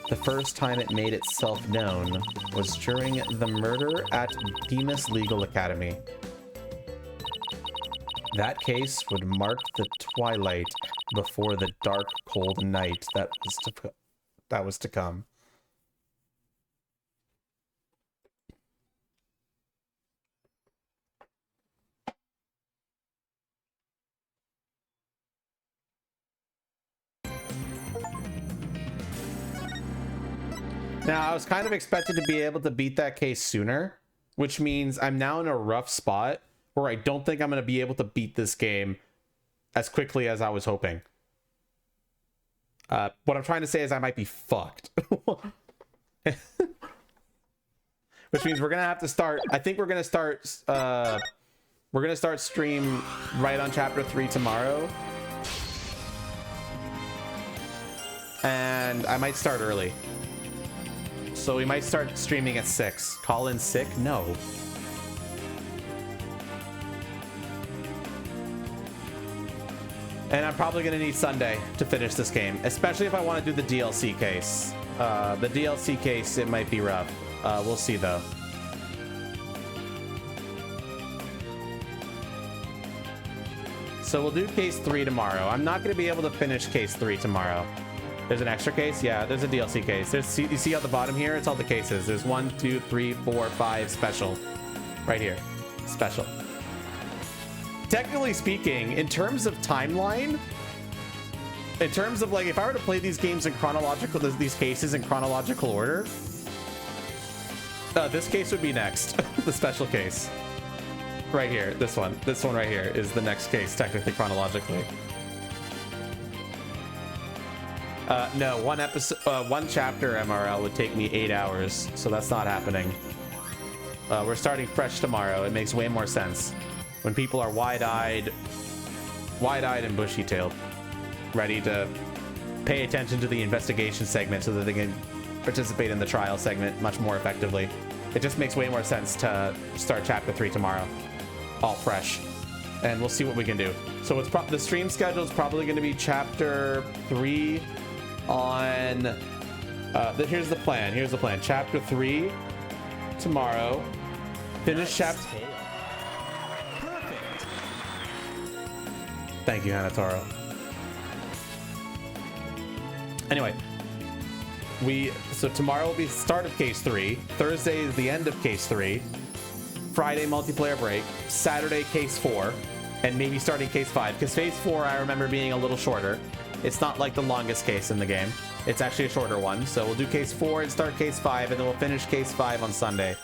The first time it made itself known was during the murder at Demas Legal Academy. That case would mark the twilight before the dark, cold night that was to come. Now, I was kind of expected to be able to beat that case sooner, which means I'm now in a rough spot where I don't think I'm going to be able to beat this game as quickly as I was hoping. What I'm trying to say is I might be fucked. Which means we're going to have to start... I think we're going to start... we're going to start stream right on Chapter 3 tomorrow. And I might start early. So we might start streaming at 6. Call in sick? No. And I'm probably going to need Sunday to finish this game, especially if I want to do the DLC case. The DLC case, it might be rough. We'll see, though. So we'll do case 3 tomorrow. I'm not going to be able to finish case 3 tomorrow. There's an extra case? Yeah, there's a DLC case. You see at the bottom here? It's all the cases. There's 1, 2, 3, 4, 5 special. Right here. Special. Technically speaking, in terms of timeline, in terms of like, if I were to play these games in chronological, these cases in chronological order, this case would be next. The special case. Right here. This one right here is the next case, technically chronologically. No, one chapter MRL would take me 8 hours, so that's not happening. We're starting fresh tomorrow. It makes way more sense when people are wide-eyed and bushy-tailed, ready to pay attention to the investigation segment so that they can participate in the trial segment much more effectively. It just makes way more sense to start chapter 3 tomorrow, all fresh, and we'll see what we can do. So the stream schedule is probably going to be chapter 3 on here's the plan. Chapter 3 tomorrow. Finish chapter. Perfect. Thank you, Hanatoro. Anyway, so tomorrow will be the start of case 3. Thursday is the end of case 3. Friday multiplayer break. Saturday case 4, and maybe starting case 5 because phase 4 I remember being a little shorter. It's not like the longest case in the game. It's actually a shorter one. So we'll do case 4 and start case 5, and then we'll finish case 5 on Sunday.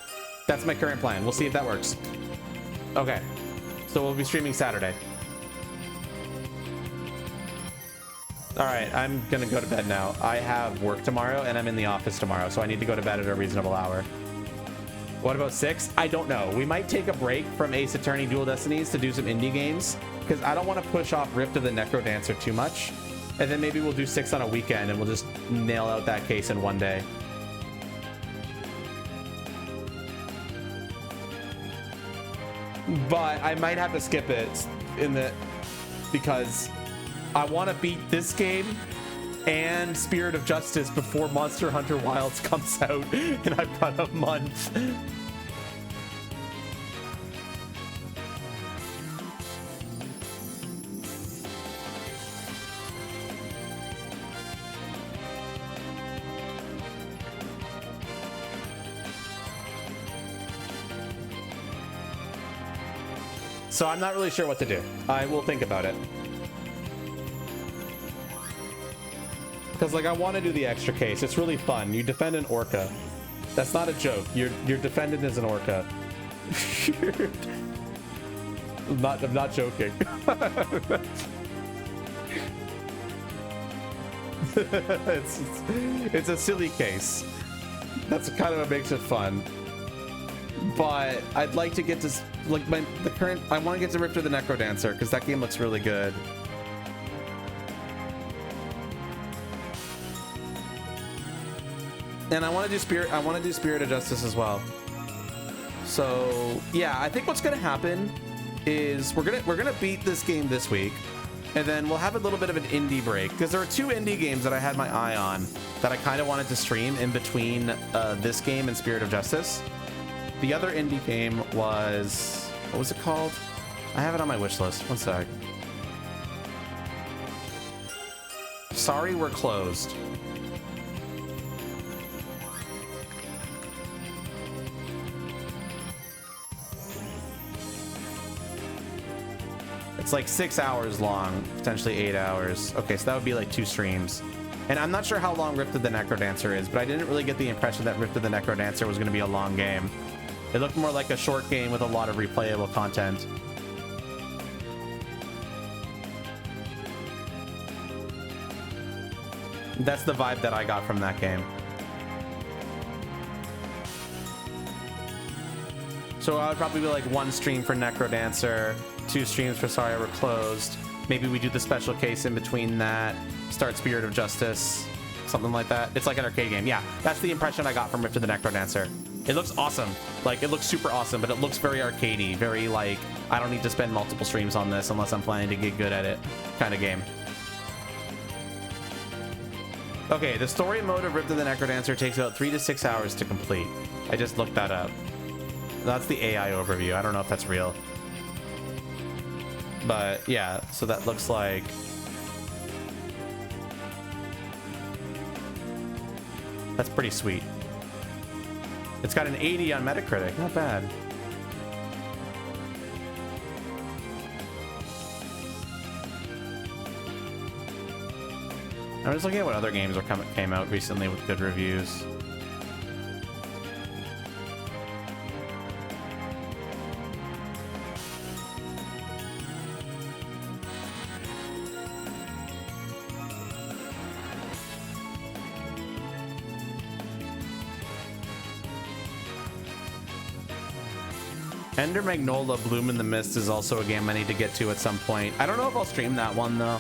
That's my current plan. We'll see if that works. Okay. So we'll be streaming Saturday. All right, I'm gonna go to bed now. I have work tomorrow, and I'm in the office tomorrow, so I need to go to bed at a reasonable hour. What about 6? I don't know. We might take a break from Ace Attorney Dual Destinies to do some indie games, because I don't want to push off Rift of the Necrodancer too much. And then maybe we'll do 6 on a weekend, and we'll just nail out that case in one day. But I might have to skip it because I want to beat this game and Spirit of Justice before Monster Hunter Wilds comes out, and I've got a month. So I'm not really sure what to do. I will think about it. Because like I want to do the extra case. It's really fun. You defend an orca. That's not a joke. Your defendant is an orca. I'm not joking. it's a silly case. That's kind of what makes it fun. But I'd like to get to like I want to get to Rift of the Necrodancer because that game looks really good. And I want to do Spirit of Justice as well. So yeah, I think what's gonna happen is we're gonna beat this game this week, and then we'll have a little bit of an indie break because there are 2 indie games that I had my eye on that I kind of wanted to stream in between this game and Spirit of Justice. The other indie game was, what was it called? I have it on my wish list. One sec. Sorry, we're closed. It's like 6 hours long, potentially 8 hours. Okay, so that would be like 2 streams. And I'm not sure how long Rift of the Necrodancer is, but I didn't really get the impression that Rift of the Necrodancer was going to be a long game. It looked more like a short game with a lot of replayable content. That's the vibe that I got from that game. So I would probably be like 1 stream for Necrodancer, 2 streams for Sorry We're Closed. Maybe we do the special case in between that, start Spirit of Justice, something like that. It's like an arcade game. Yeah, that's the impression I got from Rift of the Necrodancer. It looks awesome. Like, it looks super awesome, but it looks very arcadey, very like, I don't need to spend multiple streams on this unless I'm planning to get good at it kind of game. Okay, the story mode of Rift of the Necrodancer takes about 3 to 6 hours to complete. I just looked that up. That's the AI overview. I don't know if that's real. But yeah, so that looks like... That's pretty sweet. It's got an 80 on Metacritic. Not bad. I'm just looking at what other games came out recently with good reviews. Ender Magnolia Bloom in the Mist is also a game I need to get to at some point. I don't know if I'll stream that one though.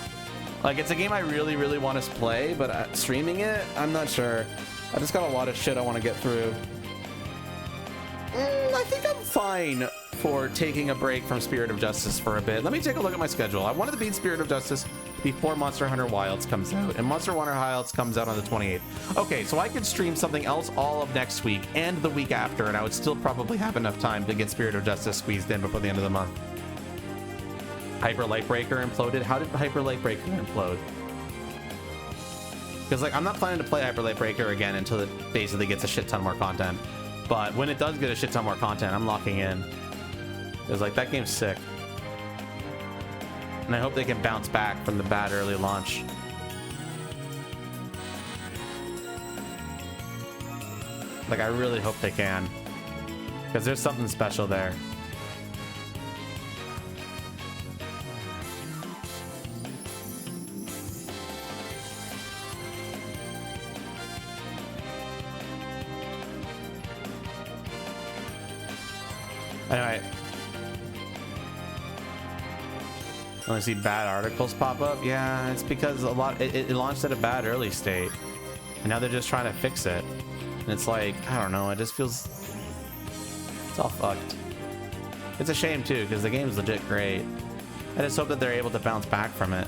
Like, it's a game I really, really want to play, but streaming it, I'm not sure. I just got a lot of shit I want to get through. I think I'm fine for taking a break from Spirit of Justice for a bit. Let me take a look at my schedule. I wanted to beat Spirit of Justice before Monster Hunter Wilds comes out, and Monster Hunter Wilds comes out on the 28th. Okay, so I could stream something else all of next week and the week after, and I would still probably have enough time to get Spirit of Justice squeezed in before the end of the month. Hyper Lightbreaker imploded. How did Hyper Lightbreaker implode? Because, like, I'm not planning to play Hyper Lightbreaker again until it basically gets a shit ton more content. But when it does get a shit ton more content, I'm locking in. Because, like, that game's sick. And I hope they can bounce back from the bad early launch. Like, I really hope they can. Because there's something special there. Anyway, when I see bad articles pop up, yeah, it's because a lot it launched at a bad early state, and now they're just trying to fix it. And it's like, I don't know, it just feels it's all fucked. It's a shame too, because the game's legit great. I just hope that they're able to bounce back from it,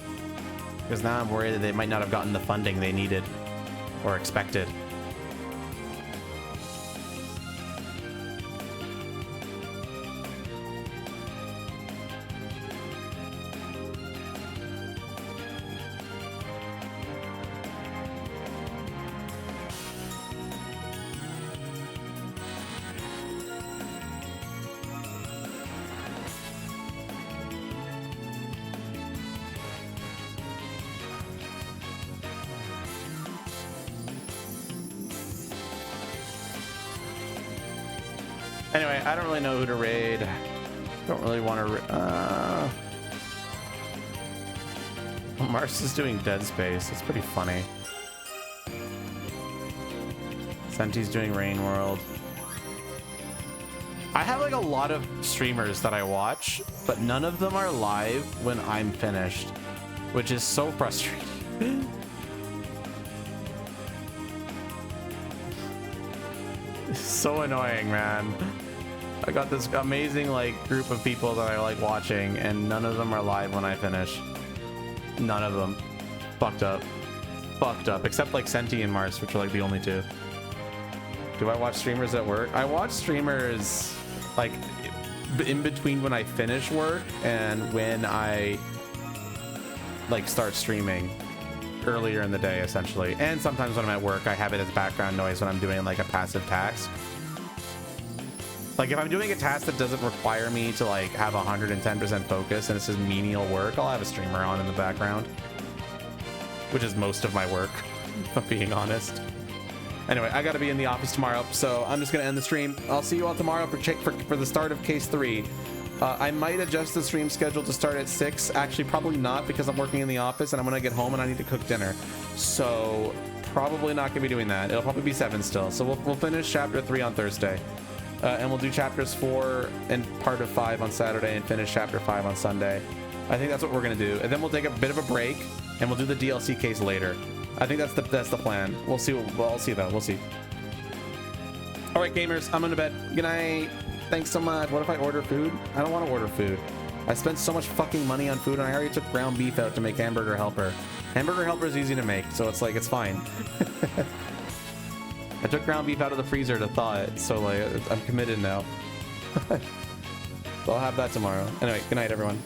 because now I'm worried that they might not have gotten the funding they needed or expected. Anyway, I don't really know who to raid. Don't really want to. Mars is doing Dead Space. It's pretty funny. Senti's doing Rain World. I have like a lot of streamers that I watch, but none of them are live when I'm finished, which is so frustrating. So annoying, man. I got this amazing like group of people that I like watching, and none of them are live when I finish. None of them. Fucked up. Fucked up. Except like Senti and Mars, which are like the only two. Do I watch streamers at work? I watch streamers like in between when I finish work and when I like start streaming. earlier in the day, essentially. And sometimes when I'm at work, I have it as background noise when I'm doing like a passive task. Like if I'm doing a task that doesn't require me to like have 110% focus and it's just menial work, I'll have a streamer on in the background, which is most of my work, if I'm being honest. Anyway, I gotta be in the office tomorrow, so I'm just gonna end the stream. I'll see you all tomorrow for the start of case 3. I might adjust the stream schedule to start at 6. Actually, probably not, because I'm working in the office and I'm gonna get home and I need to cook dinner. So probably not gonna be doing that. It'll probably be 7 still. So we'll finish chapter 3 on Thursday. And we'll do chapters 4 and part of 5 on Saturday and finish chapter 5 on Sunday. I think that's what we're gonna do. And then we'll take a bit of a break and we'll do the DLC case later. I think that's the plan. We'll see. I'll see though. We'll see. All right, gamers, I'm going to bed. Good night. Thanks so much. What if I order food? I don't want to order food. I spent so much fucking money on food and I already took ground beef out to make hamburger helper. Hamburger helper is easy to make, so it's like, it's fine. I took ground beef out of the freezer to thaw it, so like, I'm committed now. So I'll have that tomorrow. Anyway, good night, everyone.